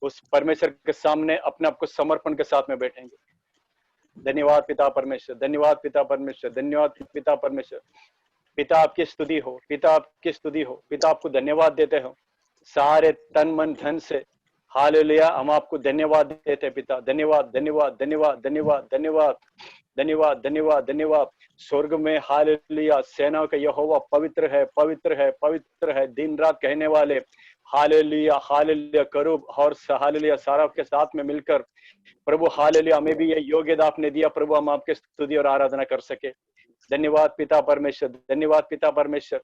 उस परमेश्वर के सामने अपने आप को समर्पण के साथ में बैठेंगे। धन्यवाद पिता परमेश्वर, धन्यवाद पिता परमेश्वर, धन्यवाद पिता परमेश्वर। पिता आपकी स्तुति हो, पिता आपकी स्तुति हो, पिता आपको धन्यवाद देते हो सारे तन मन धन से। हालेलुया, हम आपको धन्यवाद देते हैं पिता। धन्यवाद धन्यवाद धन्यवाद धन्यवाद धन्यवाद धन्यवाद धन्यवाद धन्यवाद। स्वर्ग में हालेलुया सेना का यहोवा पवित्र है, पवित्र है, पवित्र है, दिन रात कहने वाले। हालेलुया हालेलुया करूब और हालेलुया सारा के साथ में मिलकर प्रभु हालेलुया हमें भी ये योग्यता आपने दिया प्रभु, हम आपके स्तुति और आराधना कर सके। धन्यवाद पिता परमेश्वर, धन्यवाद पिता परमेश्वर।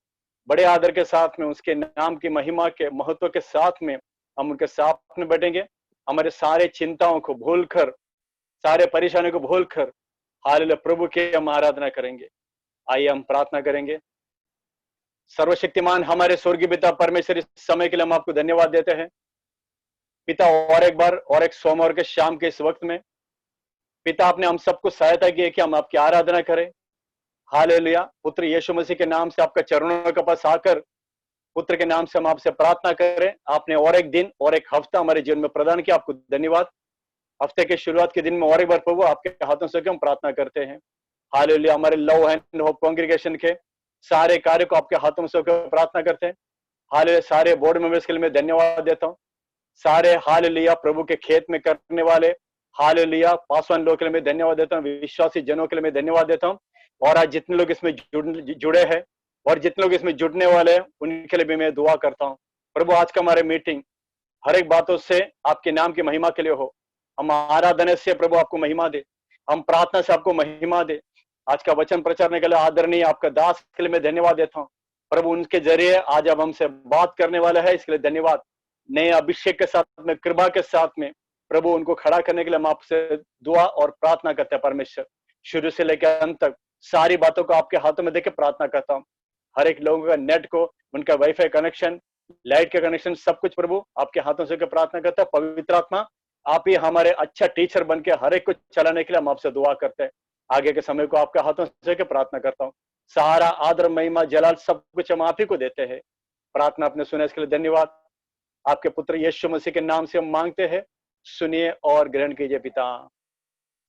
बड़े आदर के साथ में उसके नाम की महिमा के महत्व के साथ में हम उनके साथ में बैठेंगे। हमारे सारे चिंताओं को भूलकर, सारे परेशानियों को भूलकर हालेलुया प्रभु की हम आराधना करेंगे। आइए हम प्रार्थना करेंगे। सर्वशक्तिमान हमारे स्वर्गीय पिता परमेश्वर, इस समय के लिए हम आपको धन्यवाद देते हैं पिता। और एक बार और एक सोमवार के शाम के इस वक्त में पिता आपने हम सबको सहायता की है कि हम आपकी आराधना करें। हालेलुया, पुत्र यीशु मसीह के नाम से आपका चरणों के पास आकर पुत्र के नाम से हम आपसे प्रार्थना करें। आपने और एक दिन और एक हफ्ता हमारे जीवन में प्रदान किया, आपको धन्यवाद। हफ्ते के शुरुआत के दिन में और एक बार प्रभु आपके हाथों से हम प्रार्थना करते हैं। हालेलुया, हमारे लव एंड होप कांग्रेगेशन के सारे कार्य को आपके हाथों से प्रार्थना करते हैं। हालेलुया, सारे बोर्ड मेंबर्स के लिए मैं धन्यवाद देता हूँ। सारे हालेलुया प्रभु के खेत में करने वाले हालेलुया पासवान लोग के लिए मैं धन्यवाद देता हूँ। विश्वासी जनों के लिए मैं धन्यवाद देता हूँ। और आज जितने लोग इसमें जुड़े हैं और जितने लोग इसमें जुड़ने वाले हैं उनके लिए भी मैं दुआ करता हूँ। प्रभु आज का हमारे मीटिंग हर एक बातों से आपके नाम की महिमा के लिए हो। हम आराधना से प्रभु आपको महिमा दे, हम प्रार्थना से आपको महिमा दे। आज का वचन प्रचारने के लिए आदरणीय आपका दास के लिए मैं धन्यवाद देता हूँ प्रभु। उनके जरिए आज अब हमसे बात करने वाला है, इसके लिए धन्यवाद। नए अभिषेक के साथ में, कृपा के साथ में प्रभु उनको खड़ा करने के लिए हम आपसे दुआ और प्रार्थना करते हैं परमेश्वर। शुरू से लेकर अंत तक सारी बातों को आपके हाथों में देकर प्रार्थना करता हूँ। हर एक लोगों का नेट को, उनका वाईफाई कनेक्शन, लाइट का कनेक्शन, सब कुछ प्रभु आपके हाथों से प्रार्थना करता है। पवित्र आत्मा आप ही हमारे अच्छा टीचर बन के हर एक को चलाने के लिए हम आपसे दुआ करते हैं। आगे के समय को आपके हाथों से प्रार्थना करता हूँ। सारा आदर महिमा जलाल सब कुछ हम आप ही को देते हैं। प्रार्थना आपने सुना इसके लिए धन्यवाद। आपके पुत्र यीशु मसीह के नाम से हम मांगते हैं, सुनिए और ग्रहण कीजिए पिता।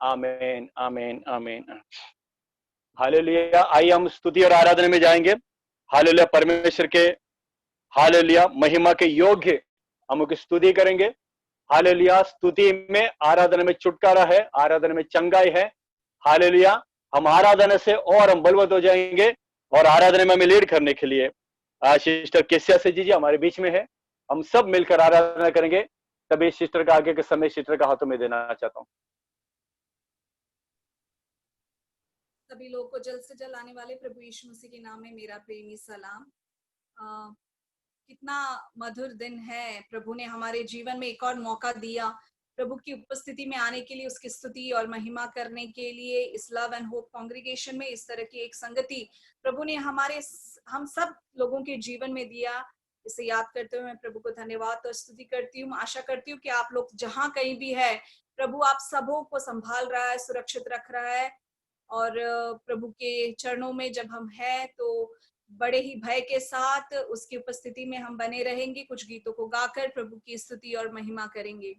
आमीन आमीन आमीन। हालेलुया, आइए हम स्तुति और आराधना में जाएंगे। हालेलुया, परमेश्वर के हालेलुया महिमा के योग्य हम उनकी स्तुति करेंगे। हालेलुया, स्तुति में, आराधना में छुटकारा है, आराधना में चंगाई है। हालेलुया, हम आराधना से और हम बलवत हो जाएंगे और आराधना में हमें लीड करने के लिए सिस्टर केसिया से जी हमारे बीच में है। हम सब मिलकर आराधना करेंगे। तभी सिस्टर का आगे के समय सिस्टर का हाथों में देना चाहता हूँ। सभी लोग को जल्द से जल्द आने वाले प्रभु यीशु मसीह के नाम में मेरा प्रेमी सलाम। कितना मधुर दिन है, प्रभु ने हमारे जीवन में एक और मौका दिया प्रभु की उपस्थिति में आने के लिए, उसकी स्तुति और महिमा करने के लिए। इस लव एंड होप कांग्रेगेशन में इस तरह की एक संगति प्रभु ने हम सब लोगों के जीवन में दिया। इसे याद करते हुए मैं प्रभु को धन्यवाद और स्तुति करती हूँ। आशा करती हूँ कि आप लोग जहां कहीं भी है, प्रभु आप सबों को संभाल रहा है, सुरक्षित रख रहा है। और प्रभु के चरणों में जब हम हैं तो बड़े ही भय के साथ उसकी उपस्थिति में हम बने रहेंगे। कुछ गीतों को गाकर प्रभु की स्तुति और महिमा करेंगे।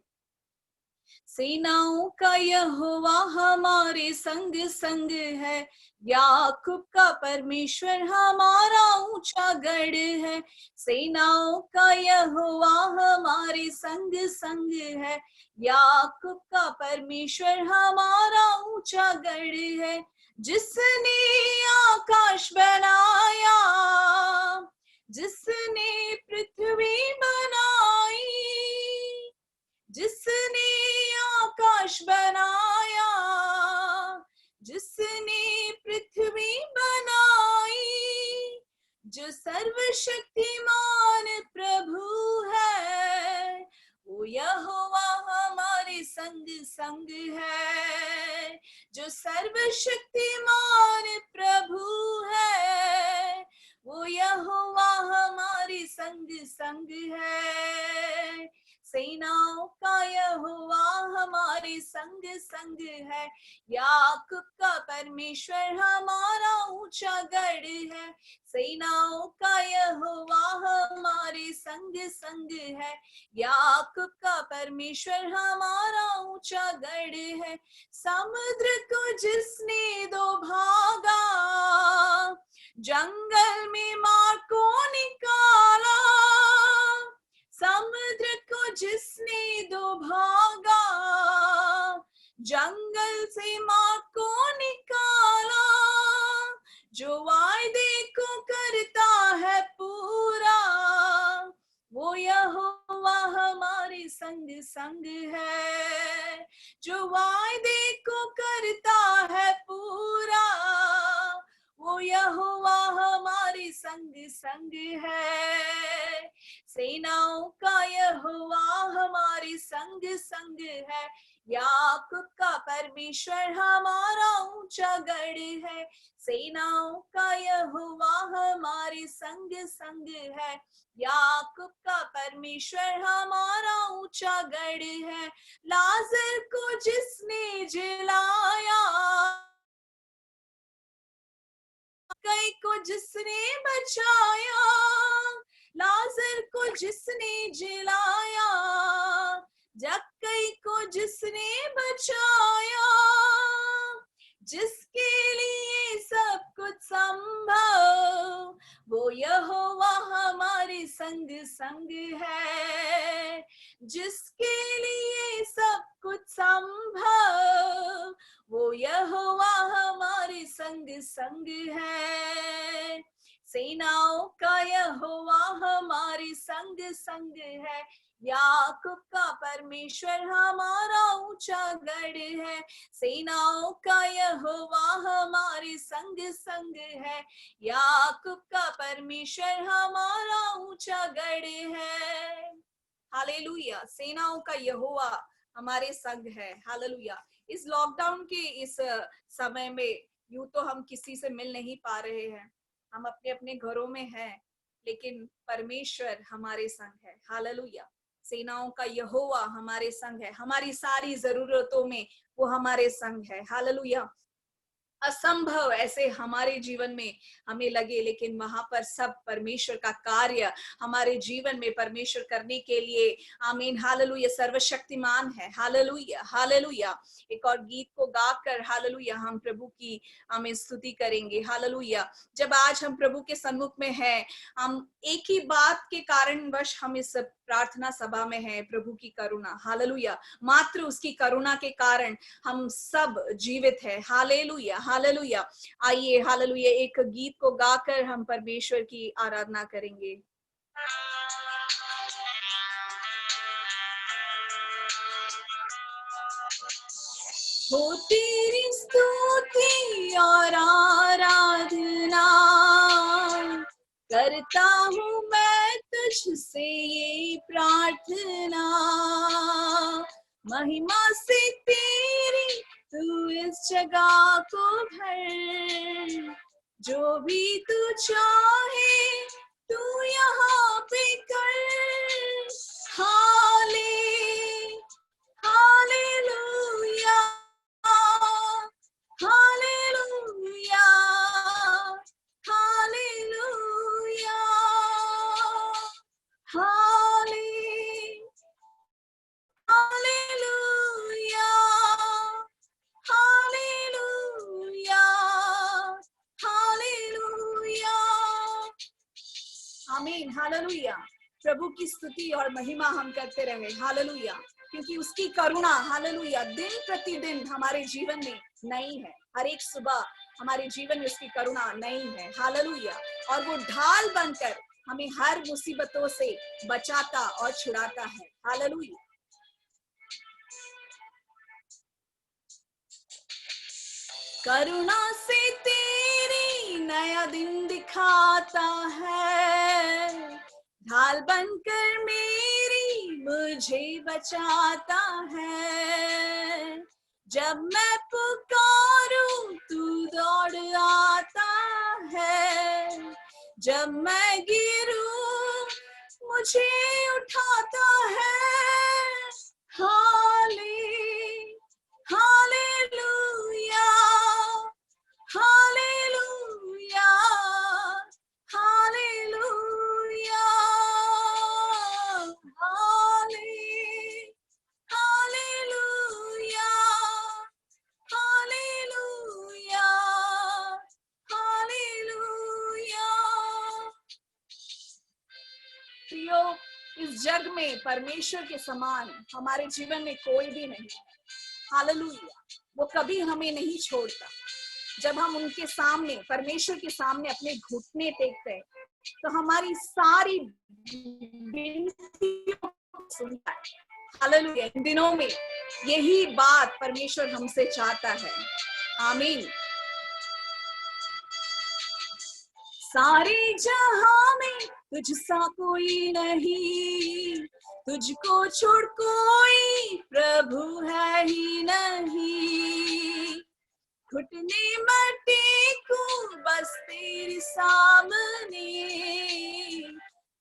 सेनाओं का यहोवा हमारे संग संग है, याकूब का परमेश्वर हमारा ऊंचा गढ़ है। सेनाओं का यहोवा हमारे संग संग है, याकूब का परमेश्वर हमारा ऊंचा गढ़ है। जिसने आकाश बनाया, जिसने पृथ्वी बनाई, जिसने आकाश बनाया, जिसने पृथ्वी बनाई, जो सर्वशक्तिमान प्रभु है, वो यहोवा हमारे संग संग है। जो सर्वशक्तिमान प्रभु है, वो यहोवा हमारे संग संग है। सेनाओं का यहोवा हमारे संग संग है। याकूब का परमेश्वर हमारा ऊंचा गढ़ है। सेनाओं का यहोवा हमारे संग संग है। याकूब का परमेश्वर हमारा ऊंचा गढ़ है। समुद्र को जिसने दो भागा, जंगल में मार को निकाला। समुद्र को जिसने दो भागा, जंगल से मार को निकाला। जो वायदे को करता है पूरा, वो यहोवा हमारे संग संग है। जो वायदे को करता है पूरा, वो यहोवा हमारे संग संग है। सेनाओं का यहोवा हमारे संग संग है। याकूब का परमेश्वर हमारा ऊंचा गढ़ है। सेनाओं का यहोवा हमारे संग संग है। याकूब का परमेश्वर हमारा ऊंचा गढ़ है। लाजर को जिसने जिलाया, कई को जिसने बचाया। लाजर को जिसने जिलाया, जक्कई को जिसने बचाया। जिसके लिए सब कुछ संभव, वो यहोवा हमारे संग संग है। जिसके लिए सब कुछ संभव, वो यहोवा हमारे संग संग है। सेनाओं का यहोवा हमारे संग संग है। याकूब का परमेश्वर हमारा ऊंचा गढ़ है। सेनाओं का यहोवा हमारे संग संग है। याकूब का परमेश्वर हमारा ऊंचा गढ़ है। हालेलुया। सेनाओं का यहोवा हमारे संग है। हालेलुया। इस लॉकडाउन के इस समय में यूं तो हम किसी से मिल नहीं पा रहे हैं, हम अपने अपने घरों में हैं, लेकिन परमेश्वर हमारे संग है। हालेलुया। सेनाओं का यहोवा हमारे संग है। हमारी सारी जरूरतों में वो हमारे संग है। हालेलुया। असंभव ऐसे हमारे जीवन में हमें लगे, लेकिन वहां पर सब परमेश्वर का कार्य हमारे जीवन में परमेश्वर करने के लिए, आमीन, हालेलुया, सर्वशक्तिमान है। Hallelujah, hallelujah. एक और गीत को गाकर हालेलुया हम प्रभु की आमीन स्तुति करेंगे। हालेलुया। जब आज हम प्रभु के सम्मुख में हैं, हम एक ही बात के कारणवश हम इस प्रार्थना सभा में हैं, प्रभु की करुणा। हालेलुया। मात्र उसकी करुणा के कारण हम सब जीवित है। Hallelujah, hallelujah. आइए हालेलुया एक गीत को गाकर हम परमेश्वर की आराधना करेंगे। हो तेरी स्तुति और आराधना करता हूँ मैं तुझसे ये प्रार्थना। महिमा से तेरी तू इस जगह को भर, जो भी तू चाहे तू यहाँ पे कर। Hallelujah, hallelujah, hallelujah, hallelujah, hallelujah, hallelujah. आमीन, हालेलुया। प्रभु की स्तुति और महिमा हम करते रहे। हालेलुया। क्योंकि उसकी करुणा हालेलुया दिन प्रतिदिन हमारे जीवन में नई है। हर एक सुबह हमारे जीवन में उसकी करुणा नई है। हालेलुया। और वो ढाल बनकर हमें हर मुसीबतों से बचाता और छुड़ाता है। हालेलुया। करुणा से तेरी नया दिन दिखाता है, ढाल बनकर मेरी मुझे बचाता है। जब मैं पुकारूं तू दौड़ आता है, जब मैं गिरूं मुझे उठाता है। Hallelujah, hallelujah, hallelujah, hallelujah, hallelujah, hallelujah. प्रियो, इस जग में परमेश्वर के समान हमारे जीवन में कोई भी नहीं है। हालेलुया, वो कभी हमें नहीं छोड़ता। जब हम उनके सामने, परमेश्वर के सामने अपने घुटने टेकते हैं, तो हमारी सारी विनतियों को सुनता है। हालेलुया, इन दिनों में यही बात परमेश्वर हमसे चाहता है। आमीन। सारे जहां में तुझसा कोई नहीं, तुझको छोड़ कोई प्रभु है ही नहीं। घुटने मटे को बस तेरे सामने,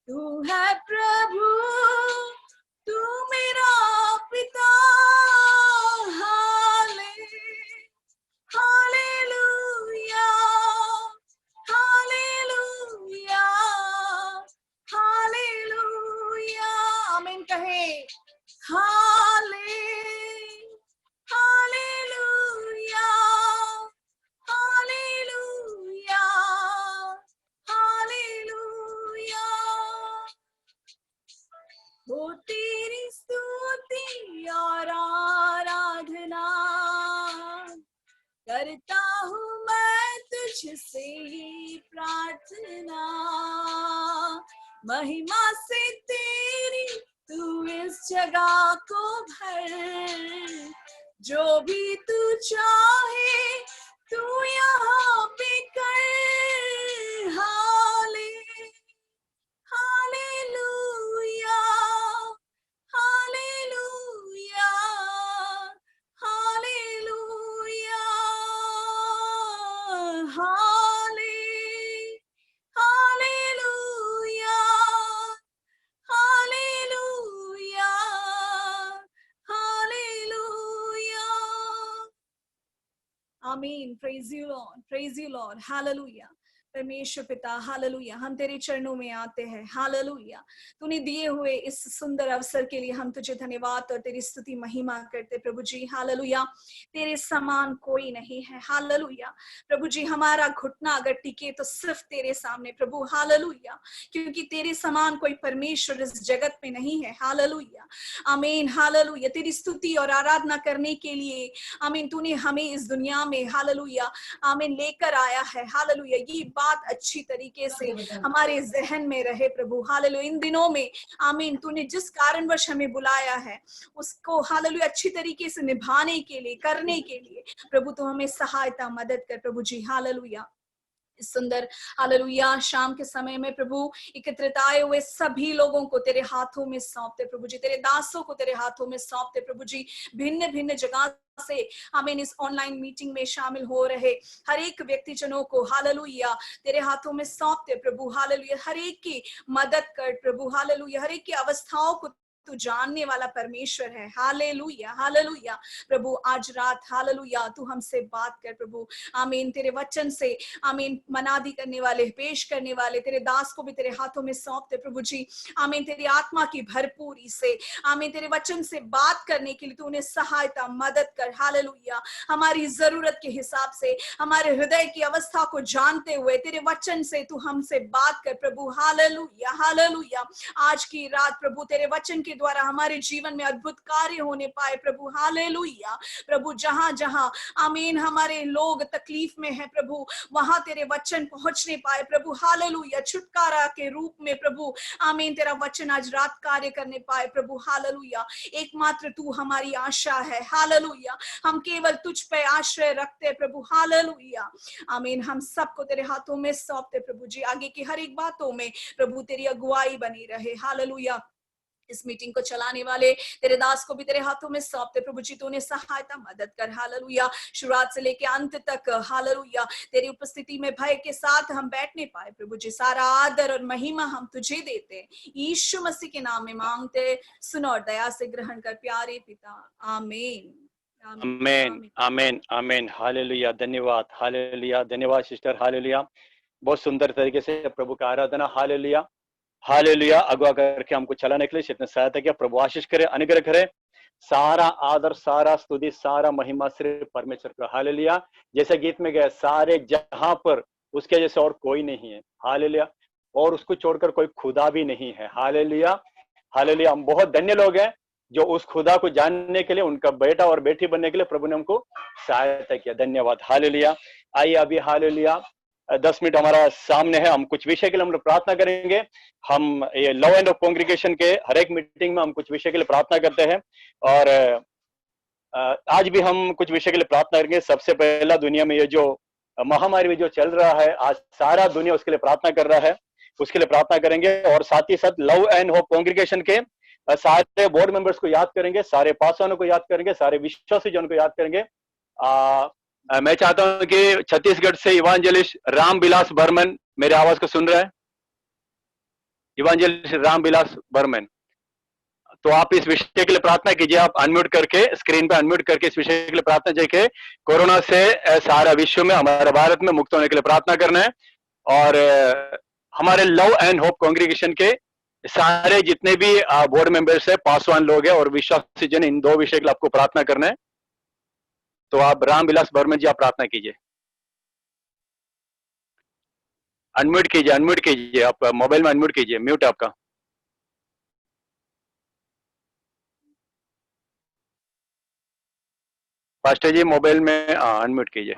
तू है प्रभु, तू मेरा पिता। Hallelujah, hallelujah, hallelujah. आमीन कहे। Hallelujah, hallelujah, hallelujah. हो तेरी स्तुति और आराधना करता हूँ मैं तुझसे ही प्रार्थना। महिमा से तेरी तू इस जगह को भर, जो भी तू चाहे तू यहाँ पे कर। Hallelujah, hallelujah, hallelujah, hallelujah, hallelujah, hallelujah. आमीन। Praise you Lord, praise you Lord. Hallelujah. परमेश्वर पिता, हालेलुया, हम तेरे चरणों में आते हैं। हालेलुया, तूने दिए हुए इस सुंदर अवसर के लिए हम तुझे धन्यवाद और तेरी स्तुति महिमा करते प्रभु जी। हालेलुया, तेरे समान कोई नहीं है। हालेलुया प्रभु जी, हमारा घुटना अगर टिके तो सिर्फ तेरे सामने प्रभु। हालेलुया, क्योंकि तेरे समान कोई परमेश्वर इस जगत में नहीं है। हालेलुया, आमीन। हालेलुया, तेरी स्तुति और आराधना करने के लिए आमीन तूने हमें इस दुनिया में हालेलुया आमीन लेकर आया है। हालेलुया, ये बात अच्छी तरीके से हमारे जहन में रहे प्रभु। हालेलुया, इन दिनों में आमीन तूने जिस कारणवश हमें बुलाया है उसको हालेलुया अच्छी तरीके से निभाने के लिए, करने के लिए प्रभु तू हमें सहायता मदद कर प्रभु जी। हालेलुया, इस सुंदर हालेलुया शाम के समय में प्रभु एकत्रित आए हुए सभी लोगों को तेरे हाथों में सौंपते प्रभु जी, तेरे दासों को तेरे हाथों में सौंपते प्रभु जी। भिन्न भिन्न जगह से हमें इस ऑनलाइन मीटिंग में शामिल हो रहे हर एक व्यक्तिजनों को हालेलुया तेरे हाथों में सौंपते प्रभु। हालेलुया, हर एक की मदद कर प्रभु। हालेलुया, हर एक की अवस्थाओं को तू जानने वाला परमेश्वर है। हालेलुया, हालेलुया प्रभु, आज रात हालेलुया तू हमसे बात कर प्रभु। आमीन, तेरे वचन से आमीन मनादी करने वाले, पेश करने वाले तेरे दास को भी तेरे हाथों में सौंपते प्रभु जी। आमीन, तेरी आत्मा की भरपूरी से आमीन तेरे वचन से बात करने के लिए तू उन्हें सहायता मदद कर। हालेलुया, हमारी जरूरत के हिसाब से हमारे हृदय की अवस्था को जानते हुए तेरे वचन से तू हमसे बात कर प्रभु। हालेलुया, हालेलुया, आज की रात प्रभु तेरे वचन के द्वारा हमारे जीवन में अद्भुत कार्य होने पाए प्रभु। हालेलुया प्रभु, जहां जहां आमीन हमारे लोग तकलीफ में है प्रभु, वहां तेरे वचन पहुंचने पाए प्रभु। हालेलुया, छुटकारा के रूप में प्रभु आमीन तेरा वचन आज रात कार्य करने पाए प्रभु। हालेलुया, एकमात्र तू हमारी आशा है। हालेलुया, हम केवल तुझ पे आश्रय रखते प्रभु। हालेलुया, आमीन, हम सबको तेरे हाथों में सौंपते प्रभु जी। आगे की हर एक बातों में प्रभु तेरी अगुवाई बनी रहे। हालेलुया, इस मीटिंग को चलाने वाले तेरे दास को भी तेरे हाथों में सौंपते प्रभु जी, तूने सहायता मदद कर। हालेलुया। शुरुआत से लेके अंत तक हालेलुया तेरी उपस्थिति में भय के साथ हम बैठने पाए प्रभु जी। सारा आदर और महिमा हम तुझे देते हैं, यीशु मसीह के नाम में मांगते, सुनो और दया से ग्रहण कर प्यारे पिता। आमीन आमेन आमेन आमेन। हालेलुया, धन्यवाद, हालेलुया, धन्यवाद सिस्टर, हालेलुया। बहुत सुंदर तरीके से प्रभु का आराधना, हालेलुया हालेलुया, अगवा करके हमको चलाने के लिए इतने सहायता किया। प्रभु आशीष करे, अनुग्रह करे। सारा आदर, सारा स्तुति, सारा महिमा सिर्फ परमेश्वर का। हालेलुया। जैसे गीत में गया, सारे जहां पर उसके जैसे और कोई नहीं है। हालेलुया। और उसको छोड़कर कोई खुदा भी नहीं है। Hallelujah hallelujah. हम बहुत धन्य लोग हैं जो उस खुदा को जानने के लिए, उनका बेटा और बेटी बनने के लिए प्रभु ने हमको सहायता किया। धन्यवाद, हालेलुया। आइए अभी हालेलुया 10 मिनट हमारा सामने है, हम कुछ विषय के लिए हम लोग प्रार्थना करेंगे। हम ये लव एंड ऑफ कांग्रीगेशन के हर एक मीटिंग में हम कुछ विषय के लिए प्रार्थना करते हैं, और आज भी हम कुछ विषय के लिए प्रार्थना करेंगे। सबसे पहला, दुनिया में ये जो महामारी जो चल रहा है, आज सारा दुनिया उसके लिए प्रार्थना कर रहा है, उसके लिए प्रार्थना करेंगे। और साथ ही साथ लव एंड होप कांग्रीगेशन के सारे बोर्ड मेंबर्स को याद करेंगे, सारे पासवानों को याद करेंगे, सारे विश्वासी जन को याद करेंगे। मैं चाहता हूं कि छत्तीसगढ़ से इवांजेलिस्ट राम बिलास बर्मन मेरे आवाज को सुन रहा है। इवांजेलिस्ट राम बिलास बर्मन, तो आप इस विषय के लिए प्रार्थना कीजिए। आप अनम्यूट करके, स्क्रीन पे अनम्यूट करके इस विषय के लिए प्रार्थना कीजिए। कोरोना से सारा विश्व में, हमारे भारत में मुक्त होने के लिए प्रार्थना करना है। और हमारे लव एंड होप कांग्रीगेशन के सारे जितने भी बोर्ड मेंबर्स है, पासवान लोग हैं और विश्वासी जन, इन दो विषय के लिए आपको प्रार्थना करना है। तो आप राम बिलास बर्मन जी, आप प्रार्थना कीजिए। अनम्यूट कीजिए, आप मोबाइल में अनम्यूट कीजिए, म्यूट है आपका। पास्टर जी मोबाइल में अनम्यूट कीजिए।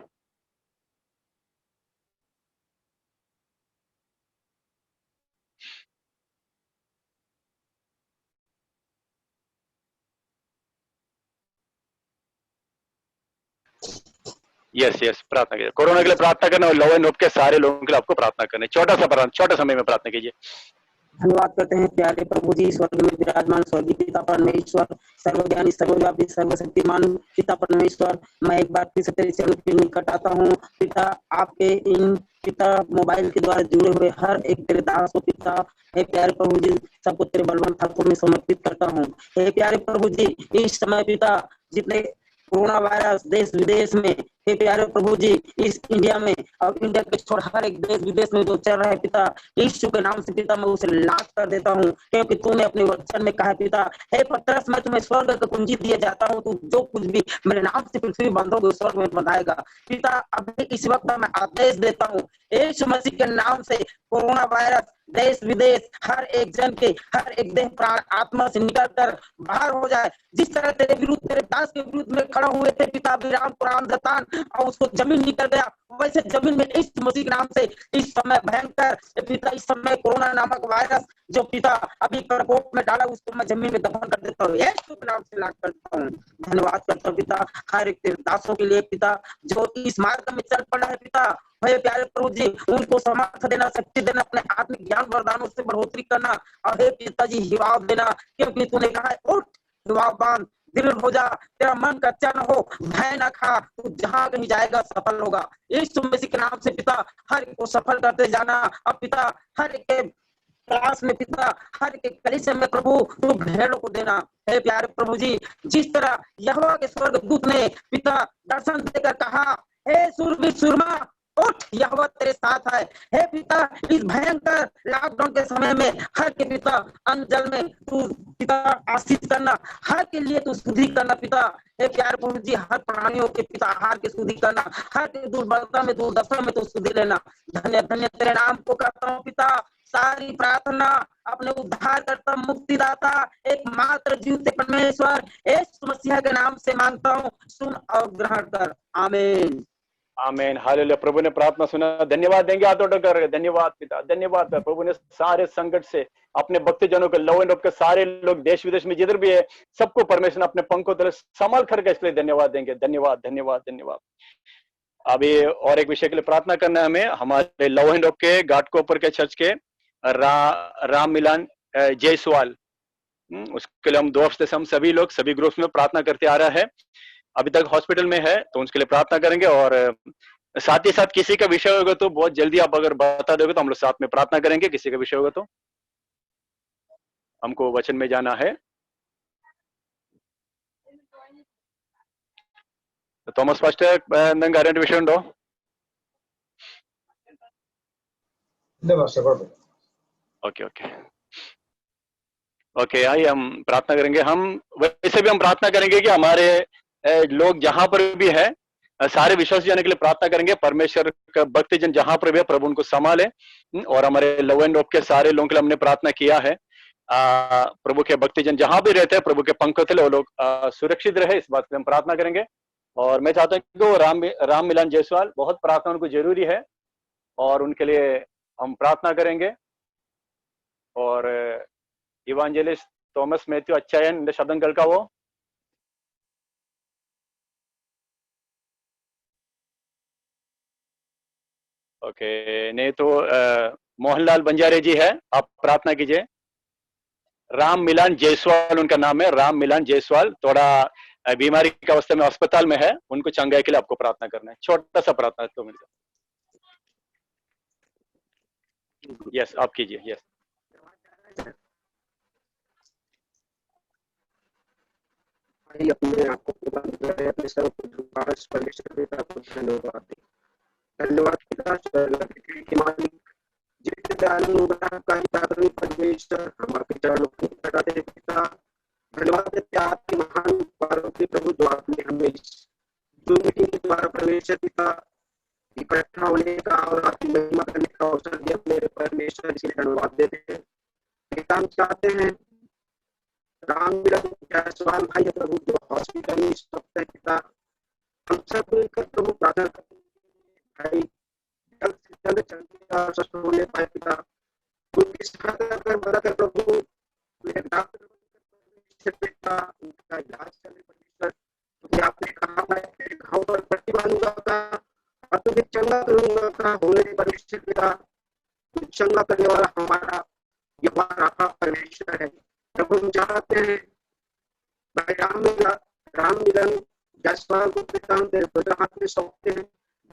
यस, प्रार्थना कीजिए। कोरोना के लिए प्रार्थना करना और लव एंड होप के सारे लोगों के लिए आपको प्रार्थना करना है। छोटा समय में प्रार्थना कीजिए। धन्यवाद करते हैं प्यारे प्रभु जी, स्वर्ग में विराजमान स्वर्गीय पिता परमेश्वर, सर्वज्ञानी, सर्वव्यापी, सर्वशक्तिमान पिता परमेश्वर, मैं एक बार फिर से तेरे चरणों के निकट आता हूँ पिता। आपके इन पिता मोबाइल के द्वारा जुड़े हुए हर एक तेरे दास को पिता, हे प्यारे प्रभु जी, सबको तेरे बलवंत हाथों में समर्पित करता हूँ। हे प्यारे प्रभु जी, इस समय पिता जितने कोरोना वायरस देश विदेश में, हे प्यारे प्रभु जी, इस इंडिया में और इंडिया के छोड़ हर एक देश विदेश में जो चल रहा है पिता, यीशु के नाम से पिता मैं उसे लाख कर देता हूँ, क्योंकि तूने अपने वचन में कहा पिता, हे पतरस मैं तुम्हें स्वर्ग का कुंजी दिए जाता हूँ, तू जो कुछ भी मेरे नाम से पृथ्वी बंधोगे स्वर्ग में बंधाएगा। पिता अभी इस वक्त मैं आदेश देता हूँ यीशु मसीह के नाम से, कोरोना वायरस देश विदेश हर एक जन के, हर एक देह प्राण आत्मा से निकल कर बाहर हो जाए। जिस तरह तेरे विरुद्ध, तेरे दास के विरुद्ध में खड़ा हुए थे पिता विराम कुरान दतान, और उसको जमीन निकल गया, वैसे जमीन में इस मसीह के नाम से इस समय भयंकर पिता, इस समय कोरोना नामक वायरस जो पिता अभी प्रकोप में डाला, उसको मैं जमीन में दफन कर देता हूँ, यीशु के नाम से लाख करता हूँ। धन्यवाद करता हूँ पिता हर एक तेरे दासों के लिए पिता, जो इस मार्ग में चल पड़ा है पिता, हे प्यारे प्रभु जी, उनको समर्थ देना, शक्ति देना, अपने आत्मिक ज्ञान वरदानों से बढ़ोतरी करना, और हे पिताजी हिवाव देना, क्योंकि तूने कहा है उठ हिवावबान, दृढ़ हो जा, तेरा मन कच्चा न हो, भय न खा, तू जहां कहीं जाएगा सफल होगा। यीशु मसीह के नाम से पिता हर एक को सफल करते जाना। अब पिता हर एक के क्लास में पिता, हर एक कलीसिया में प्रभु तू भेड़ों को देना। हे प्यारे प्रभु जी, जिस तरह यहोवा के स्वर्गदूत ने पिता दर्शन देकर कहा, हे सूरवीर सूरमा उठ, यहोवा तेरे साथ है। हे पिता इस भयंकर लॉकडाउन के समय में हर के पिता अन्न जल में तू पिता आशीष करना, हर के लिए तू शुद्धि करना पिता। हे प्यारे प्रभु जी, हर प्राणियों के पिता आहार की शुद्धि करना, हर के दुर्बलता में, दुर्दशा में तू शुद्धि लेना। धन्य धन्य तेरे नाम को करता हूँ पिता। सारी प्रार्थना अपने उद्धार करता, मुक्तिदाता, एकमात्र जीवित परमेश्वर यीशु मसीह के नाम से मांगता हूँ, सुन और ग्रहण कर। आमीन आमेन, हालेलुया। प्रभु ने प्रार्थना सुना, धन्यवाद देंगे हाथ उठाकर। धन्यवाद पिता, धन्यवाद। प्रभु ने सारे संकट से अपने भक्त जनों के, लव एंड होप के सारे लोग देश विदेश में जिधर भी है, सबको परमेश्वर ने अपने पंखों तले संभाल करके, इसलिए धन्यवाद देंगे। धन्यवाद धन्यवाद धन्यवाद। अभी और एक विषय के लिए प्रार्थना करना है हमें, हमारे लव एंड होप के घाटकोपर के चर्च के राम मिलान जायसवाल, उसके लिए हम 2 हफ्ते से हम सभी लोग सभी ग्रुप्स में प्रार्थना करते आ रहा है। अभी तक हॉस्पिटल में है तो उसके लिए प्रार्थना करेंगे, और साथ ही साथ किसी का विषय होगा तो बहुत जल्दी आप अगर बता दोगे तो हम लोग साथ में प्रार्थना करेंगे। किसी का विषय होगा तो हमको वचन में जाना है। തോമസ് ഫാസ്റ്റ് എന്തെങ്കിലും കാര്യമായിട്ട് വിഷയമുണ്ടോ? ओके ओके ओके, आइए हम प्रार्थना करेंगे। हम वैसे भी हम प्रार्थना करेंगे कि हमारे लोग जहां पर भी है सारे विश्वास जाने के लिए प्रार्थना करेंगे। परमेश्वर का भक्तजन जहां पर भी है प्रभु उनको संभाले, और हमारे लव एंड होप के सारे लोगों के लिए हमने प्रार्थना किया है। प्रभु के भक्तजन जहां भी रहते हैं प्रभु के पंखों तले वो लोग सुरक्षित रहे, इस बात के लिए हम प्रार्थना करेंगे। और मैं चाहता हूँ कि वो राम मिलान जायसवाल, बहुत प्रार्थना उनको जरूरी है और उनके लिए हम प्रार्थना करेंगे। और इवांजेलिस्ट തോമസ് മാത്യു അച്ചായൻ എന്റെ ശബ്ദം കേൾക്കാവോ? ओके, नहीं तो मोहनलाल बंजारे जी है, आप प्रार्थना कीजिए। राम मिलान जायसवाल उनका नाम है, राम मिलान जायसवाल। थोड़ा बीमारी की अवस्था में अस्पताल में है, उनको चंगाई के लिए आपको प्रार्थना करना है। छोटा सा प्रार्थना तो मिल जाए। यस, आप कीजिए। यस अपने आप को अपने सर्वोच्च परमेश्वर पिता को धन्यवाद दें। धन्यवाद पिता के मालिक, जितने दयालु कार्यकारी परमेश्वर हम आपके चरणों को चढ़ाते हैं पिता। धन्यवाद देते हैं आपके महान उपकारों के प्रभु, जो आपने हमें जो मीटिंग के द्वारा परमेश्वर पिता इकट्ठा होने का और आपकी महिमा करने का अवसर दिया मेरे परमेश्वर, इसलिए धन्यवाद देते हैं पिता। हम चाहते हैं राम मिलन जायसवाल भाई प्रभु जो हॉस्पिटल में इस वक्त है पिता, हम सब मिलकर प्रभु प्रार्थना करते हैं भाई जल्द से जल्द चलने और स्वस्थ होने पाए पिता। उनकी सहायता कर मदद कर प्रभु, डॉक्टर पिता उनका इलाज करने परमेश्वर, क्योंकि आपने कहा मैं तेरे घाव पर पट्टी बांधूंगा और तुझे चंगा करूंगा होने परमेश्वर पिता। चंगा करने वाला हमारा परमेश्वर है। जब हम चाहते हैं भाई राम मिलन जायसवाल को पिता हम तेरे हाथ में सौंपते हैं।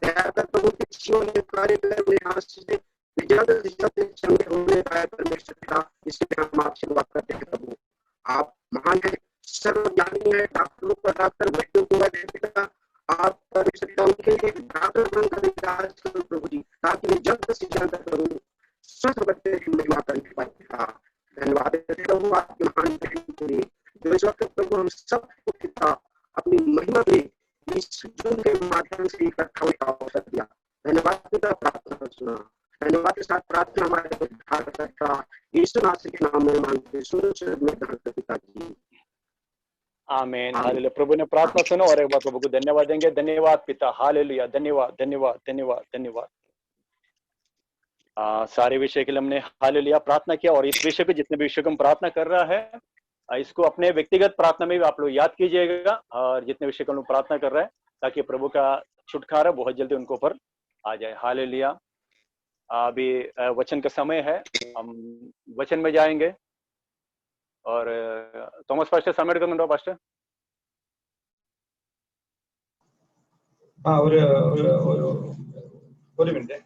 दया कर प्रभु के जीवन में कार्य कर मेरे हाथ से जल्द से जल्द चंगे होने पाए परमेश्वर पिता, इसलिए हम आपसे दुआ करते हैं प्रभु। आप महान है, सर्वज्ञानी है, डॉक्टरों का डॉक्टर, वैद्यों को वैद्य पिता। आप परमेश्वर पिता उनके लिए डॉक्टर बनकर इलाज करो प्रभु जी, ताकि वे जल्द से जल्द प्रभु स्वस्थ बच्चे की महिमा करने पाए पिता। धन्यवाद देते प्रभु आपके महान के लिए, जो इस वक्त प्रभु हम सबको पिता अपनी महिमा में इस जून के माध्यम से इकट्ठा होने का अवसर दिया। धन्यवाद पिता, प्रार्थना सुना। धन्यवाद के साथ प्रार्थना हमारे यीशु नासरी के नाम में मांगते सुनो पिताजी, आमीन। हालेलुया। प्रभु ने प्रार्थना सुनो और एक बार प्रभु को धन्यवाद देंगे। धन्यवाद पिता, हालेलुया, धन्यवाद धन्यवाद धन्यवाद धन्यवाद। सारे विषय के लिए हमने हालेलुया प्रार्थना किया, और इस विषय पे जितने भी विषय को हम प्रार्थना कर रहा है इसको अपने व्यक्तिगत प्रार्थना में भी आप लोग याद कीजिएगा, और जितने विषय को हम प्रार्थना कर रहे हैं ताकि प्रभु का छुटकारा बहुत जल्दी उनको ऊपर आ जाए। हालेलुया। अभी वचन का समय है, हम वचन में जाएंगे। और തോമസ് പാസ്റ്റർ സമയം എടുക്കുന്നുണ്ടോ പാസ്റ്റർ? ഒരു minute.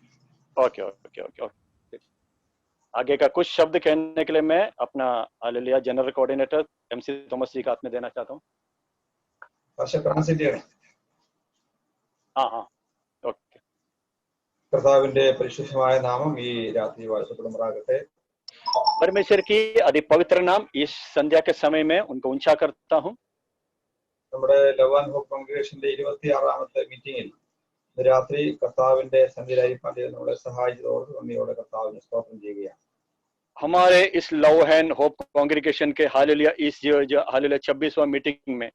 Okay okay okay okay. आगे का कुछ शब्द कहने के लिए मैं अपना hallelujah general coordinator MC Thomas ji का हाथ में देना चाहता हूँ। हाँ हाँ ओके। കർത്താവിന്റെ പരിശുദ്ധമായ നാമം ഈ രാത്രി വാഴ്ത്തപ്പെടുമാറാകട്ടെ। परमेश्वर की अति पवित्र नाम इस संध्या के समय में उनको ऊंचा करता हूँ। നമ്മുടെ ലവ് ആൻഡ് ഹോപ്പ് കോൺഗ്രിഗേഷന്റെ 26ാമത്തെ മീറ്റിംഗിൽ രാത്രി കർത്താവിന്റെ സന്നിധിയിലായിരിക്കാൻ നമ്മളെ സഹായിച്ചതോട് നന്ദിയോടെ കർത്താവിനെ സ്തോത്രം ചെയ്യുകയാണ്। हमारे इस लव एंड होप कांग्रीगेशन के हालेलुया इस जो हालेलुया 26वां मीटिंग में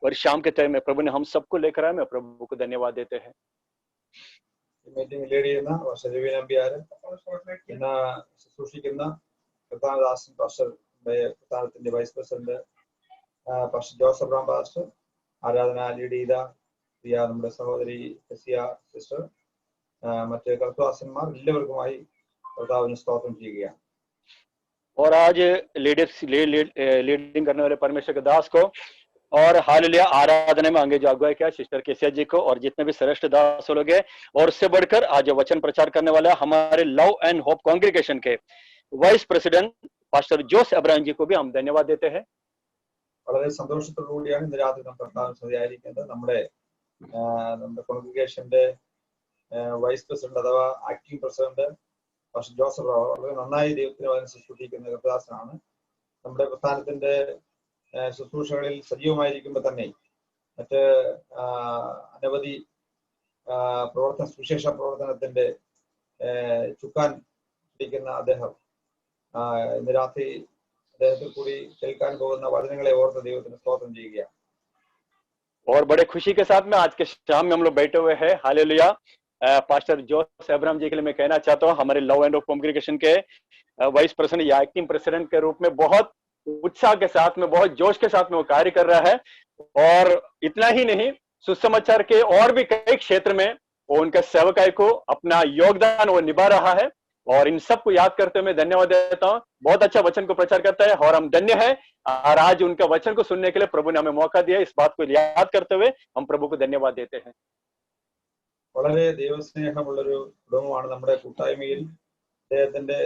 और शाम के टाइम में प्रभु ने हम सबको लेकर आए, मैं प्रभु को धन्यवाद देते हैं। മീറ്റിംഗ് ലീഡ് ചെയ്യുന്ന പാസ്റ്റർ രവി നമ്പ്യാർ, ഇന്ന് ശുശ്രൂഷിക്കുന്ന പ്രധാനദാസൻ പ്രസ്ഥാനത്തിന്റെ vice president pastor Joseph Abraham pastor, ആരാധന ലീഡ് ചെയ്ത പ്രിയ നമ്മുടെ സഹോദരി ഫെസിയ സിസ്റ്റർ, മറ്റ് കർത്തദാസന്മാർ എല്ലാവർക്കുമായി കർത്താവിനെ സ്തോത്രം ചെയ്യുകയാണ്। और आज लीडिंग करने वाले परमेश्वर के दास को और हालेलुया आराधना में आगे जो अगुवाई किया सिस्टर केसिया जी को और जितने भी श्रेष्ठ दास लोग हैं, और उससे बढ़कर आज जो वचन प्रचार करने वाला हमारे लव एंड होप कांग्रीगेशन के वाइस प्रेसिडेंट पास्टर जोस अब्राहम जी को भी हम धन्यवाद देते हैं। വളരെ സന്തോഷത്തോടുകൂടിയാണ് ഇന്ന് രാത്രി നാം കർത്താവിന് സ്തുതിയായിരിക്കുന്നത്. നമ്മുടെ കോൺഗ്രിഗേഷന്റെ വൈസ് പ്രസിഡന്റ് അഥവാ ആക്ടിംഗ് പ്രസിഡന്റ് പാസ്റ്റർ ജോസഫ് വളരെ നന്നായി ദൈവത്തിന് വചനം ശുശ്രൂഷിക്കുന്ന കർത്താവാണ്. നമ്മുടെ പ്രസ്ഥാനത്തിന്റെ ശുശ്രൂഷകളിൽ സജീവമായിരിക്കുമ്പോൾ തന്നെ മറ്റ് അനവധി സുവിശേഷ പ്രവർത്തനത്തിന്റെ ചുക്കാൻ പിടിക്കുന്ന അദ്ദേഹം ഇന്ന് രാത്രി അദ്ദേഹത്തിൽ കൂടി കേൾക്കാൻ പോകുന്ന വചനങ്ങളെ ഓർത്ത് ദൈവത്തിന് സ്തോത്രം ചെയ്യുകയാണ്. और बड़े खुशी के साथ में आज के शाम में हम लोग बैठे हुए हैं। हालेलुया। पास्टर जोस अब्राहम जी के लिए मैं कहना चाहता हूँ, हमारे लव एंड होप कांग्रीगेशन के वाइस प्रेसिडेंट या एक्टिंग प्रेसिडेंट के रूप में बहुत उत्साह के साथ में, बहुत जोश के साथ में वो कार्य कर रहा है। और इतना ही नहीं, सुसमाचार के और भी कई क्षेत्र में वो उनका सेवकाई को अपना योगदान वो निभा रहा है। और इन सबको याद करते हुए मैं धन्यवाद देता हूँ। बहुत अच्छा वचन को प्रचार करता है और हम धन्य है। और आज उनका वचन को सुनने के लिए प्रभु ने हमें मौका दिया। इस बात को याद करते हुए हम प्रभु को धन्यवाद देते हैं। വളരെ ദൈവസ്നേഹമുള്ളൊരു കുടുംബമാണ് നമ്മുടെ കൂട്ടായ്മയിൽ. അദ്ദേഹത്തിന്റെ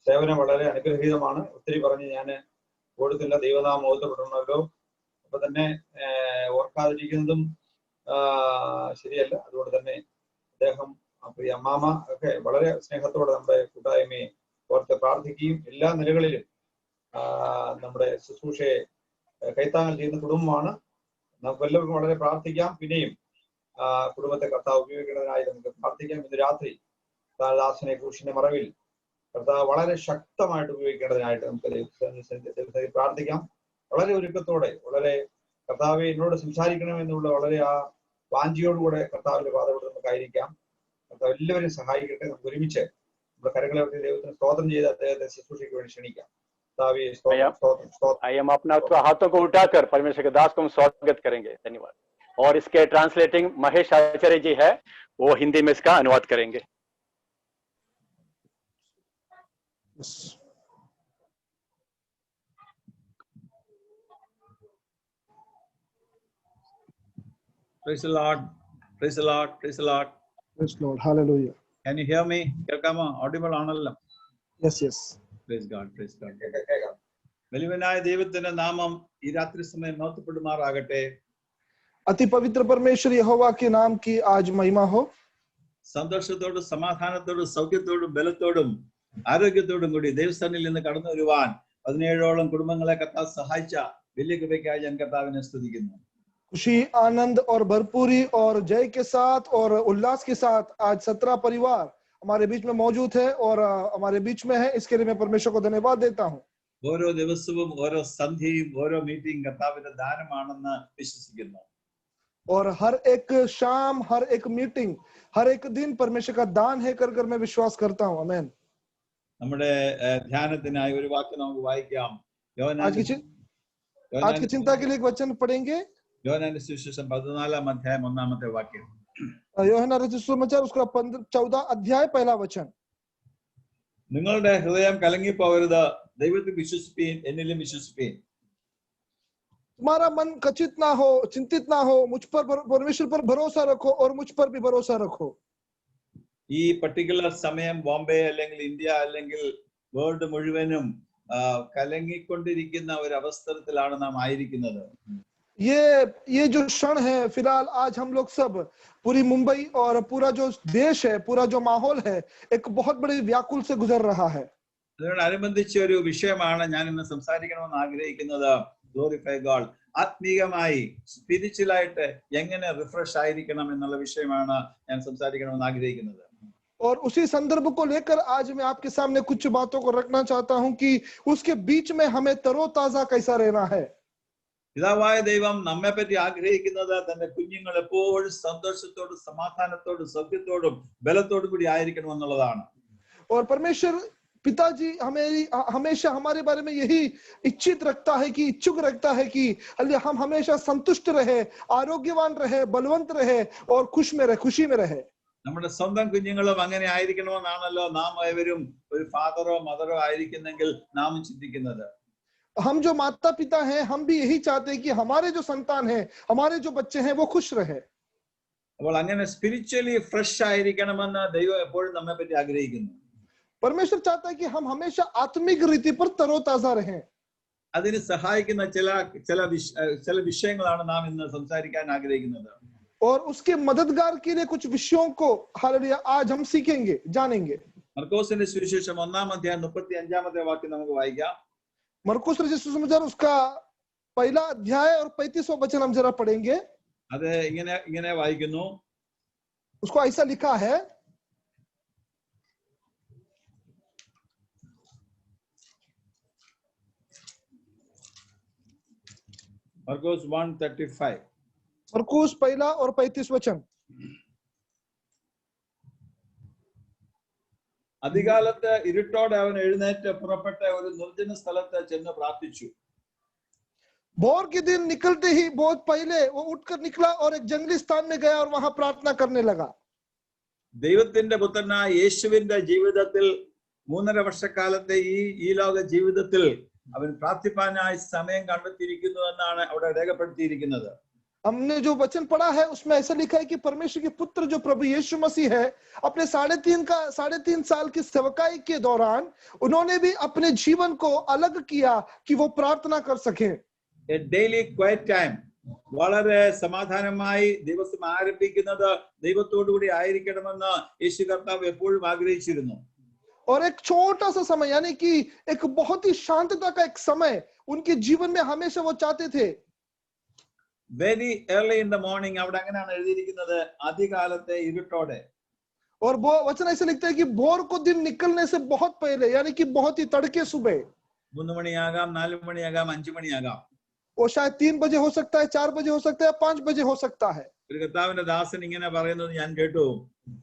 സേവനം വളരെ അനുഗ്രഹീതമാണ്. ഒത്തിരി പറഞ്ഞ് ഞാൻ ഓടുന്നില്ല, ദൈവനാമം ഓതപ്പെടണമല്ലോ. അപ്പൊ തന്നെ ഓർക്കാതിരിക്കുന്നതും ശരിയല്ല. അതുകൊണ്ട് തന്നെ അദ്ദേഹം പ്രിയ അമ്മാമ ഒക്കെ വളരെ സ്നേഹത്തോടെ നമ്മുടെ കൂട്ടായ്മയെ ഓർത്ത് പ്രാർത്ഥിക്കുകയും എല്ലാ നിലകളിലും നമ്മുടെ ശുശ്രൂഷയെ കൈത്താങ്ങൽ ചെയ്യുന്ന കുടുംബമാണ്. നമുക്ക് എല്ലാവർക്കും വളരെ പ്രാർത്ഥിക്കാം. പിന്നെയും കുടുംബത്തെ കർത്താവ് ഉപയോഗിക്കുന്നതിനായി നമുക്ക് പ്രാർത്ഥിക്കാം. ഇന്ന് രാത്രി ദാസനെ ക്രൂശിന്റെ മറവിൽ കർത്താവ് വളരെ ശക്തമായിട്ട് ഉപയോഗിക്കേണ്ടതിനായിട്ട് നമുക്ക് പ്രാർത്ഥിക്കാം. വളരെ ഒരുക്കത്തോടെ, വളരെ കർത്താവെ എന്നോട് സംസാരിക്കണമെന്നുള്ള വളരെ ആ വാഞ്ചിയോടുകൂടെ കർത്താവിന്റെ പാതയോട് നമുക്കായിരിക്കാം. കർത്താവ് എല്ലാവരും സഹായിക്കട്ടെ. നമുക്ക് ഒരുമിച്ച് നമ്മുടെ കരങ്ങളെ ദൈവത്തിന് സ്തോത്രം ചെയ്ത് അദ്ദേഹത്തെ ശുശ്രൂഷയ്ക്ക് വേണ്ടി ക്ഷണിക്കാം. हम अपना हाथों को उठाकर परमेश्वर के दास को हम स्वागत करेंगे। धन्यवाद। और इसके ट्रांसलेटिंग महेश आचार्य जी है, वो हिंदी में इसका अनुवाद करेंगे। Praise the Lord. Praise the Lord. Praise the Lord. Praise Lord. Hallelujah. Can you hear me? കേൾക്കാമോ? Audible ആണല്ലോ. Yes, yes. Praise God. Praise God. വലിയവനായ ദൈവത്തിന്റെ നാമം ഈ രാത്രി സമയം മഹത്വപ്പെടുമാറാകട്ടെ. अति पवित्र परमेश्वर यहोवा के नाम की आज महिमा हो. സന്തോഷത്തോടും സമാധാനത്തോടും സൗഖ്യത്തോടും ബലത്തോടും ആരോഗ്യത്തോടും കൂടി ദൈവസ്ഥാനിൽ നിന്ന് കടന്നു വരുവാൻ 17ഓളം കുടുംബങ്ങളെ കർത്താവ് സഹായിച്ച വലിയ കൃപയ്ക്കായി ഞാൻ കർത്താവിനെ സ്തുതിക്കുന്നു. खुशी, आनंद और भरपूरी और जय के साथ और उल्लास के साथ आज 17 परिवार हमारे बीच में मौजूद है और हमारे बीच में है. इसके लिए मैं परमेश्वर को धन्यवाद देता हूँ. ഓരോ ദിവസവും ഓരോ സന്ധ്യയും ഓരോ മീറ്റിംഗ് കർത്താവിന്റെ ദാനമാണെന്ന് വിശ്വസിക്കുന്നു. और हर एक शाम, हर एक मीटिंग, हर एक दिन परमेश्वर का दान है कर मैं विश्वास करता हूँ. आमीन. നമ്മുടെ ധ്യാനത്തിനായി ഒരു വാക്ക് നമുക്ക് വായിക്കാം. आज की चिंता के लिए एक वचन पढ़ेंगे. യോഹന്നാന്റെ സുവിശേഷം 14-ാം അധ്യായം 1-ാമത്തെ വാക്യം. യോഹന്നാൻ रचित सुसमाचार उसका 14 अध्याय पहला वचन. നിങ്ങളുടെ ഹൃദയം കലങ്ങിപ്പോകരുത്, ദൈവത്തിൽ വിശ്വസിപ്പീൻ, എന്നിലും വിശ്വസിപ്പീൻ. तुम्हारा मन खचित ना हो, चिंतित ना हो, मुझ पर परमेश्वर पर भरोसा रखो और मुझ पर भी भरोसा रखो. ഈ പർട്ടിക്കുലർ സമയം ബോംബെ അല്ലെങ്കിൽ ഇന്ത്യ അല്ലെങ്കിൽ വേൾഡ് മുഴുവനും കലങ്ങിക്കൊണ്ടിരിക്കുന്ന ഒരു അവസരത്തിലാണ് നാം ആയിരിക്കുന്നത്. ये जो क्षण है, फिलहाल आज हम लोग सब पूरी मुंबई और पूरा जो देश है, पूरा जो माहौल है, एक बहुत बड़ी व्याकुल से गुजर रहा है. അതിനോടനുബന്ധിച്ച ഒരു വിഷയമാണ് ഞാൻ ഇന്ന് സംസാരിക്കണമെന്ന് ആഗ്രഹിക്കുന്നത്. Glorify God. ആത്മീയമായി സ്പിരിച്വലായിട്ട് എങ്ങനെ റിഫ്രഷ് ആയിരിക്കണം എന്നുള്ള വിഷയമാണ് ഞാൻ സംസാരിക്കണമെന്ന് ആഗ്രഹിക്കുന്നത്. और उसी संदर्भ को लेकर आज मैं आपके सामने कुछ बातों को रखना चाहता हूं कि उसके बीच में हमें तरोताजा कैसा रहना है. പിതാവായ ദൈവം നമ്മെ പറ്റി ആഗ്രഹിക്കുന്നത് തന്റെ കുഞ്ഞുങ്ങൾ എപ്പോഴും സന്തോഷത്തോടും സമാധാനത്തോടും സൗഖ്യത്തോടും ബലത്തോടും കൂടി ആയിരിക്കണം എന്നുള്ളതാണ്. और परमेश्वर पिताजी हमेशा हमारे बारे में यही इच्छित रखता है कि इच्छुक रखता है कि हम हमेशा संतुष्ट रहे, आरोग्यवान रहे, बलवंत रहे और खुशी में रहे. നമ്മുടെ സ്വന്തം കുഞ്ഞുങ്ങളും അങ്ങനെ ആയിരിക്കണമെന്നാണല്ലോ നാം ഏവരും ഒരു ഫാദറോ മദറോ ആയിരിക്കുന്നെങ്കിൽ നാം ചിന്തിക്കുന്നത്. हम जो माता पिता हैं हम भी यही चाहते हैं कि हमारे जो संतान हैं, हमारे जो बच्चे हैं वो खुश रहे. അപ്പോൾ അങ്ങനെ സ്പിരിച്വലി ഫ്രഷ് ആയിരിക്കണമെന്ന് ദൈവം എപ്പോഴും നമ്മെ പറ്റി ആഗ്രഹിക്കുന്നു. परमेश्वर चाहता है कि हम हमेशा आत्मिक रीति पर तरोताजा रहें. അതിന് സഹായിക്കുന്ന ചില വിഷയങ്ങളാണ് നാം ഇന്ന് സംസാരിക്കാൻ ആഗ്രഹിക്കുന്നത്. और उसके मददगार के लिए कुछ विषयों को हालेलुया आज हम सीखेंगे, जानेंगे. മർക്കോസിന്റെ സുവിശേഷം 1-ാം അധ്യായം 35-ാമത്തെ വാക്യം നമുക്ക് വായിക്കാം. मरकुस रचित सुसमाचार उसका पहला अध्याय और 35वां वचन हम जरा पढ़ेंगे. അത് ഇങ്ങനെ വായിക്കുന്നു. उसको ऐसा लिखा है, മർക്കോസ് 1:35. मरकुस पहला और 35 वचन. അധികാലത്ത് ഇരുട്ടോടെ അവൻ എഴുന്നേറ്റ് പുറപ്പെട്ട ഒരു നിർജ്ജന സ്ഥലത്ത് ചെന്ന് പ്രാർത്ഥിച്ചു. भोर के दिन निकलते ही बहुत पहले वो उठकर निकला और एक जंगली स्थान में गया और वहां प्रार्थना करने लगा. ദൈവത്തിന്റെ പുത്രനായ യേശുവിന്റെ ജീവിതത്തിൽ 3.5 വർഷക്കാലത്തെ ഈ ലോക ജീവിതത്തിൽ അവൻ പ്രാർത്ഥിപ്പാനായി സമയം കണ്ടെത്തിയിരിക്കുന്നു എന്നാണ് അവിടെ രേഖപ്പെടുത്തിയിരിക്കുന്നത്. हमने जो वचन पढ़ा है उसमें ऐसा लिखा है कि परमेश्वर के पुत्र जो प्रभु यीशु मसीह है, अपने 3.5 साल की सेवकाई के दौरान उन्होंने भी अपने जीवन को अलग किया कि वो प्रार्थना कर सके. A daily quiet time, വളരെ സമാധാനമായി ദിവസം ആരംഭിക്കുന്നത് ദൈവത്തോടുകൂടി ആയിരിക്കണമെന്ന് യേശു കർത്താവ് എപ്പോഴും ആഗ്രഹിച്ചിരുന്നു. और एक छोटा सा समय यानी कि एक बहुत ही शांतता का एक समय उनके जीवन में हमेशा वो चाहते थे. Very early in the morning, അവിടെ അങ്ങനെയാണ് എഴുതിയിരിക്കുന്നത്, ആദ്യകാലത്തെ ഇരുട്ടോടെ. और वो वचन ऐसे लिखता है कि भोर को दिन निकलने से बहुत पहले यानी कि बहुत ही तड़के सुबह. 3 മണിയാകാം, 4 മണിയാകാം, 5 മണിയാകാം. वो शायद 3 बजे हो सकता है, 4 बजे हो सकता है, 5 बजे हो सकता है. ഒരു കർത്താവിന്റെ ദാസൻ ഇങ്ങനെ പറയുന്നത് ഞാൻ കേട്ടു,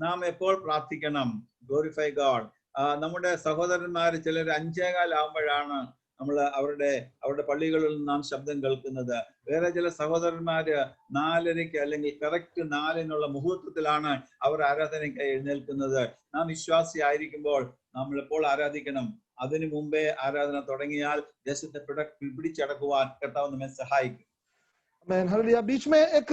നാം എപ്പോൾ പ്രാർത്ഥിക്കണം, ഗ്ലോറിഫൈ ഗോഡ്. നമ്മുടെ സഹോദരന്മാര് ചിലർ 5:15 ആകുമ്പോഴാണ് നമ്മൾ അവരുടെ പള്ളികളിൽ നാം ശബ്ദം കേൾക്കുന്നത്. വേറെ ചില സഹോദരന്മാര് 4:30 അല്ലെങ്കിൽ കറക്റ്റ് 4-നുള്ള മുഹൂർത്തത്തിലാണ് അവർ ആരാധനയ്ക്കായി എഴുന്നേൽക്കുന്നത്. നാം വിശ്വാസി ആയിരിക്കുമ്പോൾ നമ്മൾ എപ്പോൾ ആരാധിക്കണം? അതിനു മുമ്പേ ആരാധന തുടങ്ങിയാൽ ദേശത്തെ പിടിച്ചടക്കുവാൻ കർത്താവ് നമ്മെ സഹായിക്കും. हालेलुया. बीच में एक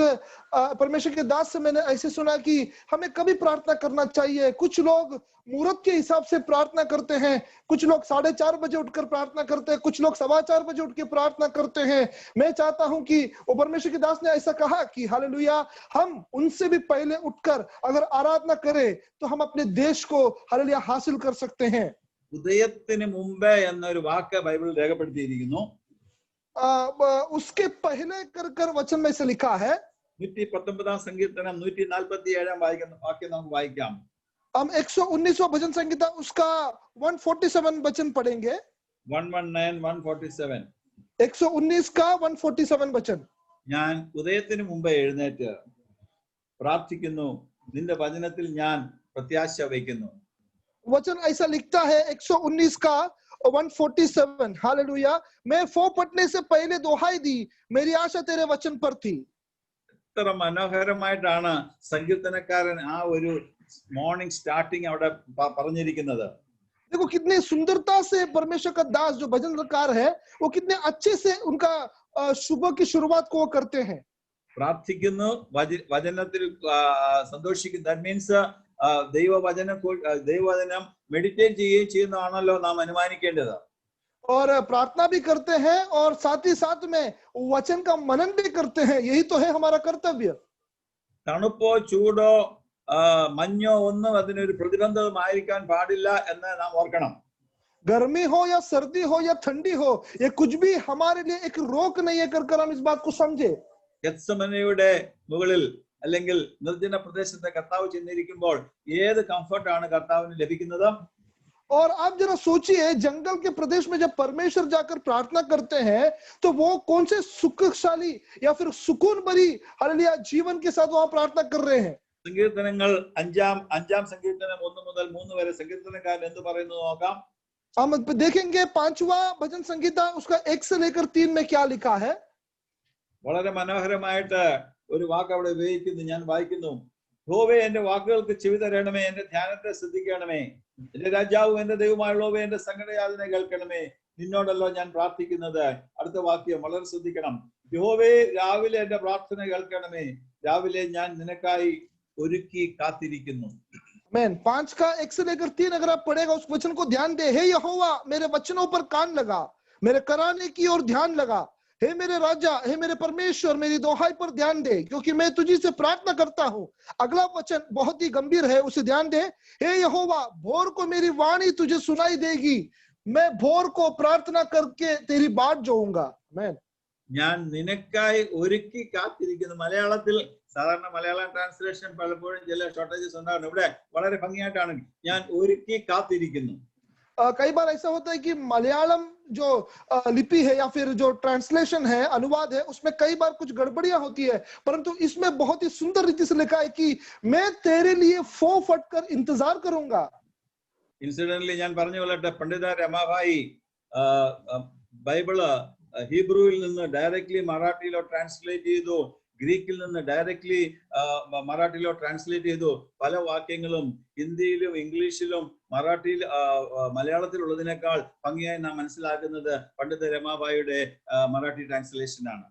परमेश्वर के दास से मैंने ऐसे सुना कि हमें कभी प्रार्थना करना चाहिए. कुछ लोग मुहूर्त के हिसाब से प्रार्थना करते हैं, कुछ लोग 4:30 बजे उठकर प्रार्थना करते हैं, कुछ लोग 4:15 बजे उठ के प्रार्थना करते हैं. मैं चाहता हूं कि वो परमेश्वर के दास ने ऐसा कहा कि हालेलुया, हम उनसे भी पहले उठकर अगर आराधना करें तो हम अपने देश को हालेलुया हासिल कर सकते हैं. ഉദയത്തിന് മുമ്പേ എന്നൊരു വാക്ക് ബൈബിളിൽ രേഖപ്പെടുത്തിയിരിക്കുന്നു. उसके पहले कर वचन में से लिखा है. 119-ാം സങ്കീർത്തനം 147-ാം വാക്യം നമുക്ക് വായിക്കാം. हम 119वां भजन संहिता उसका 147 वचन पढ़ेंगे. 119-147. 119 का 147 वचन. ഞാൻ ഉദയത്തിന് മുമ്പേ എഴുന്നേറ്റ് പ്രാർത്ഥിക്കുന്നു, നിന്റെ വചനത്തിൽ ഞാൻ പ്രത്യാശ വയ്ക്കുന്നു. वचन ऐसा लिखता है 119 का 147. हालेलुया. मैं फो पटने से पहले दोहाई दी, मेरी आशा तेरे वचन पर थी. എത്ര മനോഹരമായിട്ടാണ് സങ്കീർത്തനക്കാരൻ ആ ഒരു മോർണിംഗ് സ്റ്റാർട്ടിങ് അവിടെ പറഞ്ഞിരിക്കുന്നത്. देखो कितने सुंदरता से परमेश्वर का दास जो भजनकार है वो कितने अच्छे से उनका सुबह की शुरुआत को करते हैं. പ്രാർത്ഥിക്കുന്നു, വചനത്തിൽ സന്തോഷിക്കുന്നു. ദാറ്റ് മീൻസ് ദൈവവചനം മെഡിറ്റേറ്റ് ചെയ്യുകയും ചെയ്യുന്നതാണല്ലോ നാം അനുമാനിക്കേണ്ടത്. और प्रार्थना भी करते हैं और साथ ही साथ में वचन का मनन भी करते हैं. यही तो है हमारा कर्तव्य. തണുപ്പോ ചൂടോ മഞ്ഞോ ഒന്നും അതിനൊരു പ്രതിബന്ധമായിരിക്കാൻ പാടില്ല എന്ന് നാം ഓർക്കണം. गर्मी हो या सर्दी हो या ठंडी हो, ये कुछ भी हमारे लिए एक रोक नहीं है. कर हम इस बात को समझे. ഗെത്സമനയുടെ മുകളിൽ അല്ലെങ്കിൽ നിർജ്ജന പ്രദേശത്തെ കർത്താവ് ചെന്നിരിക്കുമ്പോൾ ഏത് കംഫർട്ടാണ് കർത്താവിന് ലഭിക്കുന്നത്? और आप जरा सोचिए, जंगल के प्रदेश में जब परमेश्वर जाकर प्रार्थना करते हैं तो वो कौन से सुखशाली या फिर सुकून भरी हालेलुया जीवन के साथ वहां प्रार्थना कर रहे हैं. സങ്കീർത്തനങ്ങൾ അഞ്ചാം സങ്കീർത്തനം 1 മുതൽ 3 വരെ സങ്കീർത്തനക്കാരൻ എന്ത് പറയുന്നു നോക്കാം. हम देखेंगे 5वां भजन संहिता उसका 1 से लेकर 3 में क्या लिखा है. വളരെ മനോഹരമായിട്ട് ഒരു വാക്ക് അവിടെ ഉപയോഗിക്കുന്നു. ഞാൻ വായിക്കുന്നു. യഹോവേ എന്റെ വാക്കുകൾക്ക് ചെവി തരണമേ, എന്റെ ധ്യാനത്തെ ശ്രദ്ധിക്കണമേ. എന്റെ രാജാവും എന്റെ ദൈവമായുള്ളവേ, എന്റെ സങ്കടയാതന കേൾക്കണമേ. നിന്നോടല്ലോ ഞാൻ പ്രാർത്ഥിക്കുന്നത്. അടുത്ത വാക്യം വളരെ ശ്രദ്ധിക്കണം. യഹോവേ രാവിലെ എന്റെ പ്രാർത്ഥന കേൾക്കണമേ, രാവിലെ ഞാൻ നിനക്കായി ഒരുക്കി കാത്തിരിക്കുന്നു. आमीन। 5 का 1 से लेकर 3 अगर आप पढ़ेगा उस वचन को ध्यान दे। हे यहोवा मेरे वचनों पर कान लगा, मेरे कराने की ओर ध्यान लगा। हे मेरे राजा, हे मेरे परमेश्वर, मेरी दोहाई पर ध्यान दे, क्योंकि मैं तुझी से प्रार्थना करता हूँ। अगला वचन बहुत ही गंभीर है, उसे ध्यान दे। हे यहोवा भोर को मेरी वाणी तुझे सुनाई देगी, मैं भोर को प्रार्थना करके तेरी बाट जोऊंगा। आमीन। ഞാൻ നിനക്കായി ഒരുക്കി കാത്തിരിക്കുന്നു. മലയാളത്തിൽ സാധാരണ മലയാളം ട്രാൻസ്ലേഷൻ പലപ്പോഴും ചില ഷോർട്ടേജസ് ഉണ്ടാകുന്നു. ഇവിടെ വളരെ ഭംഗിയായിട്ടാണ് ഞാൻ ഒരുക്കി കാത്തിരിക്കുന്നു. कई बार ऐसा होता है कि मलयालम जो लिपि है या फिर जो ट्रांसलेशन है, अनुवाद है, उसमें कई बार कुछ गड़बड़ियां होती है, परंतु इसमें बहुत ही सुंदर रीति से लिखा है कि मैं तेरे लिए फो फट कर इंतजार करूंगा। ഇൻസിഡന്റലി ഞാൻ പറഞ്ഞു കൊള്ളട്ടെ, പണ്ഡിത രമാഭായി ബൈബിള് ഹീബ്രുവിൽ നിന്ന് ഡയറക്ട്ലി മറാഠിയിലോ ട്രാൻസ്ലേറ്റ് ചെയ്തു, ഗ്രീക്കിൽ നിന്ന് ഡയറക്ട്ലി മറാഠിയിലോ ട്രാൻസ്ലേറ്റ് ചെയ്തു. പല വാക്യങ്ങളും ഹിന്ദിയിലും ഇംഗ്ലീഷിലും മറാഠിയിൽ മലയാളത്തിലുള്ളതിനേക്കാൾ ഭംഗിയായി നാം മനസ്സിലാക്കുന്നത് പണ്ഡിത രമാഭായിയുടെ മറാഠി ട്രാൻസ്ലേഷൻ ആണ്.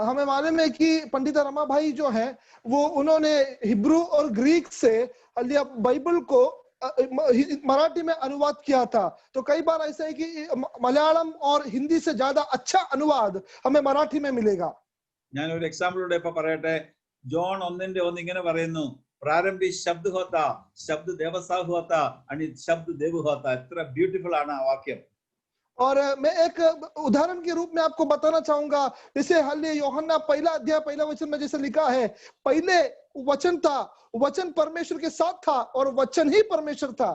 हमें मालूम है कि पंडित रमा भाई जो है वो उन्होंने हिब्रू और ग्रीक से बाइबल को मराठी में अनुवाद किया था। तो कई बार ऐसा है कि मलयालम और हिंदी से ज्यादा अच्छा अनुवाद हमें मराठी में मिलेगा। ഞാൻ ഒരു എക്സാമ്പിൾ ഇപ്പൊ പറയട്ടെ. ജോൺ 1:1 ഇങ്ങനെ പറയുന്നു, പ്രാരംഭി ശബ്ദ ഹോത്ത, ശബ്ദ ദേവസാ ഹോത്ത, आणि शब्द देव होता. എത്ര ബ്യൂട്ടിഫുൾ ആണ് ആ വാക്യം. और मैं एक उदाहरण के रूप में आपको बताना चाहूंगा, जैसे हल्ले यूहन्ना 1 अध्याय 1 वचन में जैसे लिखा है, पहले वचन था, वचन परमेश्वर के साथ था और वचन ही परमेश्वर था।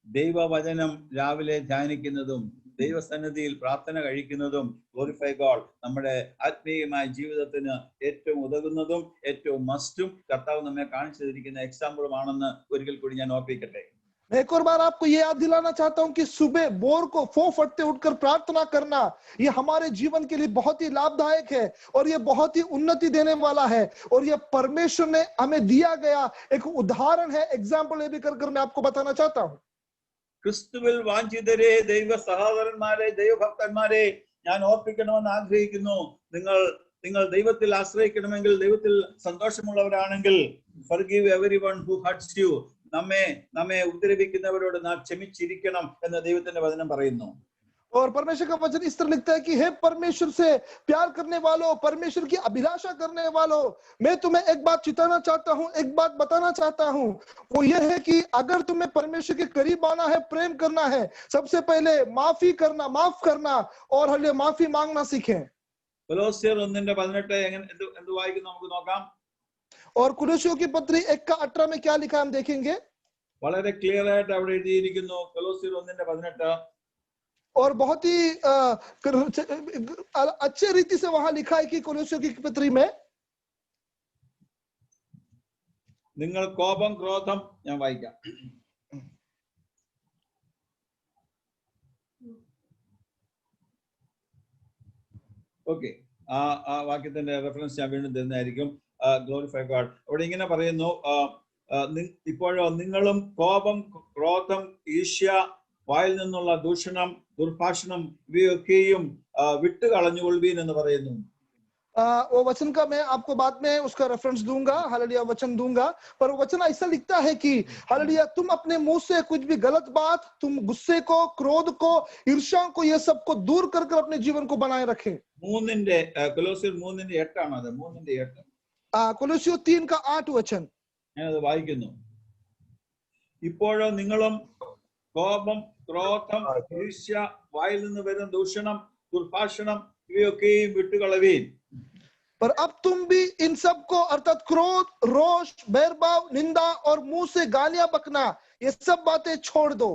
ദൈവവചനം രാവിലെ ധ്യാനിക്കുന്നതും ദൈവസന്നിധിയിൽ പ്രാർത്ഥന കഴിക്കുന്നതും ഗ്ലോറിഫൈ ഗോഡ് നമ്മുടെ ആത്മീയമായ ജീവിതത്തിന് ഏറ്റവും ഉതകുന്നതും ഏറ്റവും മസ്റ്റും കർത്താവ് നമ്മെ കാണിച്ചു തന്നിരിക്കുന്ന എക്സാമ്പിളുമാണെന്ന് ഒരിക്കൽ കൂടി ഞാൻ ഓർപ്പിക്കട്ടെ. मैं एक और बार आपको ये याद दिलाना चाहता हूं कि सुबह बोर को फो फटते उठकर प्रार्थना करना, ये हमारे जीवन के लिए बहुत ही लाभदायक है और ये बहुत ही उन्नति देने वाला है, और ये परमेश्वर ने हमें दिया गया एक उदाहरण है, एग्जाम्पल ये भी कर मैं आपको बताना चाहता हूं। ക്രിസ്തുവിൽ വാഞ്ചിതരെ, ദൈവ സഹോദരന്മാരെ, ദൈവഭക്തന്മാരെ, ഞാൻ ഓർപ്പിക്കണമെന്ന് ആഗ്രഹിക്കുന്നു. നിങ്ങൾ ദൈവത്തിൽ ആശ്രയിക്കണമെങ്കിൽ, ദൈവത്തിൽ സന്തോഷമുള്ളവരാണെങ്കിൽ, forgive everyone who hurts you, നമ്മെ ഉപദ്രവിക്കുന്നവരോട് നാം ക്ഷമിച്ചിരിക്കണം എന്ന് ദൈവത്തിന്റെ വചനം പറയുന്നു. और परमेश्वर का वचन इस तरह लिखता है कि हे परमेश्वर से प्यार करने वालों, परमेश्वर की अभिलाषा करने वालों, मैं तुम्हें एक बात चिताना चाहता हूं, एक बात बताना चाहता हूं, वो ये है कि अगर तुम्हें परमेश्वर के करीब आना है, प्रेम करना है, सबसे पहले माफ करना और हल्ले माफी मांगना सीखें। കൊലോസ്യർ 1:18 എന്ത് വായിക്കുന്നു നമുക്ക് നോക്കാം. और कुलुस्सियों की पत्री 1:18 में क्या लिखा हम देखेंगे. വളരെ ക്ലിയർ ആയിട്ട് അവിടെ എഴുതിയിരിക്കുന്നു. കൊലോസ്യർ 1:18 और बहुत ही अच्छे रीति से वहां लिखा है कि कोलोसियों की पत्री में നിങ്ങൾ കോപം ക്രോധം, ഞാൻ വായിക്കാം. ഓക്കെ, ആ വാക്യത്തിന്റെ റെഫറൻസ് ഞാൻ വീണ്ടും തരുന്നതായിരിക്കും. Glorify God. അവിടെ ഇങ്ങനെ പറയുന്നു, ഇപ്പോഴോ നിങ്ങളും കോപം ക്രോധം ഈർഷ്യ വായിൽ നിന്നുള്ള ദൂഷണം ദുർഭാഷണം ഇവയൊക്കെയും വിട്ടുകളഞ്ഞുകൊള്ളുവീൻ എന്ന് പറയുന്നു. वो वचन का मैं आपको बाद में उसका रेफरेंस दूंगा, हालेलुया, वचन दूंगा, पर वचन ऐसा लिखता है कि हालेलुया तुम अपने मुंह से कुछ भी गलत बात, तुम गुस्से को, क्रोध को, ईर्ष्या को, ये सब को दूर कर अपने जीवन को बनाए रखें. കൊലോസ്യർ 3:8 ആണ് അത്. 3:8 कोलोसियों 3:8 वचन ഞാനത് വായിക്കുന്നു. ഇപ്പോഴോ നിങ്ങളും കോപം ക്രോധം ഈർഷ്യ വായിൽ നിന്ന് വരുന്ന ദൂഷണം ദുർഭാഷണം ഇവയൊക്കെയും വിട്ടുകളവീൻ. पर अब तुम भी इन सब को अर्थात क्रोध, रोष, बैरभाव, निंदा और मुंह से गालियां बकना, ये सब बातें छोड़ दो.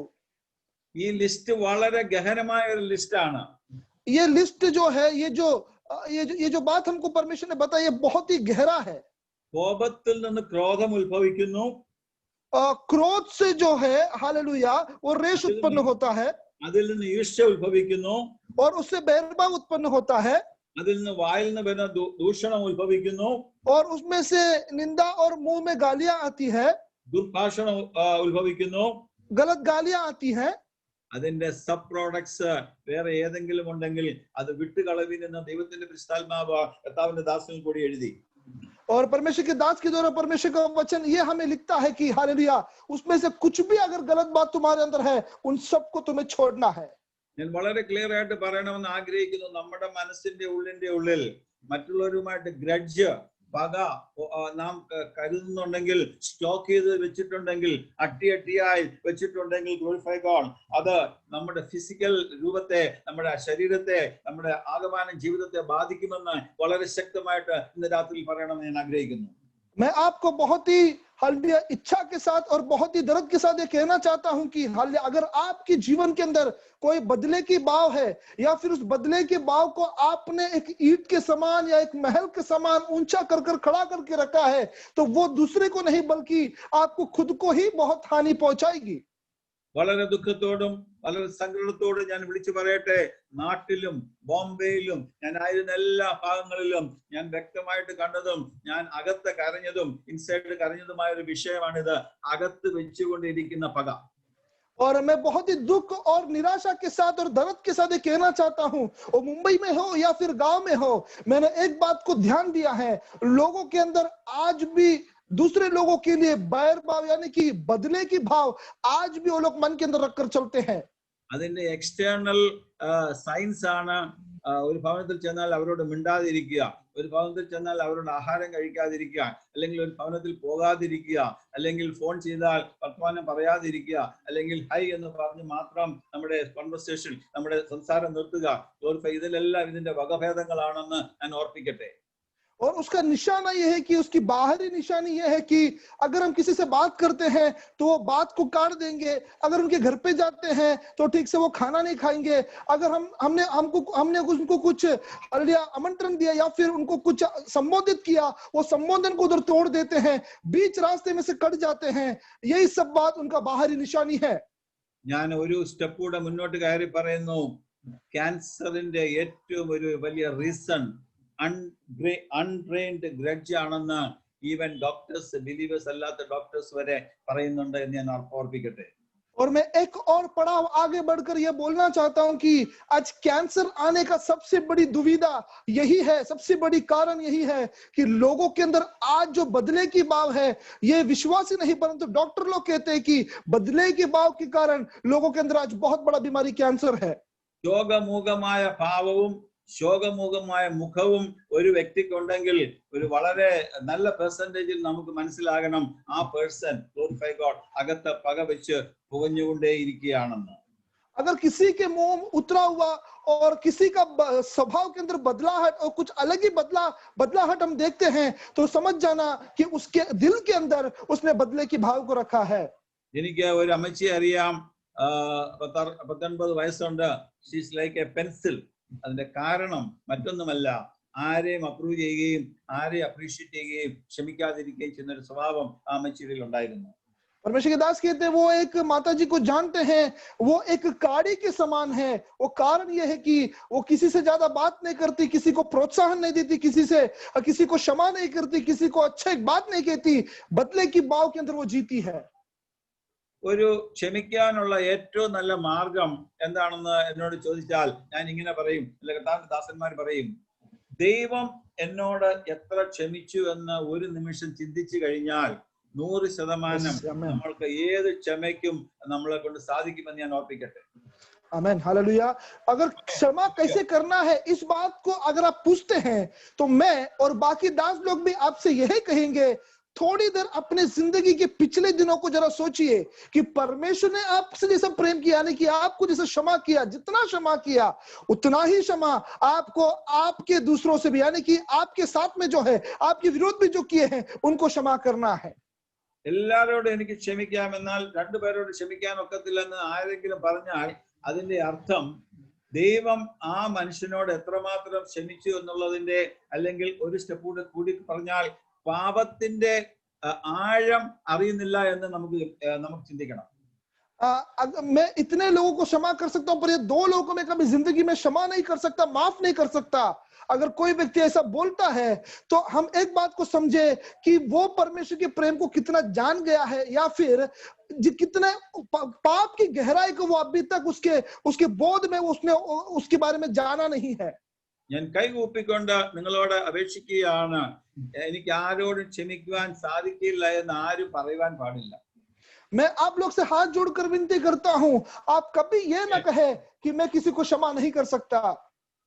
ഈ ലിസ്റ്റ് വളരെ ഗഹനമായ ഒരു ലിസ്റ്റ് ആണ്. ये लिस्ट जो है, ये जो बात हमको परमेश्वर ने बताई, ये बहुत ही गहरा है. കോപത്തിൽ നിന്ന് ക്രോധം ഉത്ഭവിക്കുന്നു. क्रोध से जो है हालेलुया वो रेश उत्पन्न होता है. അതിൽ നിന്ന് ഈർഷ്യ ഉത്ഭവിക്കുന്നു. और उससे बैरभाव उत्पन्न होता है. അതിൽ നിന്ന് വായിൽ നിന്ന് വരുന്ന ദൂഷണം ഉത്ഭവിക്കുന്നു, और उसमें से निंदा और मुंह में गालियां आती है, ദുർഭാഷണം ഉത്ഭവിക്കുന്നു. गलत गालियां आती है. അതിന്റെ സബ് പ്രോഡക്ട്സ് വേറെ ഏതെങ്കിലും ഉണ്ടെങ്കിൽ അത് വിട്ടുകളവിനെന്ന് ദൈവത്തിന്റെ പരിശുദ്ധാത്മാവ് കർത്താവിന്റെ ദാസനിൽ കൂടി എഴുതി. और परमेश्वर के दास के द्वारा परमेश्वर का वचन ये हमें लिखता है कि हालेलुया, उसमें से कुछ भी अगर गलत बात तुम्हारे अंदर है, उन सबको तुम्हें छोड़ना है. ഞാൻ വളരെ ക്ലിയർ ആയിട്ട് പറയണമെന്ന് ആഗ്രഹിക്കുന്നു. നമ്മുടെ മനസ്സിന്റെ ഉള്ളിൽ മറ്റുള്ളവരുമായിട്ട് ഗ്രഡ്ജ്, പക നാം കരുതുന്നുണ്ടെങ്കിൽ, സ്റ്റോക്ക് ചെയ്ത് വെച്ചിട്ടുണ്ടെങ്കിൽ, അട്ടിയായി വെച്ചിട്ടുണ്ടെങ്കിൽ, ഗ്ലോറിഫൈ ഗോഡ്, അത് നമ്മുടെ ഫിസിക്കൽ രൂപത്തെ, നമ്മുടെ ശരീരത്തെ, നമ്മുടെ ആകമാന ജീവിതത്തെ ബാധിക്കുമെന്ന് വളരെ ശക്തമായിട്ട് ഇന്ന് രാത്രി പറയണമെന്ന് ഞാൻ ആഗ്രഹിക്കുന്നു. मैं आपको बहुत ही हालेलुया इच्छा के साथ और बहुत ही दर्द के साथ ये कहना चाहता हूं कि हालेलुया अगर आपके जीवन के अंदर कोई बदले की भाव है, या फिर उस बदले के भाव को आपने एक ईंट के समान या एक महल के समान ऊंचा कर खड़ा करके रखा है, तो वो दूसरे को नहीं बल्कि आपको खुद को ही बहुत हानि पहुंचाएगी. വളരെ ദുഃഖത്തോടും വളരെ സങ്കടത്തോടും ഞാൻ വിളിച്ചു പറയട്ടെ, നാട്ടിലും ബോംബെയിലും ഞാൻ ആയിരുന്ന എല്ലാ ഭാഗങ്ങളിലും ഞാൻ വ്യക്തമായിട്ട് കണ്ടതും ഞാൻ അകത്ത് കരഞ്ഞതും ഇൻസൈഡ് കരഞ്ഞതുമായ ഒരു വിഷയമാണിത്, അകത്ത് വെച്ചുകൊണ്ടിരിക്കുന്ന പക. और मैं बहुत ही दुख और निराशा के साथ और दर्द के साथ ये कहना चाहता हूं, वो मुंबई में हो या फिर गांव में हो, मैंने एक बात को ध्यान दिया है, लोगों के अंदर आज भी दूसरे लोगों के लिए बैर भाव यानी कि बदले की भाव आज भी वो लोग मन के अंदर रखकर चलते हैं. അതിന്റെ എക്സ്റ്റേണൽ സയൻസ് ആണ് ഒരു ഭവനത്തിൽ ചെന്നാൽ അവരോട് മിണ്ടാതിരിക്കുക, ഒരു ഭവനത്തിൽ ചെന്നാൽ അവരോട് ആഹാരം കഴിക്കാതിരിക്കുക, അല്ലെങ്കിൽ ഒരു ഭവനത്തിൽ പോകാതിരിക്കുക, അല്ലെങ്കിൽ ഫോൺ ചെയ്താൽ വർത്തമാനം പറയാതിരിക്കുക, അല്ലെങ്കിൽ ഹൈ എന്ന് പറഞ്ഞ് മാത്രം നമ്മുടെ കോൺവെർസേഷൻ, നമ്മുടെ സംസാരം നിർത്തുക. ഇതിലെല്ലാം ഇതിന്റെ വകഭേദങ്ങളാണെന്ന് ഞാൻ ഓർപ്പിക്കട്ടെ. और उसका निशाना यह है कि उसकी बाहरी निशानी यह है कि अगर हम किसी से बात करते हैं तो वो बात को काट देंगे, अगर उनके घर पे जाते हैं तो ठीक से वो खाना नहीं खाएंगे, अगर हमने उनको कुछ आमंत्रण दिया या फिर उनको कुछ संबोधित किया, वो संबोधन को उधर तोड़ देते हैं, बीच रास्ते में से कट जाते हैं. यही सब बात उनका बाहरी निशानी है. ഞാൻ ഒരു സ്റ്റെപ്പ് കൂടെ മുന്നോട്ട് കയറി പറയുന്നു, ക്യാൻസറിന്റെ ഏറ്റവും ഒരു വലിയ റീസൺ അൺട്രെയിൻഡ് ഗ്രഡ്ജ് ആണെന്ന് ഈവൻ ഡോക്ടേഴ്സ്, ബിലീവേഴ്സ് അല്ലാത്ത ഡോക്ടേഴ്സ് വരെ പറയുന്നുണ്ട് എന്ന് ഞാൻ ഓർപ്പിക്കട്ടെ. और मैं एक और पड़ाव आगे बढ़कर यह बोलना चाहता हूं कि आज कैंसर आने का सबसे बड़ी दुविधा यही है, सबसे बड़ी कारण यही है कि लोगों के अंदर आज जो बदले की भाव है, ये विश्वासी नहीं परंतु डॉक्टर लोग कहते हैं कि बदले के भाव के कारण लोगों के अंदर आज बहुत बड़ा बीमारी कैंसर है. ശോകമൂകമായ ഭാവവും ശോകമൂകമായ മുഖവും ഒരു വ്യക്തിക്കുണ്ടെങ്കിൽ ഒരു വളരെ നല്ല പെർസെന്റേജിൽ നമുക്ക് മനസ്സിലാകണം ആ പേഴ്സൺ ഗ്ലോറിഫൈ ഗോഡ് അകത്ത് പക വെച്ച് പുകഞ്ഞുകൊണ്ടേയിരിക്കുകയാണെന്ന്. अगर किसी के मुंह उतरा हुआ और किसी का स्वभाव के अंदर बदलाहट और कुछ अलग ही बदलाहट हम देखते हैं तो समझ जाना कि उसके दिल के अंदर उसने बदले की भाव को रखा है. എനിക്ക് ഒരു അമ്മച്ചിയെ അറിയാം, 19 വയസ്സുണ്ട്. She's like A pencil. അതിന്റെ കാരണം മറ്റൊന്നുമല്ല, ആരെയും അപ്രൂവ് ചെയ്യുകയും ആരെയും അപ്രീഷിയേറ്റ് ചെയ്യുകയും ക്ഷമിക്കാതിരിക്കുകയും ചെയ്യുന്ന ഒരു സ്വഭാവം ആ അമ്മച്ചിയിൽ ഉണ്ടായിരുന്നു. परमेश्वर के दास कहते हैं वो एक माता जी को जानते हैं, वो एक काड़ी के समान है. वो कारण यह है कि वो किसी से ज्यादा बात नहीं करती, किसी को प्रोत्साहन नहीं देती, किसी को क्षमा नहीं करती, किसी को अच्छा एक बात नहीं कहती, बदले की भाव के अंदर वो जीती है. ഒരു ക്ഷമിക്കാനുള്ള ഏറ്റവും നല്ല മാർഗം എന്താണെന്ന് എന്നോട് ചോദിച്ചാൽ ഞാൻ ഇങ്ങനെ പറയും, അല്ലെ കർത്താവിന്റെ ദാസന്മാർ പറയും, ദൈവം എന്നോട് എത്ര ക്ഷമിച്ചു എന്ന് ഒരു നിമിഷം ചിന്തിച്ചു കഴിഞ്ഞാൽ 100% നമ്മൾക്ക് ഏത് ക്ഷമയ്ക്കും നമ്മളെ കൊണ്ട് സാധിക്കുമെന്ന് ഞാൻ ഓർപ്പിക്കട്ടെ. आमेन, हालेलुया. अगर क्षमा कैसे करना है इस बात को अगर आप पूछते हैं तो मैं और बाकी दास लोग भी आपसे यही कहेंगे, थोड़ी देर अपने जिंदगी के पिछले दिनों को जरा सोचिए कि परमेश्वर ने आपसे जैसा प्रेम किया, यानी कि आपको जैसा क्षमा किया, जितना क्षमा किया उतना ही क्षमा आपको आपके दूसरों से भी, यानी कि आपके साथ में जो है, आपके विरोध भी जो किए हैं उनको क्षमा करना है. എല്ലാവരോടും എനിക്ക് ക്ഷമിക്കാം, എന്നാൽ രണ്ടുപേരോട് ക്ഷമിക്കാൻ ഒക്കത്തില്ലെന്ന് ആരെങ്കിലും പറഞ്ഞാൽ അതിന്റെ അർത്ഥം ദൈവം ആ മനുഷ്യനോട് എത്രമാത്രം ക്ഷമിച്ചു എന്നുള്ളതിന്റെ, അല്ലെങ്കിൽ ഒരു സ്റ്റെപ്പ് കൂടി പറഞ്ഞാൽ പാപത്തിന്റെ ആഴം അറിയുന്നില്ല എന്ന് നമുക്ക് ചിന്തിക്കണം. मैं इतने लोगों को क्षमा कर सकता हूं, पर ये 2 लोगों को मैं कभी जिंदगी में क्षमा नहीं कर सकता, माफ नहीं कर सकता। अगर कोई व्यक्ति ऐसा बोलता है तो हम एक बात को समझे कि वो परमेश्वर के प्रेम को कितना जान गया है, या फिर कितने पाप की गहराई को वो अभी तक उसके बोध में उसने उसके बारे में जाना नहीं है। ഞാൻ കൈകൂപ്പിക്കൊണ്ട് നിങ്ങളോട് അപേക്ഷിക്കുകയാണ്, എനിക്ക് ആരോടും ക്ഷമിക്കുവാൻ സാധിക്കില്ല എന്ന് ആരും പറയുവാൻ പാടില്ല. मैं आप लोग से हाथ जोड़कर विनती करता हूं, आप कभी ये ना कहे कि मैं किसी को क्षमा नहीं कर सकता.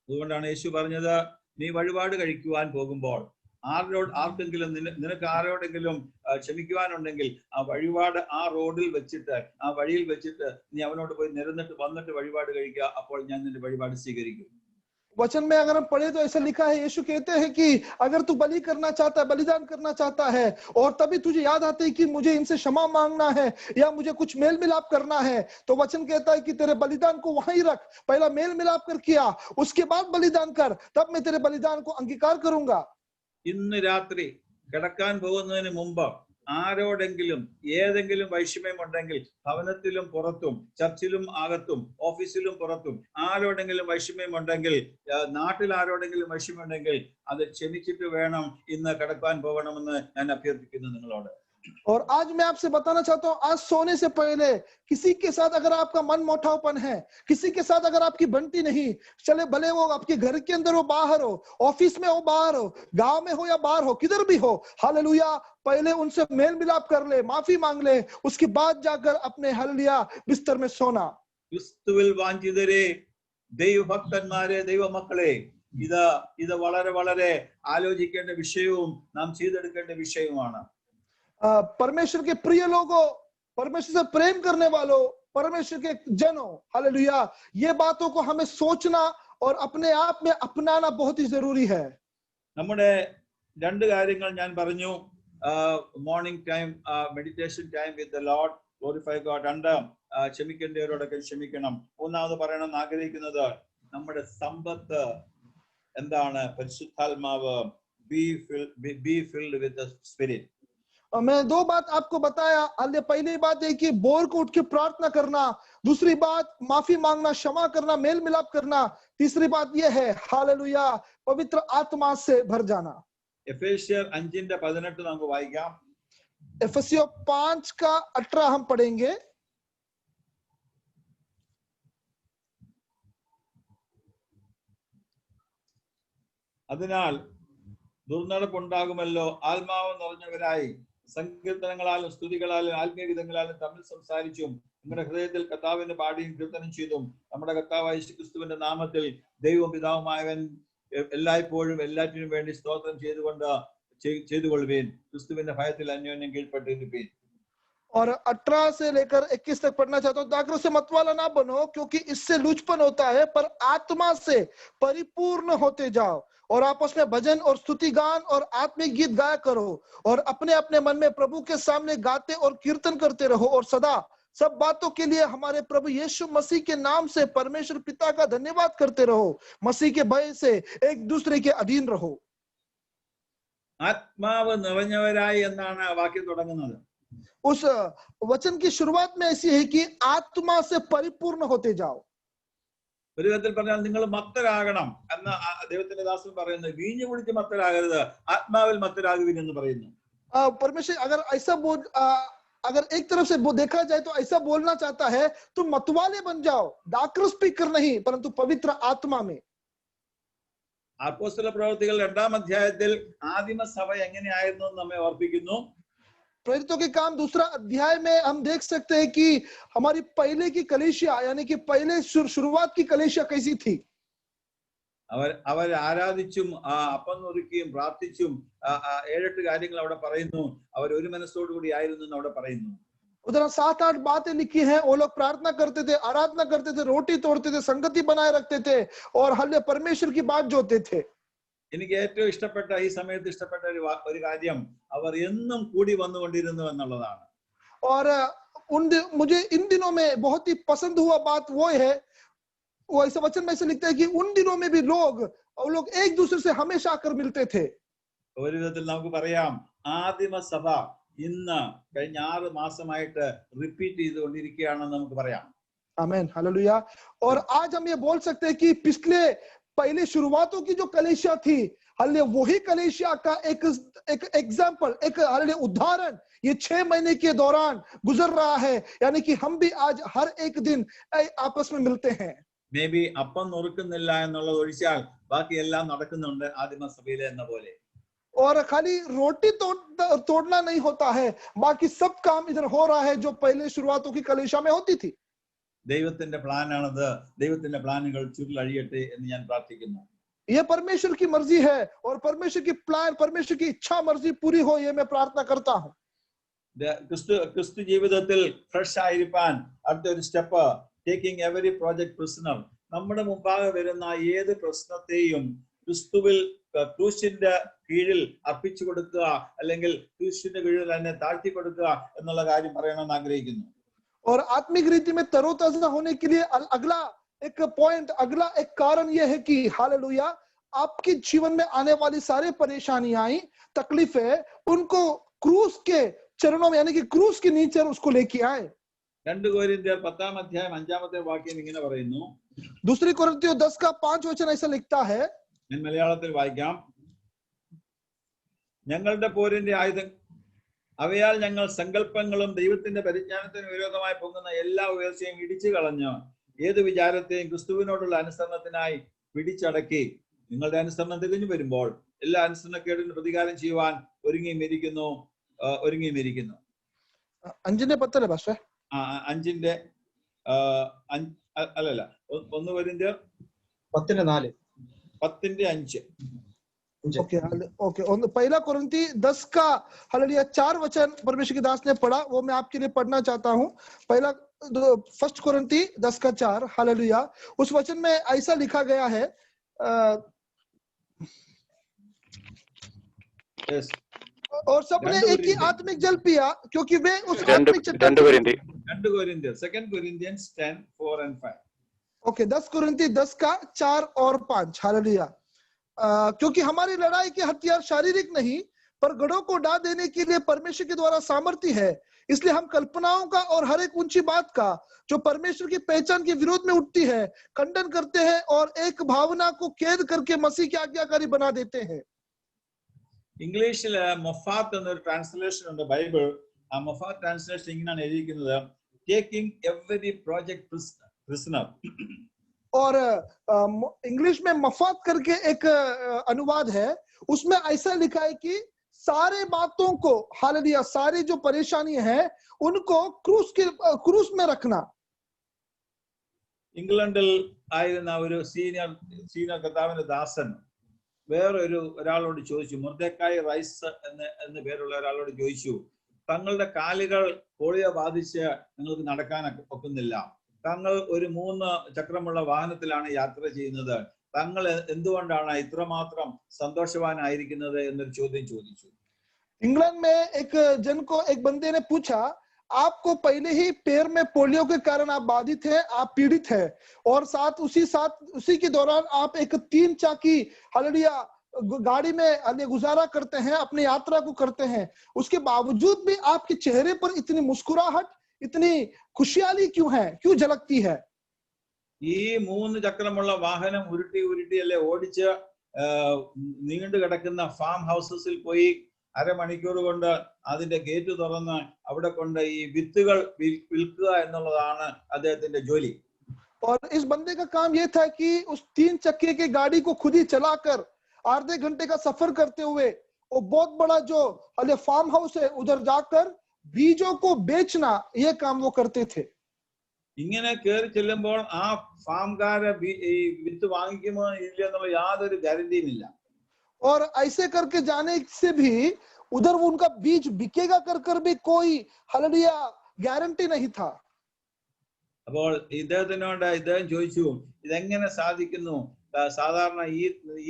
അതുകൊണ്ടാണ് യേശു പറഞ്ഞത്, നീ വഴിപാട് കഴിക്കുവാൻ പോകുമ്പോൾ ആർക്കെങ്കിലും നിനക്ക് ആരോടെങ്കിലും ക്ഷമിക്കുവാനുണ്ടെങ്കിൽ ആ വഴിപാട് ആ റോഡിൽ വെച്ചിട്ട്, ആ വഴിയിൽ വെച്ചിട്ട് നീ അവനോട് പോയി നിരന്നിട്ട് വന്നിട്ട് വഴിപാട് കഴിക്കുക, അപ്പോൾ ഞാൻ നിന്റെ വഴിപാട് സ്വീകരിക്കും. वचन में अगर हम पढ़े तो ऐसा लिखा है, यीशु कहते हैं कि अगर तू बलि करना चाहता है, बलिदान करना चाहता है, और तभी तुझे याद आती है कि मुझे इनसे क्षमा मांगना है या मुझे कुछ मेल मिलाप करना है, तो वचन कहता है कि तेरे बलिदान को वहीं रख, पहला मेल मिलाप कर किया, उसके बाद बलिदान कर, तब मैं तेरे बलिदान को अंगीकार करूंगा. ഇന്ന് രാത്രി കിടക്കാൻ പോകുന്നതിന് മുമ്പ് ആരോടെങ്കിലും ഏതെങ്കിലും വൈഷമ്യമുണ്ടെങ്കിൽ, ഭവനത്തിലും പുറത്തും, ചർച്ചിലും അകത്തും, ഓഫീസിലും പുറത്തും ആരോടെങ്കിലും വൈഷമ്യമുണ്ടെങ്കിൽ, നാട്ടിൽ ആരോടെങ്കിലും വൈഷമ്യമുണ്ടെങ്കിൽ അത് ക്ഷമിച്ചിട്ട് വേണം ഇന്ന് കിടക്കാൻ പോകണമെന്ന് ഞാൻ അഭ്യർത്ഥിക്കുന്നു നിങ്ങളോട്. और आज मैं आपसे बताना चाहता हूँ, आज सोने से पहले किसी के साथ अगर आपका मन मोटावपन है, किसी के साथ अगर आपकी बनती नहीं चले, भले वो आपके घर के अंदर हो, बाहर हो, ऑफिस में हो, बाहर हो, गांव में हो या बाहर हो, किधर भी हो, हालेलुया, पहले उनसे मेल मिलाप कर ले, माफी मांग ले, उसके बाद जाकर अपने हालेलुया बिस्तर में सोना. ക്രിസ്തുവിൽ വാഞ്ചിതരെ, ദൈവഭക്തന്മാരെ, ദൈവമക്കളെ, ഇത് വളരെ വളരെ ആലോചിക്കേണ്ട വിഷയവും നാം ചെയ്തെടുക്കേണ്ട വിഷയവുമാണ്. परमेश्वर के प्रिय लोगों, परमेश्वर से प्रेम करने वालों, परमेश्वर के जनों, हालेलुया, ये बातों को हमें सोचना और अपने आप में अपनाना बहुत ही जरूरी है. നമ്മുടെ രണ്ട് കാര്യങ്ങൾ ഞാൻ പറഞ്ഞു, morning time meditation time with the Lord, glorify God, ക്ഷമിക്കേണ്ടവരോടൊക്കെ ക്ഷമിക്കണം. മൂന്നാമത് പറയണമെന്ന് ആഗ്രഹിക്കുന്നത് നമ്മുടെ സമ്പത്ത് എന്താണ്? പരിശുദ്ധാത്മാവ്, be filled with the spirit. मैं 2 बात आपको बताया. पहली बात है कि बोर को उठ के प्रार्थना करना, दूसरी बात माफी मांगना, क्षमा करना, मेल मिलाप करना, तीसरी बात यह है हालेलुया पवित्र आत्मा से भर जाना. എഫേസ്യർ 5:18 നമുക്ക് വായിക്കാം. एफेसियों 5:18 हम पढ़ेंगे. അതിനാൽ ദുർനടപ്പുണ്ടാകുമല്ലോ, ആത്മാവ് നിറഞ്ഞവരായി സങ്കീർത്തനങ്ങളാലും സ്തുതികളാലും ആത്മീയഗീതങ്ങളാലും തമ്മിൽ സംസാരിച്ചും നിങ്ങളുടെ ഹൃദയത്തിൽ കർത്താവിന്റെ പാടിയും കീർത്തനം ചെയ്തും നമ്മുടെ കർത്താവായ യേശുക്രിസ്തുവിന്റെ നാമത്തിൽ ദൈവവും പിതാവുമായവൻ എല്ലായ്പ്പോഴും എല്ലാറ്റിനും വേണ്ടി സ്തോത്രം ചെയ്തുകൊള്ളുവീൻ. ക്രിസ്തുവിന്റെ ഭയത്തിൽ അന്യോന്യം കീഴ്പ്പെട്ടിരിപ്പീൻ. और 18 से लेकर 21 तक पढ़ना चाहता हूँ. दाखिलों से मतवाला ना बनो, क्योंकि इससे लुचपन होता है, पर आत्मा से परिपूर्ण होते जाओ और आपस में भजन और स्तुति गान और आत्मिक गीत गाया करो और अपने अपने मन में प्रभु के सामने गाते और कीर्तन करते रहो और सदा सब बातों के लिए हमारे प्रभु यीशु मसीह के नाम से परमेश्वर पिता का धन्यवाद करते रहो. मसीह के भय से एक दूसरे के अधीन रहो. ആത്മാവ് നിറഞ്ഞവരായി എന്നാണ് വാക്യം തുടങ്ങുന്നത്. उस वचन की शुरुआत में ऐसी है कि आत्मा से परिपूर्ण होते जाओ. ഒരു വിധത്തിൽ പറഞ്ഞാൽ നിങ്ങൾ മത്തരാകണം എന്ന് ദൈവത്തിന്റെ ദാസൻ പറയുന്നത്. വീഞ്ഞു കുടിച്ച് മത്തരാകരുത്, ആത്മാവിൽ മത്തരാകുവിൻ എന്ന് പറയുന്നു. परमेश्वर अगर एक तरफ से देखा जाए तो ऐसा बोलना चाहता है, तुम मतवाले बन जाओ, दाखरस पीकर नहीं परंतु पवित्र आत्मा में. അപ്പോസ്തല പ്രവൃത്തികൾ 2-ാം അധ്യായത്തിൽ ആദിമസഭ എങ്ങനെയായിരുന്നു എന്ന് നമ്മെ ഓർപ്പിക്കുന്നു. प्रेरितों के काम 2 अध्याय में हम देख सकते हैं कि हमारी पहले की कलीसिया, यानी कि पहले शुरुआत की कलीसिया कैसी थी. അവർ ആരാധിച്ചും അപ്പം നുറുക്കിയും പ്രാർത്ഥിച്ചും 7-8 കാര്യങ്ങൾ അവിടെ പറയുന്നു. അവർ ഒരു മനസ്സോടു കൂടി ആയിരുന്നു എന്ന് അവിടെ പറയുന്നു. उधर 7-8 बातें लिखी हैं. वो लोग प्रार्थना करते थे, आराधना करते थे, रोटी तोड़ते थे, संगति बनाए रखते थे और हल्ले परमेश्वर की बात जोते थे. എനിക്ക് ഏറ്റവും ഇഷ്ടപ്പെട്ട ഈ സമയത്ത് ഇഷ്ടപ്പെട്ട ഒരു കാര്യം അവർ എന്നും കൂടി വന്നുകൊണ്ടിരുന്നു എന്നുള്ളതാണ്. और मुझे इन दिनों में बहुत ही पसंद हुआ बात वो है, वो ऐसा वचन में से लिखता है कि उन दिनों में भी लोग एक दूसरे से हमेशा आकर मिलते थे. ഒരു വിധത്തിൽ നമുക്ക് പറയാം, ആദിമസഭ ഇന്ന് കഴിഞ്ഞ 6 മാസമായിട്ട് റിപ്പീറ്റ് ചെയ്തുകൊണ്ടിരിക്കുകയാണെന്ന് നമുക്ക് പറയാം. आमेन, हालेलुया। और आज हम ये बोल सकते हैं कि पिछले पहले शुरुआतों की जो कलीसिया थी, हालेलुया, वही कलीसिया का एक एग्जाम्पल, एक हालेलुया उदाहरण ये 6 महीने के दौरान गुजर रहा है। यानी कि हम भी आज हर एक दिन आपस में मिलते हैं। മേ ബി അപ്പം നുറുക്കുന്നില്ല എന്നുള്ളത് ഒഴിച്ചാൽ ബാക്കിയെല്ലാം നടക്കുന്നുണ്ട് ആദിമസഭയിലെ എന്ന പോലെ. और खाली रोटी तोड़ना नहीं होता है, बाकी सब काम इधर हो रहा है जो पहले शुरुआतों की कलीसिया में होती थी। ദൈവത്തിന്റെ പ്ലാനാണത്. ദൈവത്തിന്റെ പ്ലാനുകൾ ചുരുളഴിയട്ടെ എന്ന് ഞാൻ പ്രാർത്ഥിക്കുന്നു. ये परमेश्वर की मर्जी है और परमेश्वर की प्लान, परमेश्वर की इच्छा मर्जी पूरी हो, ये मैं प्रार्थना करता हूँ। ക്രിസ്തു ജീവിതത്തിൽ ഫ്രഷ് ആയിരിക്കാൻ അടുത്തൊരു step taking every project prisoner. നമ്മുടെ മുമ്പാകെ വരുന്ന ഏത് പ്രശ്നത്തെയും ക്രിസ്തുവിൽ ക്രൂശിന്റെ കീഴിൽ അർപ്പിച്ചു കൊടുക്കുക, അല്ലെങ്കിൽ ക്രൂശിന്റെ കീഴിൽ തന്നെ താഴ്ത്തി കൊടുക്കുക എന്നുള്ള കാര്യം പറയണമെന്ന് ആഗ്രഹിക്കുന്നു. और आत्मिक रीति में तरोताजा होने के लिए अगला एक पॉइंट, अगला एक कारण यह है कि हालेलुया, आपके जीवन में आने वाली सारी परेशानियां, तकलीफें, उनको क्रूस के चरणों में, यानी कि क्रूस के नीचे उसको लेके आए। 2 കൊരിന്ത്യർ 10-ാം അധ്യായം 5-ാമത്തെ വാക്യം ഇങ്ങനെ പറയുന്നു. दूसरी कोरिन्थियों 10 का 5 वचन ऐसा लिखता है, ഞാൻ മലയാളത്തിൽ വായിക്കാം. ഞങ്ങളുടെ പോരിന്റെ ആയുധം അവയാൽ ഞങ്ങൾ സങ്കല്പങ്ങളും ദൈവത്തിന്റെ പരിജ്ഞാനത്തിന് വിരോധമായി പൊങ്ങുന്ന എല്ലാ ഉയർച്ചയും ഇടിച്ചു കളഞ്ഞ് ഏത് വിചാരത്തെയും ക്രിസ്തുവിനോടുള്ള അനുസരണത്തിനായി പിടിച്ചടക്കി നിങ്ങളുടെ അനുസരണം തികഞ്ഞു വരുമ്പോൾ എല്ലാ അനുസരണക്കേടിന് പ്രതികാരം ചെയ്യുവാൻ ഒരുങ്ങിയിരിക്കുന്നു. 5ന്റെ 10 ഭാഷ 5ന്റെ അല്ലല്ല 1 കൊരിന്ത്യർ 10:4. 10:5. ओके ओके, पहला कोरिन्थी 10 का हालेलुया 4 वचन परमेश्वर के दास ने पढ़ा, वो मैं आपके लिए पढ़ना चाहता हूँ। पहला 1 कोरिन्थी 10 का 4, हालेलुया। उस वचन में ऐसा लिखा गया है, yes. और सबने एक ही आत्मिक जल पिया क्योंकि वे उस आत्मिक चट्टान 2 Corinthians 2 Corinthians 10:4 and 5. ओके, 10 कोरिन्थी 10 का 4 और 5, हालेलुया। क्योंकि हमारी लड़ाई के हथियार शारीरिक नहीं पर गढ़ों को ढा देने के लिए परमेश्वर के द्वारा सामर्थ्य है। इसलिए हम कल्पनाओं का और हर एक ऊंची बात का जो परमेश्वर की पहचान के विरोध में उठती है खंडन करते हैं और एक भावना को कैद करके मसीह की आज्ञाकारी बना देते हैं। ഇംഗ്ലീഷിൽ മൊഫാത്ത് എന്നൊരു ട്രാൻസ്ലേഷൻ ഉണ്ട് ബൈബിൾ. ആ മൊഫാത്ത് ട്രാൻസ്ലേഷൻ ഇങ്ങനെയാണ് എഴുതിയിരിക്കുന്നത്, ടേക്കിംഗ് എവരി പ്രോജക്ട് പ്രിസണർ. और इंग्लिश में मफात करके एक अनुवाद है, उसमें ऐसा लिखा है कि सारे बातों को, हालेलुया, सारी जो परेशानी है उनको क्रूस में रखना। ഇംഗ്ലണ്ടിൽ ആയിരുന്ന ഒരു സീനിയർ കർത്താവിന്റെ ദാസൻ ഒരാളോട് ചോദിച്ചു, മൊർദെഖായി റൈസ് എന്ന് പേരുള്ള ഒരാളോട് ചോദിച്ചു, തങ്ങളുടെ കാലുകൾ പോളിയോ ബാധിച്ച് നിങ്ങൾക്ക് നടക്കാൻ ഒക്കുന്നില്ല, താങ്കൾ ഒരു 3 ചക്രമുള്ള വാഹനത്തിലാണ് യാത്ര ചെയ്യുന്നത്, താങ്കൾ എന്തുകൊണ്ടാണ് ഇത്രമാത്രം സന്തോഷവാനായിരിക്കുന്നത് എന്നൊരു ചോദ്യം ചോദിച്ചു. इंग्लैंड में एक बंदे ने पूछा, आपको पहले ही पैर में पोलियो के कारण आप बाधित हैं, आप पीड़ित हैं, और उसी के दौरान आप एक 3 चाकी हालेलुया गाड़ी में गुजारा करते हैं, अपनी यात्रा को करते हैं, उसके बावजूद भी आपके चेहरे पर इतनी मुस्कुराहट, इतनी खुशहाली क्यों है, क्यों झलकती है? ഈ 3 ചക്രമുള്ള വാഹനം ഉരുട്ടി അല്ലെ ഓടിച്ച് നീണ്ടു കിടക്കുന്ന ഫാം ഹൗസസിൽ പോയി അരമണിക്കൂർ കൊണ്ട് അതിന്റെ ഗേറ്റ് തുറന്ന് അവിടെ കൊണ്ട് ഈ വിത്തുകൾ വിൽക്കുക എന്നുള്ളതാണ് അദ്ദേഹത്തിന്റെ ജോലി. और इस बंदे का काम ये था कि उस 3 चक्के की गाड़ी को खुद ही चलाकर आधे घंटे का सफर करते हुए वो बहुत बड़ा जो फार्म हाउस है उधर जाकर बीजों को बेचना, ये काम वो करते थे. ഇങ്ങനെ കയറി ചെല്ലുമ്പോൾ ആ ഫാംകാരെ ഈ വിത്ത് വാങ്ങിക്കുമോ ഇല്ല എന്നുള്ള യാതൊരു ഗ്യാരണ്ടിയും ഇല്ല. और ऐसे करके जाने से भी उधर वो उनका बीज बिकेगा कर भी कोई हालेलुया गारंटी नहीं था. അപ്പോൾ ഇദ്ദേഹം ചോദിച്ചു, ഇതെങ്ങനെ സാധിക്കുന്നു? സാധാരണ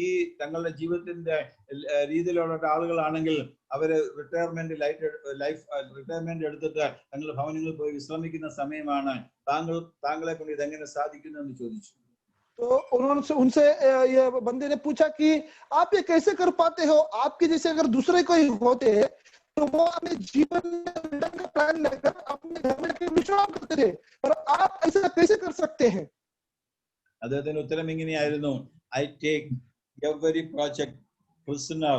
ഈ തങ്ങളുടെ ജീവിതത്തിന്റെ രീതിയിലുള്ള ആളുകളാണെങ്കിൽ അവര് റിട്ടയർമെന്റ് എടുത്തിട്ട് തങ്ങളുടെ ഭവനങ്ങളിൽ പോയി വിശ്രമിക്കുന്ന സമയമാണ്, താങ്കളെ കൊണ്ട് ഇതെങ്ങനെ സാധിക്കുന്നു എന്ന് ചോദിച്ചു. तो उनसे ये बंदे ने पूछा कि आप ये कैसे कर पाते हो? आपके जैसे अगर दूसरे कोई होते तो वो अपने जीवन में रिटर्न का प्लान लेकर अपने घर में आके विश्राम करते थे, पर आप ऐसा कैसे कर सकते हैं? അദ്ദേഹത്തിന് ഉത്തരം ഇങ്ങനെയായിരുന്നു, I take every project prisoner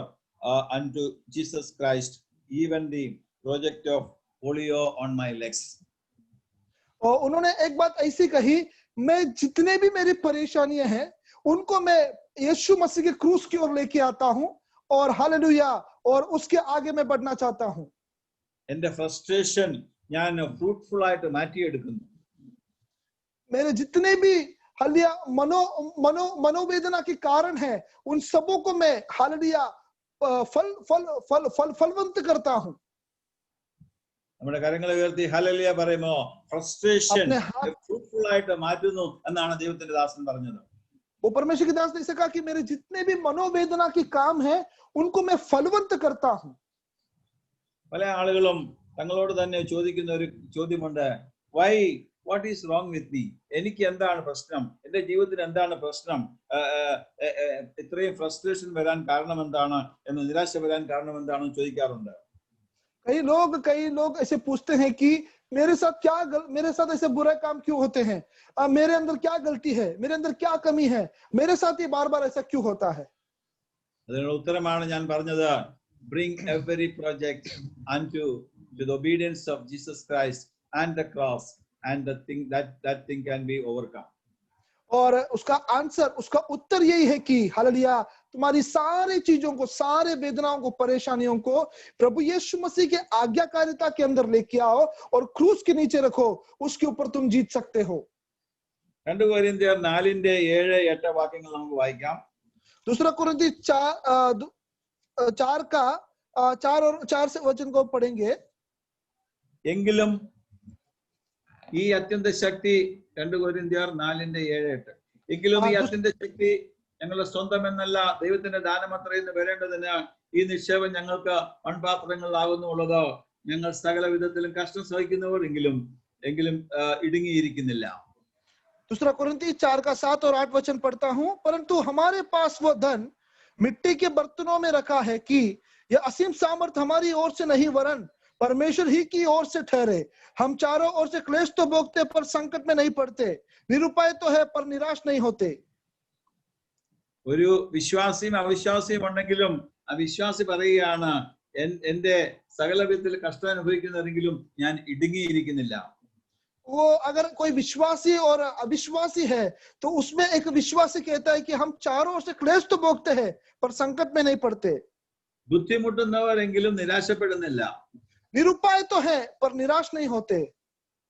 unto Jesus Christ, even the project of polio on my legs. और उन्होंने एक बात ऐसी कही, मैं जितने भी मेरी परेशानियां हैं उनको मैं यीशु मसीह के क्रूस की ओर लेके आता हूं और हालेलुया, और उसके आगे मैं बढ़ना चाहता हूं। എന്റെ ഫ്രസ്ട്രേഷൻ ഞാൻ ഫ്രൂട്ട്ഫുൾ ആയിട്ട് മാറ്റിയെടുക്കുന്നു. मेरे जितने भी हालेलुया मनोवेदना के कारण है उन सबों को मैं हालेलुया फलवंत करता हूं। നമ്മുടെ കരങ്ങളെ ഉയർത്തി ഹല്ലേലൂയ പറയുമോ? ഫ്രസ്ട്രേഷൻ अपने हाथ, ഫ്രൂട്ട്ഫുൾ ആയിട്ട് മാറ്റുന്നു എന്നാണ് ദൈവത്തിന്റെ ദാസൻ പറഞ്ഞത്. वो परमेश्वर के दास ने ऐसे कहा कि मेरे जितने भी मनोवेदना के काम है उनको मैं फलवंत करता हूं। പല ആളുകളും തങ്ങളോട് തന്നെ ചോദിക്കുന്ന ഒരു ചോദ്യമുണ്ട്, why, what is wrong with me? എനിക്ക് എന്താണ് പ്രശ്നം? എന്റെ ജീവിതത്തിൽ എന്താണ് പ്രശ്നം? ഇത്രയും ഫ്രസ്ട്രേഷൻ വരാൻ കാരണം എന്താണ് എന്ന്, നിരാശ വരാൻ കാരണം എന്താണെന്ന് ചോദിക്കാറുണ്ട്. कई लोग ऐसे पूछते हैं कि मेरे साथ ऐसे बुरे काम क्यों होते हैं? मेरे अंदर क्या गलती है? मेरे अंदर क्या कमी है? मेरे साथ ये बार बार ऐसा क्यों होता है? അതിനുള്ള ഉത്തരമാണ് ഞാൻ പറഞ്ഞത്. Bring every project unto the obedience of Jesus Christ and the cross, and the thing that thing can be overcome. और उसका आंसर, उसका उत्तर यही है कि हालेलुया, तुम्हारी सारी चीजों को, सारे वेदनाओं को, परेशानियों को प्रभु यीशु मसीह के आज्ञाकारिता के अंदर लेके आओ और क्रूस के नीचे रखो, उसके ऊपर तुम जीत सकते हो। 2 കൊരിന്ത്യർ 4:7-8 വാക്യങ്ങൾ നമുക്ക് വായിക്കാം. दूसरा कुरिन्थी 4 से वचन को पढ़ेंगे। എങ്കിലും ഈ അത്യന്ത ശക്തി, 2 കൊരിന്ത്യർ 4:7-8, എങ്കിലും ഈ അത്യന്ത ശക്തി ഞങ്ങളുടെ സ്വന്തം എന്നല്ല, ദൈവത്തിന്റെ ദാനമത്രേ എന്ന് വരേണ്ടതിന് ഈ നിക്ഷേപം ഞങ്ങൾക്ക് മൺപാത്രങ്ങളിലാകുന്നുള്ളത്. ഞങ്ങൾ സകല വിധത്തിലും കഷ്ടം സഹിക്കുന്നവർ എങ്കിലും ഇടുങ്ങിയിരിക്കുന്നില്ല. दूसरा कुरिन्थी 4 का 7 और 8 वचन पढ़ता हूं। परंतु हमारे पास वो धन मिट्टी के बर्तनों में रखा है कि यह असीम सामर्थ हमारी ओर से नहीं वरन परमेश्वर ही की ओर से ठहरे। हम चारों ओर से क्लेश तो भोगते पर संकट में नहीं पड़ते, निरुपाय तो है पर निराश नहीं होते। ഒരു വിശ്വാസിയും അവിശ്വാസിയും ഉണ്ടെങ്കിലും അവിശ്വാസി പറയുകയാണ്, എന്റെ സകല വിധത്തിൽ കഷ്ടം അനുഭവിക്കുന്നതെങ്കിലും ഞാൻ ഇടുങ്ങിയിരിക്കുന്നില്ല. वो अगर कोई विश्वासी और अविश्वासी है तो उसमें एक विश्वासी कहता है कि हम चारों ओर से क्लेश तो भोगते हैं पर संकट में नहीं पड़ते। ബുദ്ധിമുട്ടുന്നവരെങ്കിലും നിരാശപ്പെടുന്നില്ല. निरुपाय तो है पर निराश नहीं होते।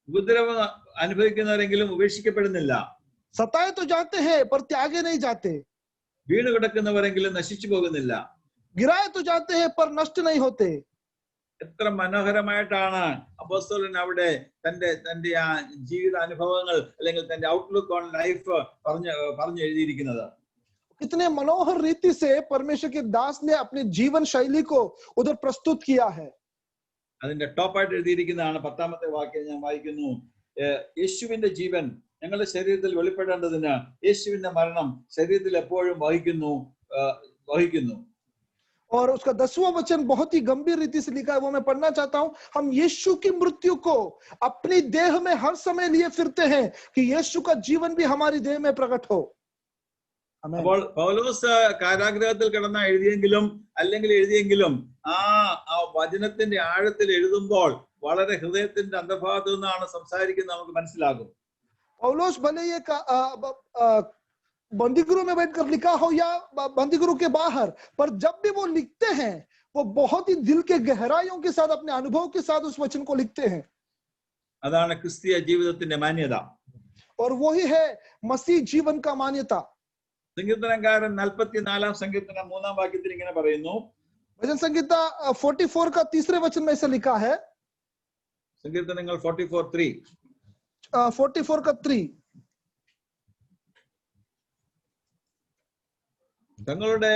ഉപദ്രവം അനുഭവിക്കുന്നവരെങ്കിലും ഉപേക്ഷിക്കപ്പെടുന്നില്ല. सताए तो जाते हैं पर त्यागे नहीं जाते। വീണ് കിടക്കുന്നവരെങ്കിലും നശിച്ചു പോകുന്നില്ല. गिराए तो जाते हैं पर नष्ट नहीं होते। എത്ര മനോഹരമായിട്ടാണ് അപ്പോസ്തലൻ അവിടെ തന്റെ ആ ജീവിത അനുഭവങ്ങൾ അല്ലെങ്കിൽ തന്റെ ഔട്ട്ലുക്ക് ഓൺ ലൈഫ് പറഞ്ഞു എഴുതിയിരിക്കുന്നത്. कितने मनोहर रीति से परमेश्वर के दास ने अपने जीवन शैली को उधर प्रस्तुत किया है। അതിന്റെ ടോപ്പായിട്ട് എഴുതിയിരിക്കുന്നതാണ് 10ാമത്തെ വാക്യം ഞാൻ വായിക്കുന്നു. യേശുവിന്റെ ജീവൻ ഞങ്ങളുടെ ശരീരത്തിൽ വെളിപ്പെടേണ്ടതിന് യേശുവിന്റെ മരണം ശരീരത്തിൽ എപ്പോഴും വഹിക്കുന്നു. और उसका 10वां वचन बहुत ही गंभीर रीति से लिखा है, वो मैं पढ़ना चाहता हूं। हम यीशु की मृत्यु को अपनी देह में हर समय लिए फिरते हैं कि यीशु का जीवन भी हमारी देह में प्रकट हो। അപ്പോൾ പൗലോസ് കാരാഗ്രഹത്തിൽ കിടന്ന എഴുതിയെങ്കിലും ആ വചനത്തിന്റെ ആഴത്തിൽ എഴുതുമ്പോൾ വളരെ ഹൃദയത്തിന്റെ അന്തർഭാഗത്തു നിന്നാണ് സംസാരിക്കുന്നത് നമുക്ക് മനസ്സിലാകും. पौलुस भले ये बंदीगृह में बैठकर लिखा हो या बंदीगृह के बाहर, पर जब भी वो लिखते हैं वो बहुत ही दिल के गहराइयों के साथ, अपने अनुभव के साथ उस वचन को लिखते हैं। അതാണ് ക്രിസ്തീയ ജീവിതത്തിന്റെ മാന്യത. और वही है मसीह जीवन का मान्यता। സങ്കീർത്തനക്കാരൻ 44-ാം സങ്കീർത്തനം 3-ാം വാക്യത്തിൽ ഇങ്ങനെ പറയുന്നു. भजन संहिता 44 का 3रे वचन में ऐसा लिखा है। സങ്കീർത്തനങ്ങൾ 44:3. 44 का 3। തങ്ങളുടെ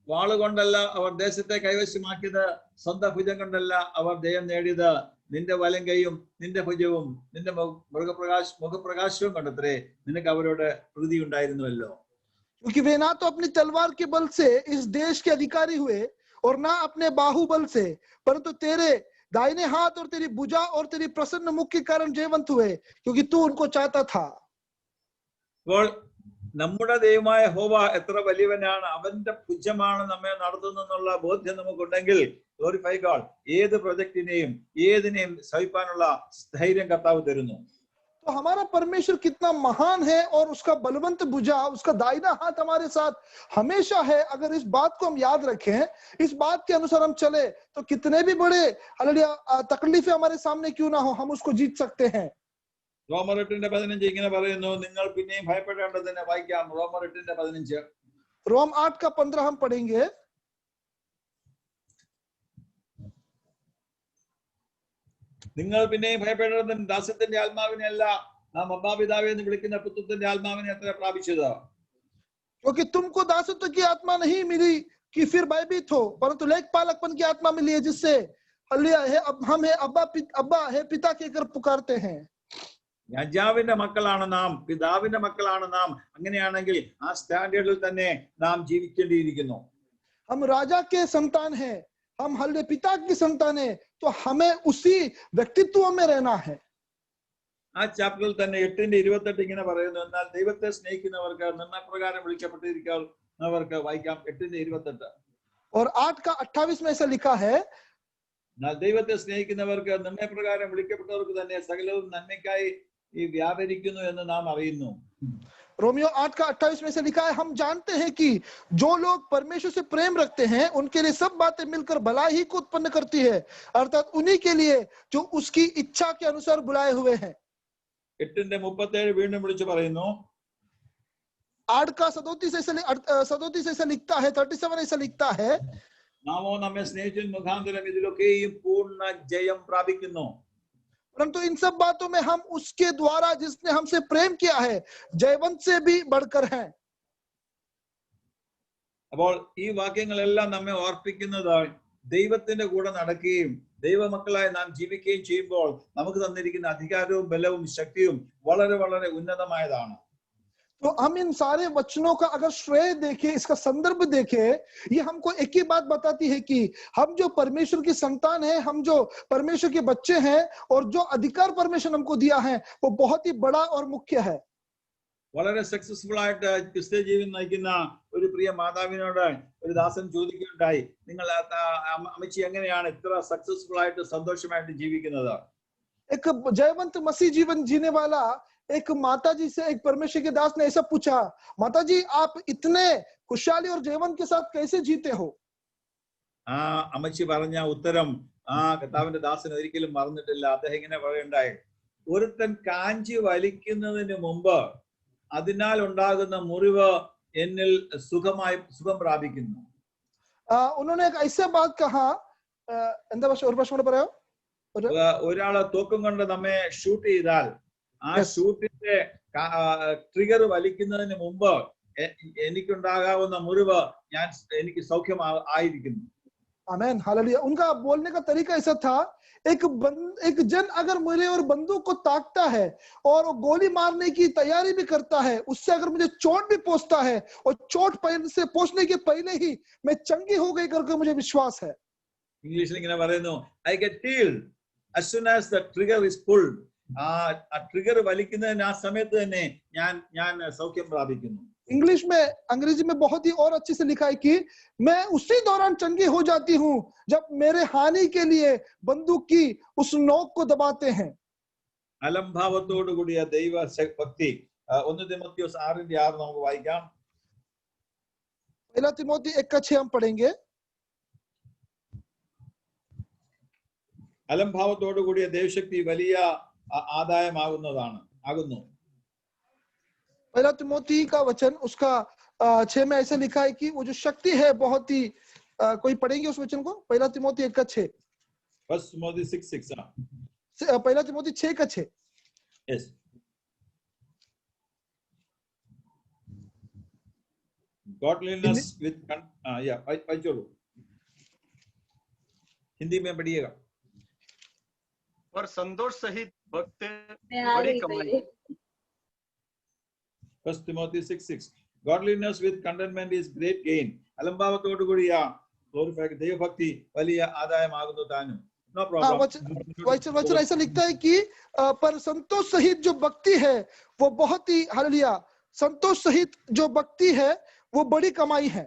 വാളുകൊണ്ടല്ല അവർ ദേശത്തെ കൈവശമാക്കിയത്, സ്വന്തം ഭുജം കൊണ്ടല്ല അവർ ജയം നേടിയത്. നിന്റെ വലം കൈയും നിന്റെ ഭുജവും നിന്റെ മുഖപ്രകാശവും കണ്ടത്രേ നിനക്ക് അവരോട് പ്രീതി ഉണ്ടായിരുന്നുവല്ലോ. क्योंकि वे ना तो अपनी तलवार के बल से इस देश के अधिकारी हुए और ना अपने बाहुबल से, परंतु तेरे दाहिने हाथ और तेरी भुजा और तेरी प्रसन्न मुख के कारण जयवंत हुए, क्योंकि तू उनको चाहता था। അപ്പോൾ നമ്മുടെ ദൈവമായ യഹോവ എത്ര വലിയവനാണ്, അവന്റെ ഭുജമാണ് നമ്മെ നടത്തുന്നെന്നുള്ള ബോധ്യം നമുക്കുണ്ടെങ്കിൽ ഗ്ലോറിഫൈ ഗോഡ്, ഏത് പ്രൊജക്റ്റിനെയും ഏതിനെയും സഹിക്കാനുള്ള ധൈര്യം കർത്താവ് തരുന്നു. तो हमारा परमेश्वर कितना महान है और उसका बलवंत भुजा, उसका दाहिना हाथ हमारे साथ हमेशा है। अगर इस बात को हम याद रखें, इस बात के अनुसार हम चले, तो कितने भी बड़े हालेलुया तकलीफें हमारे सामने क्यों ना हो, हम उसको जीत सकते हैं। റോമർ 8:15 ഇങ്ങനെ പറയുന്നു, നിങ്ങൾ പിന്നെയും ഭയപ്പെടേണ്ടതിനെ. വായിക്കാം റോമർ 8:15. रोम 8:15 हम पढ़ेंगे। നിങ്ങൾ പിന്നെയും ഭയപ്പെടേണ്ടതിന് ദാസ്യത്തിന്റെ ആത്മാവിനെ അല്ല, നാം അബ്ബാ പിതാവേ എന്ന് വിളിക്കുന്ന പുത്രത്തിന്റെ ആത്മാവിനെ അത്ര പ്രാപിച്ചത്. क्योंकि तुमको दासत्व की आत्मा नहीं मिली कि फिर भयभीत हो, परंतु लेखपालकपन की आत्मा मिली है, जिससे हालेलुया है अब हम है अब्बा है पिता कहकर पुकारते हैं। രാജാവിന്റെ മക്കളാണ് നാം, പിതാവിന്റെ മക്കളാണ് നാം. അങ്ങനെയാണെങ്കിൽ ആ സ്റ്റാൻഡേർഡിൽ തന്നെ നാം ജീവിക്കേണ്ടിയിരിക്കുന്നു. हम राजा के संतान हैं, हम हालेलुया पिता की संतान है, तो हमें उसी व्यक्तित्व में रहना है। ആ ചാപ്റ്ററിൽ തന്നെ 8:28 ഇങ്ങനെ പറയുന്നു, എന്നാൽ ദൈവത്തെ സ്നേഹിക്കുന്നവർക്ക് നിർണയപ്രകാരം വിളിക്കപ്പെട്ടിരിക്കുന്നവർക്ക്. വായിക്കാം 8:28. और 8:28 में ऐसा लिखा है, എന്നാൽ ദൈവത്തെ സ്നേഹിക്കുന്നവർക്ക് നിർണയപ്രകാരം വിളിക്കപ്പെട്ടവർക്ക് തന്നെ സകലവും നന്മയ്ക്കായി ഈ വ്യാപരിക്കുന്നു എന്ന് നാം അറിയുന്നു. रोमियो 8:28 में से लिखा है, हम जानते हैं कि जो लोग परमेश्वर से प्रेम रखते हैं उनके लिए सब बातें मिलकर भलाई ही को उत्पन्न करती है, अर्थात उन्हीं के लिए जो उसकी इच्छा के अनुसार बुलाए हुए हैं। 8:37 വീണ്ടും വിളിച്ചു പറയുന്നു. 8:37 ऐसा लिखता है, 37 ऐसा लिखता है, നാമോ നമ്മെ സ്നേഹിച്ചതിന് മുഖാന്തരം ഇതിലൊക്കെയും പൂർണ്ണ ജയം പ്രാപിക്കുന്നു. परंतु इन सब बातों में हम उसके द्वारा जिसने हमसे प्रेम किया है जयवंत से भी बढ़कर हैं। അപ്പോൾ ഈ വാക്യങ്ങളെല്ലാം നമ്മെ ഓർപ്പിക്കുന്നത് ദൈവത്തിന്റെ കൂടെ നടക്കുകയും ദൈവമക്കളായി നാം ജീവിക്കുകയും ചെയ്യുമ്പോൾ നമുക്ക് തന്നിരിക്കുന്ന അധികാരവും ബലവും ശക്തിയും വളരെ വളരെ ഉന്നതമായതാണ്. तो हम इन सारे वचनों का अगर श्रेय देखें, इसका संदर्भ देखें, ये हमको एक ही बात बताती है कि हम जो परमेश्वर की संतान है, हम जो परमेश्वर के बच्चे हैं, और जो अधिकार परमेश्वर हमको दिया है वो बहुत ही बड़ा और मुख्य है। വളരെ സക്സസ്ഫുൾ ആയിട്ട് ക്രിസ്ത്യ ജീവിതം നയിക്കുന്ന ഒരു പ്രിയ മാതാവിനോട് ഒരു ദാസൻ ചോദിക്കുകയുണ്ടായി, നിങ്ങൾ അമ്മച്ചി എങ്ങനെയാണ് ഇത്ര സക്സസ്ഫുൾ ആയിട്ട് സന്തോഷമായിട്ട് ജീവിക്കുന്നത്? एक जयवंत मसीह जीवन जीने वाला एक माता जी से एक परमेश्वर के दास ने ऐसा पूछा, माता जी आप इतने खुशहाली और जयवंत के साथ कैसे जीते हो? ആ അമ്മച്ചി പറഞ്ഞ ഉത്തരം കർത്താവിന്റെ ദാസൻ ഒരിക്കലും മറന്നിട്ടില്ല. അദ്ദേഹം ഇങ്ങനെ പറയുണ്ടായി, ഒരുത്തൻ കാഞ്ചി വലിക്കുന്നതിന് മുമ്പ് അതിനാൽ ഉണ്ടാകുന്ന മുറിവ് എന്നിൽ സുഖം പ്രാപിക്കുന്നു. उन्होंने एक ऐसा बात कहा, എന്താ ഭാഷ ഒരു ഭാഷ കൂടെ പറയാമോ? ഒരാള് തോക്കും കൊണ്ട് നമ്മെ ഷൂട്ട് ചെയ്താൽ ആ ഷൂട്ടിന്റെ ട്രിഗർ വലിക്കുന്നതിന് മുമ്പ് എനിക്കുണ്ടാകാവുന്ന മുറിവ് എനിക്ക് സൗഖ്യം ആയിരിക്കുന്നു. आमीन हालेलुया। उनका बोलने का तरीका ऐसा था, एक जन अगर मुझे और बंदूक को ताकता है और वो गोली मारने की तैयारी भी करता है, उससे अगर मुझे चोट भी पहुंचता है और चोट से पहुंचने के पहले ही मैं चंगी हो गई करके मुझे विश्वास है। ഇംഗ്ലീഷിൽ ഇങ്ങനെ പറയുന്നു, I get healed as soon as the trigger is pulled. ആ ട്രിഗർ വലിക്കുന്നതിന് ആ സമയത്ത് തന്നെ ഞാൻ സൗഖ്യം പ്രാപിക്കുന്നു. इंग्लिश में, अंग्रेजी में बहुत ही और अच्छे से लिखा है कि मैं उसी दौरान चंगी हो जाती हूँ जब मेरे हानि के लिए बंदूक की उस नोक को दबाते हैं। അലംഭാവത്തോടു കൂടിയ ദൈവ ഭക്തി. 1 തിമോത്തിയോസ് 6:6 നമുക്ക് വായിക്കാം. 1 തിമോത്തി 1:6 हम पढ़ेंगे। അലംഭാവത്തോടു കൂടിയ ദൈവശക്തി വലിയ ആകുന്നു. 1 तिमोथी का वचन उसका 6 में ऐसा लिखा है कि वो जो शक्ति है बहुत ही कोई पढ़ेंगे उस वचन को? 1 Timothy 1:6। 1 Timothy 6:6. 1 Timothy 6:6। Yes. Godliness with पढ़िएगा, हिंदी में पढ़िएगा। और संतोष सहित भक्त बड़ी कमाई। 1 Timothy 6:6. Godliness with contentment is great gain. അലംഭാവത്തോടു കൂടിയ glorify ദൈവഭക്തി വലിയ ആദായമാകുന്നു താനും. No हाँ, problem. वचन ऐसा लिखता है कि पर संतोष सहित जो भक्ति है वो बहुत ही हालेलुया, संतोष सहित जो भक्ति है वो बड़ी कमाई है.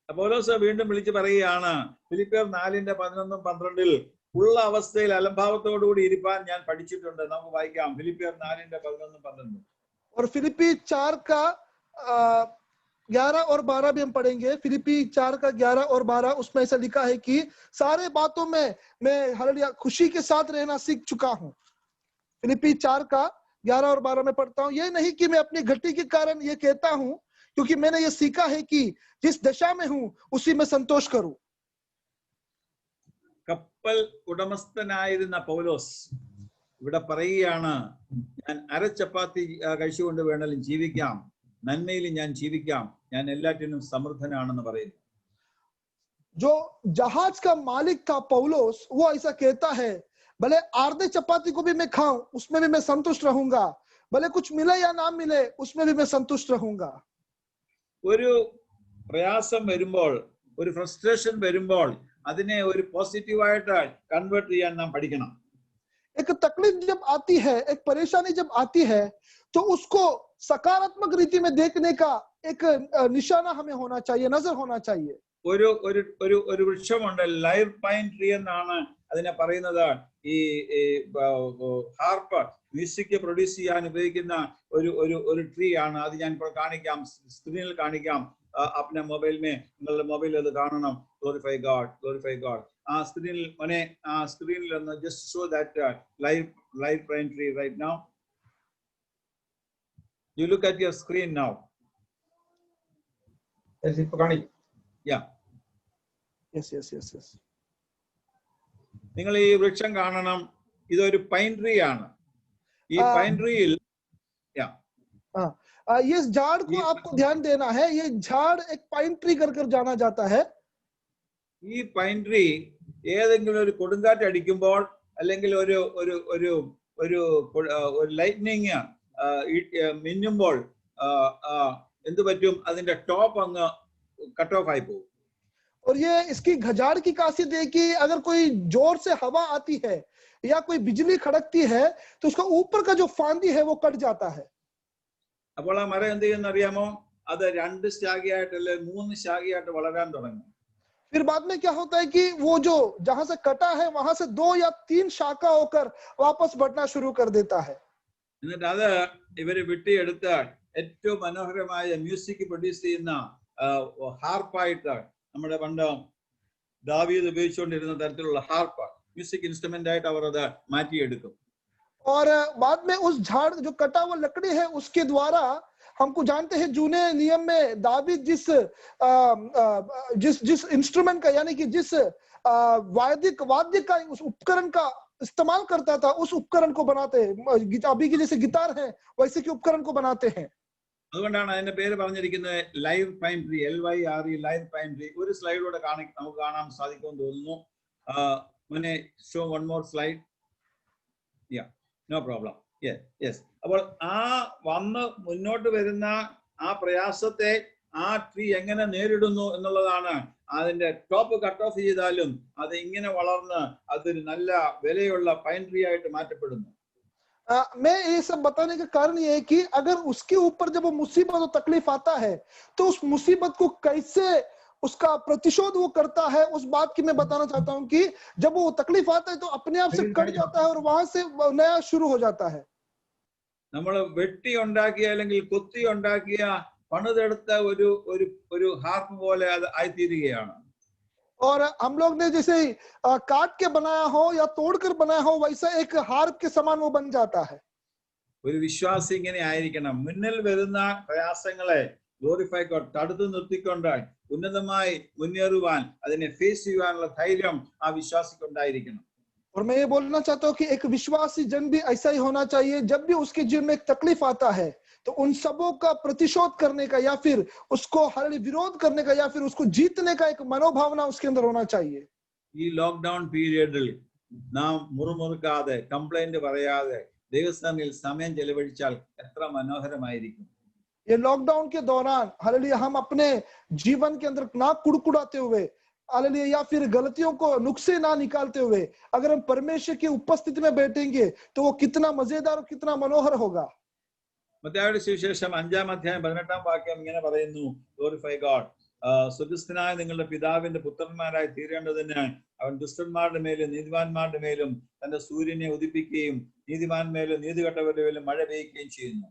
പൗലോസ് വീണ്ടും വിളിച്ചു പറയുകയാണ് ഫിലിപ്പിയർ 4:11-12 ഉള്ള അവസ്ഥയിൽ അലംഭാവത്തോടുകൂടി ഇരിപ്പാൻ ഞാൻ പഠിച്ചിട്ടുണ്ട്. നമുക്ക് വായിക്കാം ഫിലിപ്പിയർ 4:11-12. और फिलिपी 4 का 11 और 12 भी हम पढ़ेंगे. फिलिपी 4 का 11 और 12 उसमें ऐसा लिखा है कि सारे बातों में मैं हालेलुया खुशी के साथ रहना सीख चुका हूँ. फिलिपी 4 का 11 और 12 में पढ़ता हूँ. ये नहीं कि मैं अपनी घटी के कारण ये कहता हूँ, क्योंकि मैंने ये सीखा है कि जिस दशा में हूँ उसी में संतोष करूं. കപ്പൽ ഉടമസ്ഥനായിരുന്ന പൗലോസ് ഇവിടെ പറയുകയാണ്, ഞാൻ അരച്ചപ്പാത്തി കഴിച്ചുകൊണ്ട് വേണമെങ്കിലും ജീവിക്കാം, നന്മയിൽ ഞാൻ ജീവിക്കാം, ഞാൻ എല്ലാറ്റിനും സമൃദ്ധനാണെന്ന് പറയുന്നു. जो जहाज का मालिक था पौलुस, वो ऐसा कहता है, भले आधे चपाती को भी मैं खाऊं उसमें भी मैं संतुष्ट रहूंगा, भले कुछ मिले या ना मिले उसमें भी मैं संतुष्ट रहूंगा. ഒരു പ്രയാസം വരുമ്പോൾ, ഒരു ഫ്രസ്ട്രേഷൻ വരുമ്പോൾ അതിനെ ഒരു പോസിറ്റീവായിട്ട് കൺവേർട്ട് ചെയ്യാൻ നാം പഠിക്കണം. एक तकलीफ जब आती है, एक परेशानी जब आती है, तो उसको सकारात्मक रीति में देखने का एक निशाना हमें होना चाहिए, नजर होना चाहिए. ഒരു വൃക്ഷമുണ്ട്, ലൈവ് പൈൻ ട്രീ എന്നാണ് അതിനെ പറയുന്നത്. ഈ ഹാർപ്പ് മ്യൂസിക് പ്രൊഡ്യൂസ് ചെയ്യാൻ ഉപയോഗിക്കുന്ന ഒരു ട്രീ ആണ്. അത് ഞാൻ ഇപ്പോൾ കാണിക്കാം, സ്ക്രീനിൽ കാണിക്കാം. अपने मोबाइल में നിങ്ങളുടെ മൊബൈൽ അത് കാണണം. glorify God, glorify God. ആ സ്ക്രീനിൽ മോനെ, ആ സ്ക്രീനിൽ ഒന്ന് just show that live pine tree right now. You look at your screen now. ഇപ്പൊ കാണിക്കും. Yeah. Yes. നിങ്ങൾ ഈ വൃക്ഷം കാണണം. ഇതൊരു പൈൻ ട്രീ ആണ്. ഈ പൈൻ ട്രീയിൽ ये झाड़ को आपको ध्यान देना है. ये झाड़ एक पाइन ट्री कर जाना जाता है. ഈ പൈൻ ട്രീ ഏതെങ്കിലും ഒരു കൊടുങ്കാറ്റ് അടിക്കുമ്പോൾ അല്ലെങ്കിൽ ഒരു ലൈറ്റ്നിങ് മിന്നുമ്പോൾ എന്ത് പറ്റും? അതിന്റെ ടോപ്പ് അങ്ങ് കട്ട് ഓഫ് ആയി പോകും. और ये इसकी घजाड़ की खासियत है कि अगर कोई जोर से हवा आती है या कोई बिजली खड़कती है तो उसका ऊपर का जो फांदी है वो कट जाता है. അപ്പോൾ ആ മരം എന്ത് ചെയ്യുന്ന അറിയാമോ? അത് 2 ശാഖയായിട്ട് അല്ലെങ്കിൽ 3 ശാഖയായിട്ട് വളരാൻ തുടങ്ങും. फिर बाद में क्या होता है कि वो जो जहां से कटा है वहां से 2 या 3 शाखा होकर वापस बढ़ना शुरू कर देता है. എന്നിട്ട് അത് ഇവര് വെട്ടിയെടുത്ത് ഏറ്റവും മനോഹരമായ മ്യൂസിക് പ്രൊഡ്യൂസ് ചെയ്യുന്ന ഹാർപ്പായിട്ട്, നമ്മുടെ പണ്ട് ദാവീദ് ഉപയോഗിച്ചുകൊണ്ടിരുന്ന തരത്തിലുള്ള ഹാർപ്പ് മ്യൂസിക് ഇൻസ്ട്രുമെന്റ് ആയിട്ട് അവർ അത് മാറ്റിയെടുക്കും. और बाद में उस झाड़ जो कटा हुआ लकड़ी है उसके द्वारा हमको जानते हैं जूने नियम में दावीद जिस इंस्ट्रूमेंट का यानी कि जिस वाद्य का उस उपकरण का इस्तेमाल करता था, उस उपकरण को बनाते हैं. अभी की जैसे गिटार है वैसे के उपकरण को बनाते हैं. അതുകൊണ്ടാണ് അതിന്റെ പേര് പറഞ്ഞിരിക്കുന്നത് live pine tree, LYRE, live pine tree. ഒരു സ്ലൈഡിലൂടെ നമുക്ക് കാണാൻ സാധിക്കുമെന്ന് തോന്നുന്നു. Show one more slide. No problem. Yes. അപ്പോൾ ആ വന്ന് മുന്നോട്ട് വരുന്ന ആ പ്രയാസത്തെ ആ ട്രീ എങ്ങനെ നേരിടുന്നു എന്നുള്ളതാണ്. അതിന്റെ ടോപ്പ് കട്ട് ഓഫ് ചെയ്താലും അത് ഇങ്ങനെ വളർന്ന് അതൊരു നല്ല വിലയുള്ള പൈൻ ട്രീ ആയിട്ട് മാറ്റപ്പെടുന്നു. मैं ये सब बताने का कारण ये है कि अगर उसके ऊपर जब वो मुसीबत और तकलीफ आता है तो उस मुसीबत को कैसे उसका प्रतिशोध वो करता है, उस बात की मैं बताना चाहता हूँ कि जब वो तकलीफ आता है तो अपने आप से कट जाता है और वहां से नया शुरू हो जाता है. നമ്മൾ വെട്ടി ഉണ്ടാക്കിയ അല്ലെങ്കിൽ കൊത്തി ഉണ്ടാക്കിയ പണിതെടുത്ത ഒരു ഹാർപ്പ് പോലെ അത് ആയിത്തീരുകയാണ്. और हम लोग ने जैसे काट के बनाया हो या तोड़कर बनाया हो वैसा एक हार्प के समान वो बन जाता है. ഒരു വിശ്വാസി ഇങ്ങനെ ആയിരിക്കണം. മുന്നിൽ വരുന്ന പ്രയാസങ്ങളെ ഗ്ലോറിഫൈ ഗോഡ് തടുത്തു നിർത്തിക്കൊണ്ട് ഉന്നതമായി മുന്നേറുവാൻ, അതിനെ ഫേസ് ചെയ്യാനുള്ള ധൈര്യം ആ വിശ്വാസിക്കുണ്ടായിരിക്കണം. और मैं ये बोलना चाहता हूँ कि एक विश्वासी जन भी ऐसा ही होना चाहिए. जब भी उसके जीवन में एक तकलीफ आता है तो उन सबों का प्रतिशोध करने का या फिर उसको हर विरोध करने का या फिर उसको जीतने का एक मनोभावना उसके अंदर होना चाहिए. ഈ ലോക്ക്ഡൌൺ പീരിയഡിൽ നാം മുറുമുറുക്കാതെ കംപ്ലൈന്റ് പറയാതെ ദൈവസ്ഥാനിൽ സമയം ചെലവഴിച്ചാൽ എത്ര മനോഹരമായിരിക്കും. ये लॉकडाउन के दौरान हालेलुया हम अपने जीवन के अंदर ना कुड़कुड़ाते हुए हालेलुया, या फिर गलतियों को नुक्से ना निकालते हुए अगर हम परमेश्वर की उपस्थिति में बैठेंगे तो वो कितना मजेदार और कितना मनोहर होगा। മത്തായിയുടെ സുവിശേഷം 5-ാം അധ്യായം 18-ാം വാക്യം ഇങ്ങനെ പറയുന്നു, ഗ്ലോറിഫൈ ഗോഡ്. സ്വർഗ്ഗസ്ഥനായ നിങ്ങളുടെ പിതാവിന്റെ പുത്രന്മാരായി തീരേണ്ടതിന് അവൻ ദുഷ്ടന്മാരുടെ മേലും നീതിമാന്മാരുടെ മേലും തന്റെ സൂര്യനെ ഉദിപ്പിക്കുകയും നീതിമാന്മേലും നീതികെട്ടവരുടെ മേലും മഴ പെയ്യുകയും ചെയ്യുന്നു.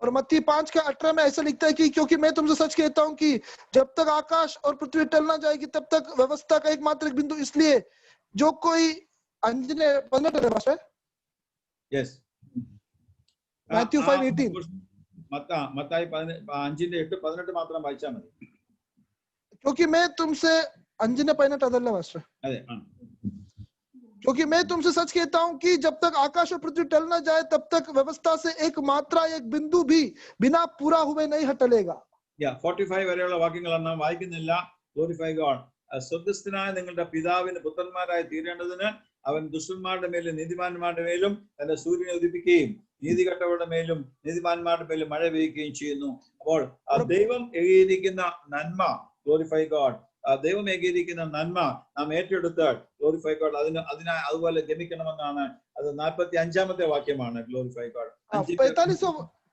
और मत्ती 5:18 में ऐसा लिखता है कि क्योंकि मैं तुमसे सच कहता हूं कि जब तक आकाश और पृथ्वी टल ना जाएगी तब तक व्यवस्था का एकमात्र एक बिंदु, इसलिए जो कोई अंजने 18 യെസ്, Matthew 5:18 മത്തായി 5:8-18 മാത്രം വായിച്ചാൽ മതി. क्योंकि मैं तुमसे अंजने 18 അതെ, क्योंकि मैं तुमसे सच कहता हूं कि जब तक आकाश और पृथ्वी टल ना जाए तब तक व्यवस्था से एक मात्रा एक बिंदु भी बिना पूरा हुए नहीं हटलेगा. 45 വരെയുള്ള വാക്യങ്ങളാണ് നാം വായിക്കുന്നില്ല. Glorify God. സ്വർഗ്ഗസ്ഥനായ നിങ്ങളുടെ പിതാവിന്റെ പുത്രന്മാരായി തീരേണ്ടതിന് അവൻ ദുഷ്ടന്മാരുടെ മേലും നീതിമാന്മാരുടെ മേലും തന്റെ സൂര്യനെ ഉദിപ്പിക്കുകയും നീതികെട്ടവരുടെ മേലും നീതിമാന്മാരുടെ മേലും മഴ പെയ്യുകയും ചെയ്യുന്നു. അപ്പോൾ ദൈവം ഏകിയിരിക്കുന്ന നന്മ, ഗ്ലോറിഫൈ ഗോഡ്, ദൈവം ഏകിയിരിക്കുന്ന നന്മ നാം ഏറ്റെടുത്ത് ഗ്ലോറിഫൈ ഗോഡ് അതിനെ അതുപോലെ ഗമിക്കണമെന്നാണ്. അത് 45-ാമത്തെ വാക്യമാണ്. Glorify God.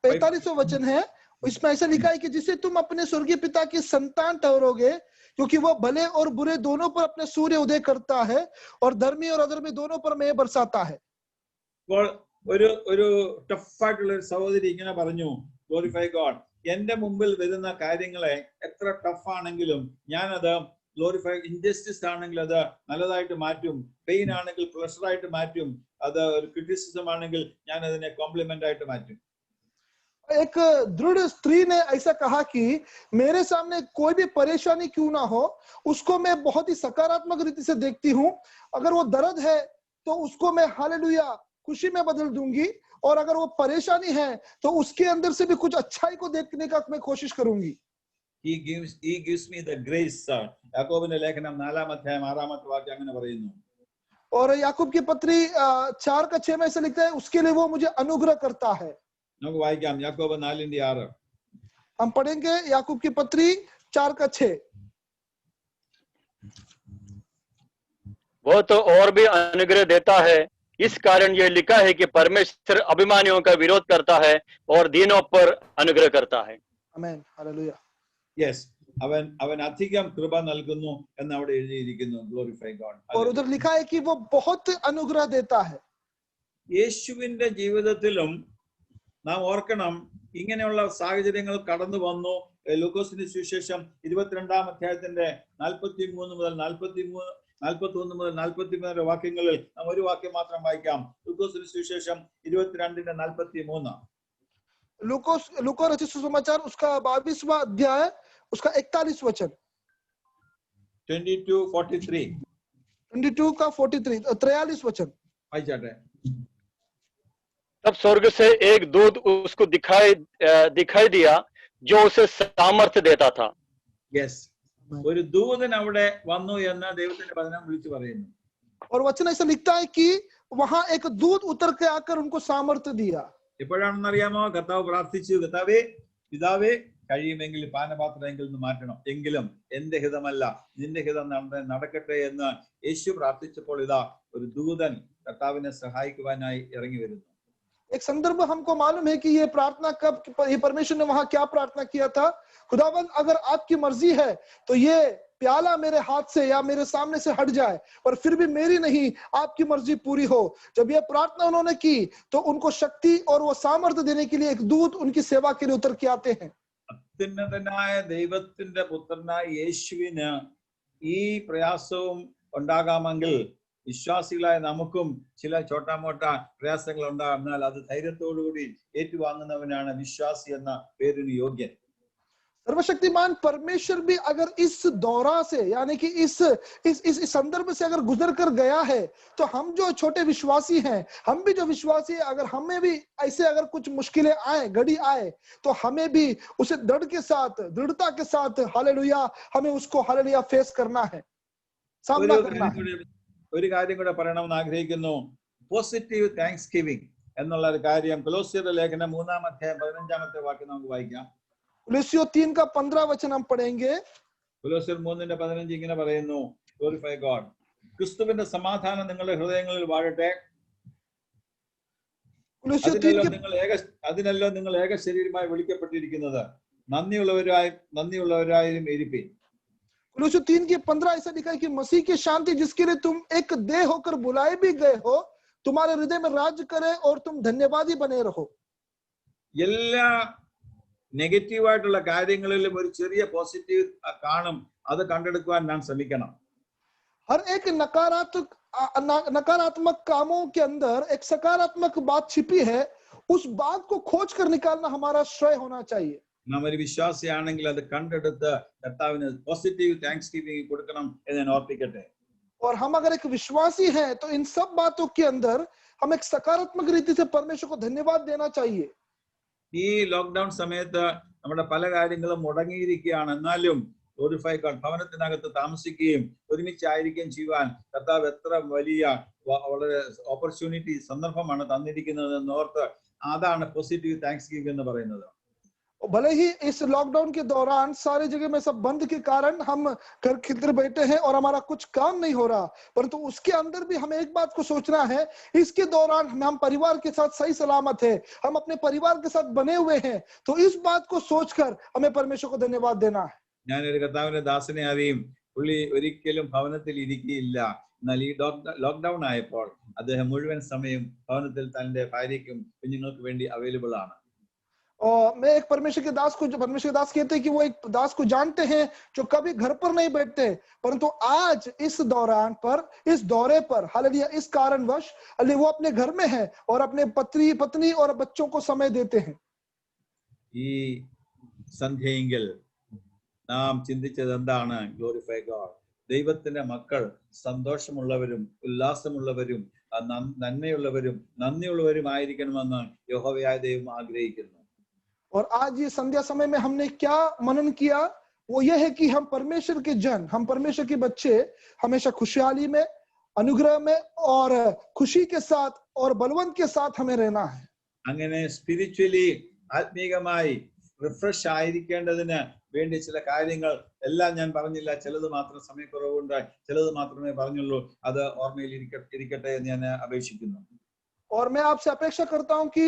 45वां वचन है, इसमें ऐसा लिखा है कि जिसे तुम अपने स्वर्गीय पिता की संतान ठहरोगे, क्योंकि वो भले और बुरे दोनों पर अपने सूर्य उदय करता है और धर्मी और अधर्मी दोनों पर मेघ बरसाता है. ഒരു ടഫായിട്ടുള്ള ഒരു സഹോദരി ഇങ്ങനെ പറഞ്ഞു, ഗ്ലോറിഫൈ ഗോഡ്, എന്റെ മുമ്പിൽ വരുന്ന കാര്യങ്ങളെ എത്ര ടഫ് ആണെങ്കിലും ഞാനത് ഗ്ലോറിഫൈ, ഇൻജസ്റ്റിസ് ആണെങ്കിൽ അത് നല്ലതായിട്ട് മാറ്റും, പെയിൻ ആണെങ്കിൽ പ്ലഷർ ആയിട്ട് മാറ്റും, അത് ഒരു ക്രിറ്റിസിസം ആണെങ്കിൽ ഞാൻ അതിനെ കോംപ്ലിമെന്റ് ആയിട്ട് മാറ്റും. एक दृढ़ स्त्री ने ऐसा कहा कि मेरे सामने कोई भी परेशानी क्यों ना हो, उसको मैं बहुत ही सकारात्मक रीति से देखती हूँ. अगर वो दर्द है तो उसको मैं हालेलुया खुशी में बदल दूंगी, और अगर वो परेशानी है तो उसके अंदर से भी कुछ अच्छाई को देखने का मैं कोशिश करूंगी. He gives me the grace. യാക്കോബിന്റെ ലേഖനം 4-ാം അധ്യായം 6-ാമത്തെ വാക്യം അങ്ങനെ പറയുന്നു. और याकूब की पत्री 4:6 में ऐसा लिखता है, उसके लिए वो मुझे अनुग्रह करता है. നമുക്ക് വായിക്കാം. യാക്കോബ് 4:6. हम पढ़ेंगे याकूब की पत्री 4:6. वो तो और भी अनुग्रह देता है, इस कारण यह लिखा है कि परमेश्वर अभिमानियों का विरोध करता है और दीनों पर अनुग्रह करता है. आमेन, हालेलुया. യെസ്, അവൻ അധികം കൃപ നൽകുന്നു എന്ന് അവിടെ എഴുതിയിരിക്കുന്നു. Glorify God. और उधर लिखा है कि वो बहुत अनुग्रह देता है. യേശുവിന്റെ ജീവിതത്തിലും നാം ഓർക്കണം, ഇങ്ങനെയുള്ള സാഹചര്യങ്ങൾ കടന്നു വന്നു. ലൂക്കോസിന്റെ സുവിശേഷം 22-ാം അധ്യായത്തിന്റെ 43 മുതൽ 41 മുതൽ 43 വാക്യങ്ങളിൽ നാം ഒരു വാക്യം മാത്രം വായിക്കാം. ലൂക്കോസിന്റെ സുവിശേഷം 22:43. लूका रचित सुसमाचार उसका 22वां अध्याय उसका 41 वचन. 22:43 22 का 43 43 वचन വായിച്ചാട്ടെ. तब स्वर्ग से एक दूत उसको दिखाई दिया जो उसे सामर्थ्य देता था. യെസ്, ഒരു ദൂതൻ അവിടെ വന്നു എന്ന് ദൈവത്തിന്റെ വചനം വിളിച്ചു പറയുന്നു. और वचन ऐसा लिखता है कि वहां एक दूत उतर के आकर उनको सामर्थ्य दिया. എപ്പോഴാണെന്നറിയാമോ? കർത്താവ് പ്രാർത്ഥിച്ചു, കർത്താവേ, പിതാവേ, കഴിയുമെങ്കിൽ പാനപാത്രമെങ്കിൽ നിന്ന് മാറ്റണം, എങ്കിലും എന്റെ ഹിതമല്ല നിന്റെ ഹിതം നടക്കട്ടെ എന്ന് യേശു പ്രാർത്ഥിച്ചപ്പോൾ ഇതാ ഒരു ദൂതൻ കർത്താവിനെ സഹായിക്കുവാനായി ഇറങ്ങി വരുന്നു. एक संदर्भ हमको मालूम है कि ये प्रार्थना कब, ये परमेश्वर ने वहां क्या प्रार्थना किया था, खुदावंद अगर आपकी मर्जी है तो ये प्याला मेरे हाथ से या मेरे सामने से हट जाए, पर फिर भी मेरी नहीं आपकी मर्जी पूरी हो. जब ये प्रार्थना उन्होंने की तो उनको शक्ति और वो सामर्थ्य देने के लिए एक दूत उनकी सेवा के लिए उतर के आते हैं. അത്യുന്നതനായ ദൈവത്തിന്റെ പുത്രനായ യേശുവിന് ഈ പ്രയാസവും ഉണ്ടാകാമെങ്കിൽ വിശ്വാസികളായ നമുക്കും ചില ചോട്ടാമോട്ട പ്രയാസങ്ങൾ ഉണ്ടാകുന്നാൽ അത് ധൈര്യത്തോടുകൂടി ഏറ്റുവാങ്ങുന്നവനാണ് വിശ്വാസി എന്ന പേരിന് യോഗ്യൻ. सर्वशक्तिमान परमेश्वर भी अगर इस दौरा से यानी कि इस संदर्भ से अगर गुजर कर गया है तो हम जो छोटे विश्वासी हैं, हम भी जो विश्वासी है, अगर हमें भी ऐसे अगर कुछ मुश्किलें आए, घड़ी आए, तो हमें भी उसे दृढ़ता के साथ हालेलुया हमें उसको हालेलुया फेस करना है, सामना करना है. ഒരു കാര്യം കൂടെ പറയണമെന്ന് ആഗ്രഹിക്കുന്നു. പോസിറ്റീവ് താങ്ക്സ് ഗിവിംഗ് എന്നുള്ള ഒരു കാര്യം കൊലോസ്യരുടെ ലേഖനം 3-ാം അധ്യായം 15-ാമത്തെ വാക്യം നമുക്ക് വായിക്കാം. कुलुस्सियों 3 का 15 वचन हम पढ़ेंगे. കൊലോസ്യർ 3:15 ഇങ്ങനെ പറയുന്നു, glorify God. ക്രിസ്തുവിന്റെ സമാധാനം നിങ്ങളുടെ ഹൃദയങ്ങളിൽ വാഴട്ടെ. അതിനല്ലോ നിങ്ങൾ ഏക ശരീരമായി വിളിക്കപ്പെട്ടിരിക്കുന്നത്. നന്ദിയുള്ളവരായും ഇരിപ്പിൻ. कुलुस्सी 3:15 ऐसा लिखा है कि मसीह की शांति जिसके लिए तुम एक देह होकर बुलाए भी गए हो तुम्हारे हृदय में राज्य करे और तुम धन्यवादी बने रहो. എല്ലാ നെഗറ്റീവായിട്ടുള്ള കാര്യങ്ങളിലും ഒരു ചെറിയ പോസിറ്റീവ് കാണും. അത് കണ്ടെടുക്കുവാൻ നാം ശ്രമിക്കണം. हर एक नकारात्मक कामों के अंदर एक सकारात्मक बात छिपी है, उस बात को खोज कर निकालना हमारा श्रेय होना चाहिए. നാം ഒരു വിശ്വാസിയാണെങ്കിൽ അത് കണ്ടെടുത്ത് കർത്താവിന് പോസിറ്റീവ് താങ്ക്സ് ഗിവിംഗ് കൊടുക്കണം എന്ന് ഞാൻ ഓർപ്പിക്കട്ടെ. और हम अगर एक विश्वासी हैं तो इन सब बातों के अंदर हम एक सकारात्मक रीति से परमेश्वर को धन्यवाद देना चाहिए. ഈ ലോക്ക്ഡൌൺ സമയത്ത് നമ്മുടെ പല കാര്യങ്ങളും മുടങ്ങിയിരിക്കുകയാണ്. എന്നാലും glorify God, ഭവനത്തിനകത്ത് താമസിക്കുകയും ഒരുമിച്ചായിരിക്കുകയും ചെയ്യുവാൻ കർത്താവ് എത്ര വലിയ വളരെ ഓപ്പർച്യൂണിറ്റി സന്ദർഭമാണ് തന്നിരിക്കുന്നത് എന്നോർത്ത് അതാണ് പോസിറ്റീവ് താങ്ക്സ് ഗിവിംഗ് എന്ന് പറയുന്നത്. भले ही इस लॉकडाउन के दौरान सारी जगह में सब बंद के कारण हम घर के अंदर बैठे हैं और हमारा कुछ काम नहीं हो रहा, परंतु उसके अंदर भी हमें एक बात को सोचना है, इसके दौरान हम परिवार के साथ सही सलामत है, हम अपने परिवार के साथ बने हुए हैं, तो इस बात को सोचकर हमें परमेश्वर को धन्यवाद देना है. ഞാനൊരു കർത്താവിന്റെ ദാസനെ അറിയും. പുള്ളി ഒരിക്കലും ഭവനത്തിൽ ഇരിക്കുകയില്ല. എന്നാൽ ഈ ലോക്ക്ഡൌൺ ആയപ്പോൾ അദ്ദേഹം മുഴുവൻ സമയം ഭവനത്തിൽ തന്റെ ഭാര്യയ്ക്കും കുഞ്ഞുങ്ങൾക്ക് വേണ്ടി അവൈലബിൾ ആണ്. और मैं एक परमेश्वर के दास कहते हैं कि वो एक दास को जानते हैं जो कभी घर पर नहीं बैठते, परंतु आज इस दौरे पर हालेलुया इस कारणवश वो अपने घर में है और अपने पत्नी और बच्चों को समय देते हैं. ഈ സന്ധ്യയെങ്കിൽ നാം ചിന്തിച്ചത് എന്താണ്? Glorify God. ദൈവത്തിന്റെ മക്കൾ സന്തോഷമുള്ളവരും ഉല്ലാസമുള്ളവരും നന്മയുള്ളവരും നന്ദിയുള്ളവരുമായിരിക്കണമെന്ന് യഹോവയായ ദൈവം ആഗ്രഹിക്കുന്നു. और आज ये संध्या समय में हमने क्या मनन किया, वो ये है कि हम परमेश्वर के जन, हम परमेश्वर के बच्चे हमेशा खुशहाली में, अनुग्रह में और खुशी के साथ और बलवंत के साथ हमें रहना है. അങ്ങനെ സ്പിരിച്വലി ആത്മീകമായി റിഫ്രഷ് ആയിരിക്കേണ്ടതിന് വേണ്ടി ചില കാര്യങ്ങൾ എല്ലാം ഞാൻ പറഞ്ഞില്ല, ചിലത് മാത്രം സമയക്കുറവുണ്ട്, ചിലത് മാത്രമേ പറഞ്ഞുള്ളൂ. അത് ഓർമ്മയിൽ ഇരിക്കട്ടെ എന്ന് ഞാൻ അപേക്ഷിക്കുന്നു. और मैं आपसे अपेक्षा करता हूं कि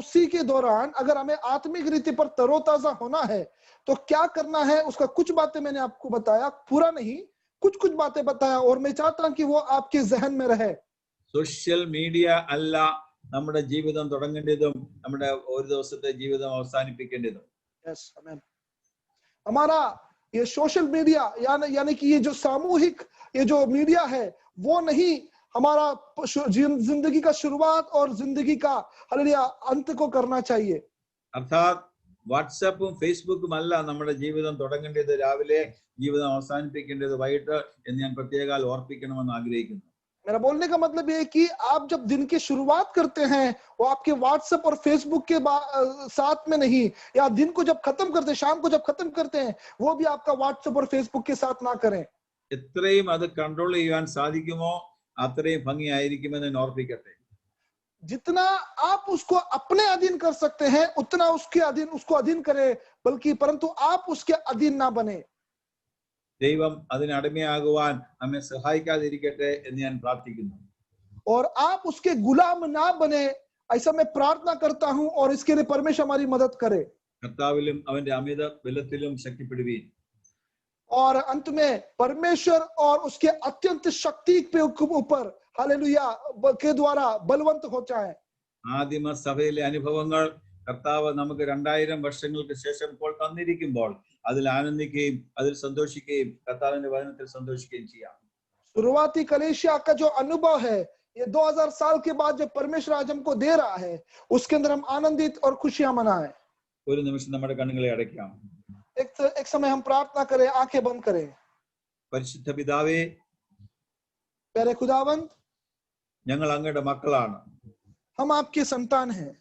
उसी के दौरान अगर हमें आत्मिक रीति पर तरोताजा होना है तो क्या करना है, उसका कुछ बातें मैंने आपको बताया, पूरा नहीं, कुछ बातें बताया, और मैं चाहता हूं कि वो आपके जहन में रहे. സോഷ്യൽ മീഡിയ അല്ല നമ്മുടെ ജീവിതം തുടങ്ങേണ്ടതും നമ്മുടെ ഒരു ദിവസത്തെ ജീവിതം അവസാനിപ്പിക്കേണ്ടതും. यस आमीन. हमारा ये सोशल मीडिया यानी कि ये जो सामूहिक ये जो मीडिया है वो नहीं हमारा जिंदगी का शुरुआत और जिंदगी का हालेलुया अंत को करना चाहिए. അർത്ഥാത് വാട്സാപ്പും ഫേസ്ബുക്കും അല്ല നമ്മുടെ ജീവിതം തുടങ്ങേണ്ടത്, രാവിലെ ജീവിതം അവസാനിപ്പിക്കേണ്ടത് വൈകിട്ട് എന്ന് ഞാൻ പ്രത്യേകം ഓർപ്പിക്കണമെന്ന് ആഗ്രഹിക്കുന്നു. मेरा बोलने का मतलब ये है कि आप जब दिन की शुरुआत करते हैं वो आपके व्हाट्सएप और फेसबुक के साथ में नहीं, या दिन को जब खत्म करते हैं, शाम को जब खत्म करते हैं, वो भी आपका व्हाट्सएप और फेसबुक के साथ ना करें. എത്രയും അത് കൺട്രോൾ ചെയ്യാൻ സാധിക്കുമോ അത്രയും ഭംഗിയായിരിക്കുമെന്ന് ഞാൻ ഓർപ്പിക്കട്ടെ. जितना आप उसको अपने अधीन कर सकते हैं उतना उसको अधीन करें, बल्कि परंतु आप उसके अधीन ना बने. ദൈവം അതിന് അടിമയാകുവാൻ നമ്മെ സഹായിക്കാതിരിക്കട്ടെ എന്ന് ഞാൻ പ്രാർത്ഥിക്കുന്നു. और आप उसके गुलाम ना बने, ऐसा मैं प्रार्थना करता हूं, और इसके लिए परमेश्वर हमारी मदद करे. കർത്താവിലും അവന്റെ അമിത ബലത്തിലും ശക്തിപ്പെടുവീൻ. और अंत में परमेश्वर और उसके अत्यंत शक्ति पे ऊपर हालेलुया के द्वारा बलवंत हो जाए. ആദിമ സഭയിലെ അനുഭവങ്ങൾ കർത്താവ് നമുക്ക് 2000 വർഷങ്ങൾക്ക് ശേഷം ഇപ്പോൾ തന്നിരിക്കുമ്പോൾ അതിൽ ആനന്ദിക്കുകയും അതിൽ സന്തോഷിക്കുകയും കർത്താവിന്റെ വചനത്തിൽ സന്തോഷിക്കുകയും ചെയ്യാം. शुरुआती कलीसिया का जो अनुभव है, ये 2000 साल के बाद जो परमेश्वर आज हमको दे रहा है, उसके अंदर हम आनंदित और खुशियां मनाएं. ഒരു നിമിഷം നമ്മുടെ കണ്ണുകളെ അടയ്ക്കാം. एक समय हम प्रार्थना करें, आंखें बंद करें. പരിശുദ്ധ പിതാവേ, प्यारे खुदावंद, ഞങ്ങൾ അങ്ങയുടെ മക്കളാണ്. हम आपके संतान हैं.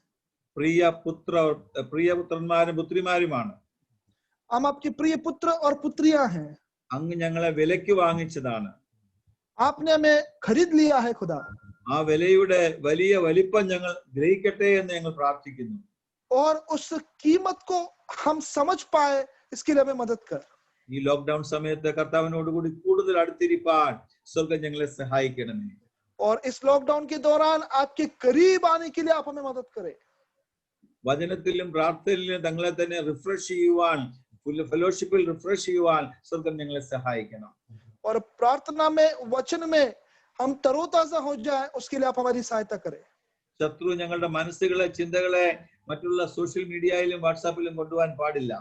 പ്രിയപുത്രന്മാരും പുത്രിമാരുമാണ്. हम आपके प्रिय पुत्र और पुत्रियां हैं. അങ്ങ് ഞങ്ങളെ വിലയ്ക്ക് വാങ്ങിച്ചതാണ്. आपने हमें खरीद लिया है खुदा. ആ വിലയുടെ വലിയ വലിപ്പം ഞങ്ങൾ ഗ്രഹിക്കട്ടെ എന്ന് ഞങ്ങൾ പ്രാർത്ഥിക്കുന്നു. और उस कीमत को हम समझ पाए, इसके लिए हमें मदद कर. ഈ ലോക്ക്ഡൌൺ സമയത്ത് കർത്താവിനോട് കൂടി കൂടുതൽ അടുത്തിരിപ്പാൻ സ്വർഗ്ഗം ഞങ്ങളെ സഹായിക്കണമേ. और इस लॉकडाउन के दौरान आपके करीब आने के लिए आप हमें मदद करें. വചനത്തിലും പ്രാർത്ഥനയിലും തങ്ങളെ തന്നെ റിഫ്രഷ് ചെയ്യുവാൻ, ഫെലോഷിപ്പിൽ റിഫ്രഷ് ചെയ്യുവാൻ സ്വർഗ്ഗം ഞങ്ങളെ സഹായിക്കണം. और प्रार्थना में, वचन में हम तरोताजा हो जाए, उसके लिए आप हमारी सहायता करें. ശത്രു ഞങ്ങളുടെ മനസ്സുകളെ, ചിന്തകളെ മറ്റുള്ള സോഷ്യൽ മീഡിയയിലും വാട്സാപ്പിലും കൊണ്ടുപോകാൻ പാടില്ല.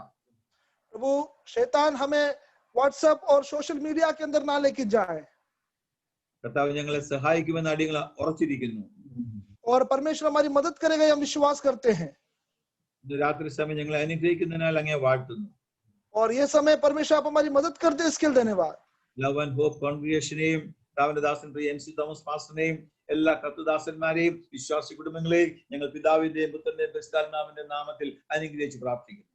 प्रभु, शैतान हमें व्हाट्सएप और सोशल मीडिया के अंदर ना लेके जाए. കർത്താവ് ഞങ്ങളെ സഹായിക്കുമെന്ന് അടിയങ്ങൾ ഉറച്ചിരിക്കുന്നു. और परमेश्वर हमारी मदद करेगा, हम विश्वास करते हैं. ഇന്ന് രാത്രി സമയം ഞങ്ങളെ അനുഗ്രഹിക്കുന്നതിനാൽ അങ്ങേ വാഴ്ത്തുന്നു. और ये समय परमेश्वर आप हमारी मदद करते, इसके लिए धन्यवाद. ലവ് ആൻഡ് ഹോപ്പ് കോൺഗ്രിഗേഷനെയും കർത്താവിന്റെ ദാസൻ പ്രിയ MC തോമസ് പാസ്റ്ററിനെയും എല്ലാ കർത്തൃദാസന്മാരെയും വിശ്വാസി കുടുംബങ്ങളെയും ഞങ്ങൾ പിതാവിന്റെയും പുത്രന്റെയും പരിശുദ്ധാത്മാവിന്റെ നാമത്തിൽ അനുഗ്രഹിച്ച് പ്രാർത്ഥിക്കുന്നു.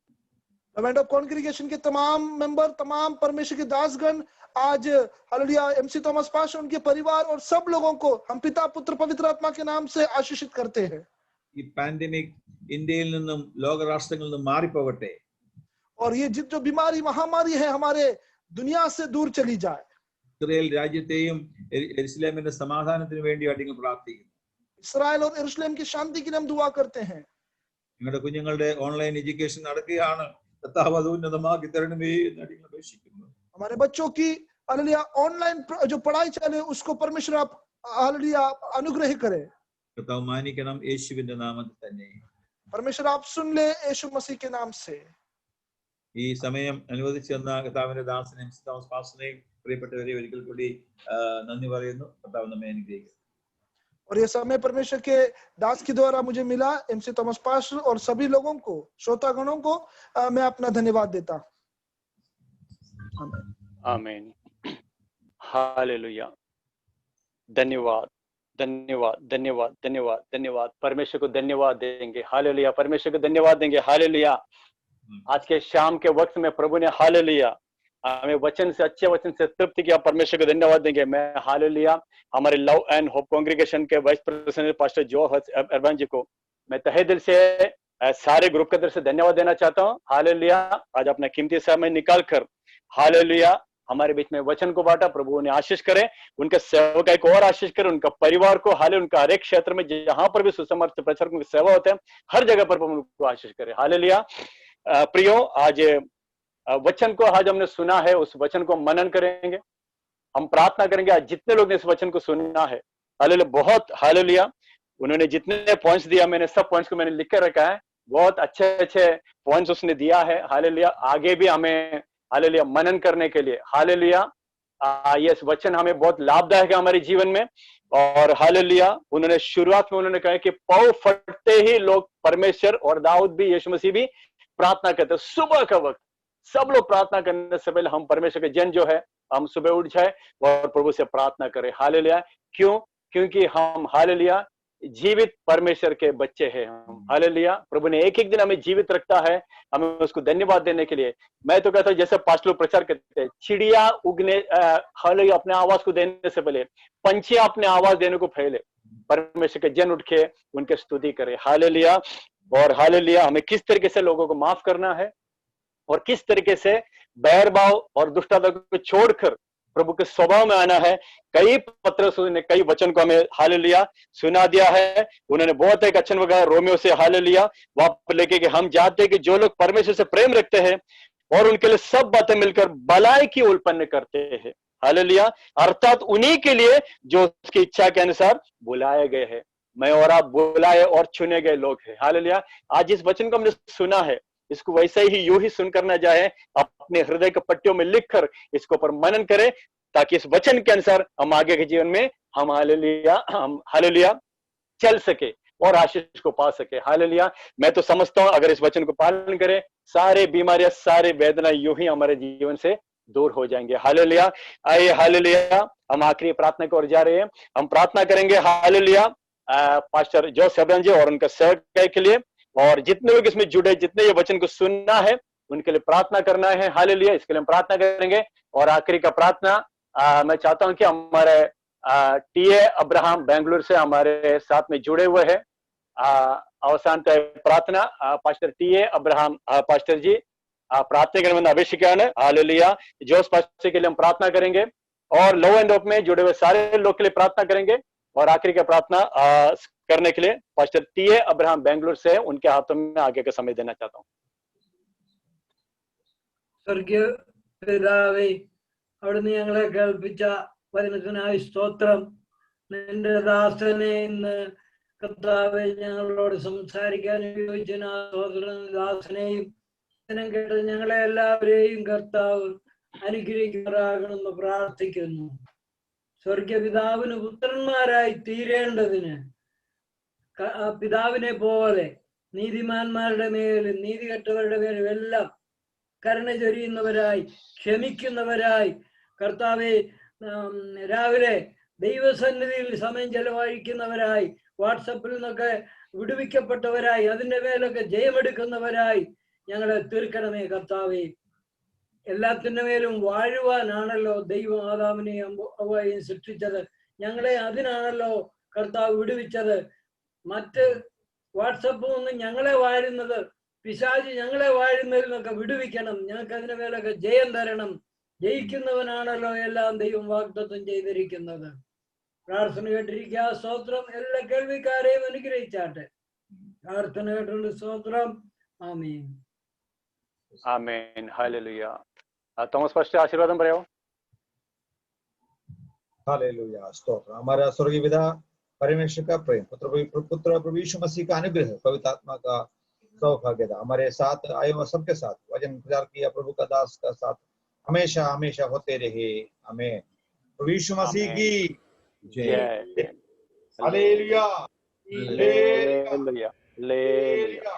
लवेंट ऑफ कॉन्ग्रीगेशन के तमाम मेंबर, तमाम परमेश्वर के दासगण, आज हालेलुया MC थॉमस पास्टर, उनके परिवार और सब लोगों को हम पिता, पुत्र, पवित्र आत्मा के नाम से आशीषित करते हैं. ഈ പാൻഡമിക് ഇന്ത്യയിൽ നിന്നും ലോകരാഷ്ട്രങ്ങളിൽ നിന്നും മാറിപ്പോകട്ടെ. और ये जो बीमारी, महामारी है, हमारे दुनिया से दूर चली जाए. ഇസ്രായേൽ രാജ്യത്തെയും യെരുശലേമിന്റെ സമാധാനത്തിന് വേണ്ടി അടിയങ്ങൾ പ്രാർത്ഥിക്കുന്നു. इस्राएल और यरूशलेम की शांति के लिए हम दुआ करते हैं. നിങ്ങളുടെ കുഞ്ഞുങ്ങളുടെ ഓൺലൈൻ എഡ്യൂക്കേഷൻ നടക്കുകയാണ്. കർത്താവ് അത് ഉന്നതമാക്കി തരണമേ എന്ന് അടിയങ്ങൾ അപേക്ഷിക്കുന്നു. हमारे बच्चों की हालेलुया ऑनलाइन जो पढ़ाई चले, उसको परमेश्वर आप हालेलुया अनुग्रह करें. കർത്താവ് മാനിക്കണം യേശുവിന്റെ നാമത്തിൽ തന്നെ. परमेश्वर आप सुन ले यीशु मसीह के नाम से. ഈ സമയം അനുവദിച്ചു തന്ന കർത്താവിന്റെ ദാസനെ MC തോമസ് പാസ്റ്ററിനെയും പ്രിയപ്പെട്ടവരെ ഒരിക്കൽ കൂടി നന്ദി പറയുന്നു. കർത്താവ് നമ്മെ അനുഗ്രഹിക്കട്ടെ. और ये समय परमेश्वर के दास के द्वारा मुझे मिला, MC थॉमस पास्टर और सभी लोगों को, श्रोतागणों को मैं अपना धन्यवाद देता हूं. आमीन. हालेलुया. धन्यवाद, धन्यवाद, धन्यवाद, धन्यवाद, धन्यवाद. परमेश्वर को धन्यवाद देंगे. हालेलुया. परमेश्वर को धन्यवाद देंगे. हालेलुया. आज के शाम के वक्त में प्रभु ने हालेलुया हमें वचन से, अच्छे वचन से तृप्त किया. परमेश्वर को धन्यवाद देंगे. मैं हालेलुया हमारे लव एंड होप कांग्रीगेशन के वाइस प्रेसिडेंट पास्टर जो अरबान जी को मैं तहे दिल से सारे ग्रुप के तरफ से धन्यवाद देना चाहता हूँ. हालेलुया. आज अपना कीमती समय निकाल कर हालेलुया हमारे बीच में वचन को बांटा. प्रभु उन्हें आशीष करे, उनके सेवकाई को और आशीष करे, उनका परिवार को, हाले उनका हर एक क्षेत्र में जहां पर भी सुसमर्थ प्रचारकों की सेवा होते हैं, हर जगह पर प्रभु उनको आशीष करे. हालेलुया. प्रियो, आज वचन को आज हमने सुना है, उस वचन को मनन करेंगे, हम प्रार्थना करेंगे. आज जितने लोग ने इस वचन को सुना है, हालेलुया, बहुत हालेलुया, उन्होंने जितने पॉइंट्स दिया, मैंने सब पॉइंट्स को मैंने लिख कर रखा है. बहुत अच्छे अच्छे पॉइंट्स उसने दिया है. हालेलुया. आगे भी हमें हालेलुया मनन करने के लिए हालेलुया ये वचन हमें बहुत लाभदायक है हमारे जीवन में. और हालेलुया उन्होंने शुरुआत में उन्होंने कहा कि पाँव फटते ही लोग परमेश्वर, और दाऊद भी, यीशु मसीह भी प्रार्थना करते. सुबह का वक्त सब लोग प्रार्थना करने से पहले हम परमेश्वर के जन जो है, हम सुबह उठ जाए और प्रभु से प्रार्थना करें. हालेलुया. क्यों? क्योंकि हम हालेलुया जीवित परमेश्वर के बच्चे हैं हम. हालेलुया. प्रभु ने एक एक दिन हमें जीवित रखता है, हमें उसको धन्यवाद देने के लिए. मैं तो कहता हूँ जैसे पास्टर लोग प्रचार करते हैं, चिड़िया उगने हालेलुया अपने आवाज को देने से पहले पंछी अपने आवाज देने को पहले परमेश्वर के जन उठ के उनके स्तुति करे. हालेलुया. और हालेलुया हमें किस तरीके से लोगों को माफ करना है और किस तरीके से बैरभाव और दुष्टता को छोड़कर प्रभु के स्वभाव में आना है. कई पत्र ने कई वचन को हमें हालेलुया सुना दिया है. उन्होंने बहुत एक अच्छा वगैरह रोमियो से हालेलुया वापस लेके कि हम जानते हैं कि जो लोग परमेश्वर से प्रेम रखते हैं और उनके लिए सब बातें मिलकर भलाई की उत्पन्न करते हैं. हालेलुया. अर्थात उन्हीं के लिए जो उसकी इच्छा के अनुसार बुलाए गए हैं. मैं और आप बुलाए और चुने गए लोग हैं. हालेलुया. आज इस वचन को हमने सुना है, इसको वैसे ही यूं ही सुनकर न जाए, अपने हृदय के पट्टियों में लिखकर इसको पर मनन करें, ताकि इस वचन के अनुसार हम आगे के जीवन में हम हालेलुया चल सके और आशीष को पा सके. हालेलुया. मैं तो समझता हूं अगर इस वचन को पालन करें, सारे बीमारियां, सारे वेदना यूं ही हमारे जीवन से दूर हो जाएंगे. हालेलुया. आइए हालेलुया हम आखिरी प्रार्थना की ओर जा रहे हैं. हम प्रार्थना करेंगे हालेलुया पास्टर जोसेफ अब्राहम जी और उनका सेवक के लिए, और जितने लोग इसमें जुड़े, जितने ये वचन को सुनना है, उनके लिए प्रार्थना करना है. हालेलुया. इसके लिए हम प्रार्थना करेंगे. और आखिरी का प्रार्थना मैं चाहता हूं कि हमारे टीए अब्राहम बेंगलुरु से हमारे साथ में जुड़े हुए हैं. अवसान प्रार्थना पास्टर टीए अब्राहम पास्टर जी ആ പ്രാർത്ഥിക്കണമെന്ന് അപേക്ഷിക്കുകയാണ്. हालेलुया. जोस पास्टर के लिए हम प्रार्थना करेंगे और लो एंड ऑफ में जुड़े हुए सारे लोग के लिए प्रार्थना करेंगे और आखिरी का प्रार्थना करने के लिए पास्टर टीए अब्राहम बेंगलुरु से उनके हाथों में आगे का समय देना चाहता हूँ. സ്വർഗീയ പിതാവേ, അവിടുന്ന് ഞങ്ങളെ കേൾപ്പിച്ച വചനത്തിനായി സ്തോത്രം. നിന്റെ ദാസനെ ഇന്ന് കർത്താവെ ഞങ്ങളോട് സംസാരിക്കാൻ ഉപയോഗിച്ച ദാസനെയും വചനം കേട്ട് ഞങ്ങളെ എല്ലാവരെയും കർത്താവ് അനുഗ്രഹിക്കുമാറാകണമെന്ന് പ്രാർത്ഥിക്കുന്നു. സ്വർഗീയ പിതാവിന് പുത്രന്മാരായി തീരേണ്ടതിന് പിതാവിനെ പോലെ നീതിമാന്മാരുടെ മേലും നീതികെട്ടവരുടെ മേലും എല്ലാം കരുണ ചൊരിയുന്നവരായി, ക്ഷമിക്കുന്നവരായി, കർത്താവെ രാവിലെ ദൈവസന്നിധിയിൽ സമയം ചെലവഴിക്കുന്നവരായി, വാട്സപ്പിൽ നിന്നൊക്കെ വിടുവിക്കപ്പെട്ടവരായി, അതിൻ്റെ മേലൊക്കെ ജയമെടുക്കുന്നവരായി ഞങ്ങളെ തീർക്കണമേ കർത്താവെ. എല്ലാത്തിൻ്റെ മേലും വാഴുവാനാണല്ലോ ദൈവം ആദാമിനെയും ഹവ്വയെയും സൃഷ്ടിച്ചത്. ഞങ്ങളെ അതിനാണല്ലോ കർത്താവ് വിടുവിച്ചത്. മറ്റ് വാട്സപ്പിൽ നിന്ന് ഞങ്ങളെ വാഴുന്നത്, പിശാച് ഞങ്ങളെ വാഴുന്നതിൽ നിന്നൊക്കെ വിടുവിക്കണം. ഞങ്ങൾക്ക് അതിന് മേലൊക്കെ ജയം തരണം. ജയിക്കുന്നവനാണല്ലോ എല്ലാം ദൈവം വാഗ്ദത്തം ചെയ്തിരിക്കുന്നത്. പ്രാർത്ഥന കേട്ടിരിക്കുക. സ്തോത്രം. എല്ലാ കേൾവിക്കാരെയും അനുഗ്രഹിച്ചാട്ടെ. പ്രാർത്ഥന കേട്ടുണ്ട്. സ്തോത്രം. ആമേൻ. ആമേൻ. हालेलुया. തോമസ് പാസ്റ്റർ ആശീർവാദം പറയാമോ? हालेलुया. स्तोत्र. हमारा स्वर्गीय पिता परमेश्वर का प्रेम, पुत्र प्रभु यीशु मसीह का अनुग्रह, पवित्र आत्मा का सौभाग्यता हमारे साथ आए और सबके साथ वचन प्रचार किया प्रभु का दास का साथ हमेशा हमेशा होते रहे. आमीन. प्रभु यीशु मसीह की जय. हालेलुया. हालेलुया. हालेलुया.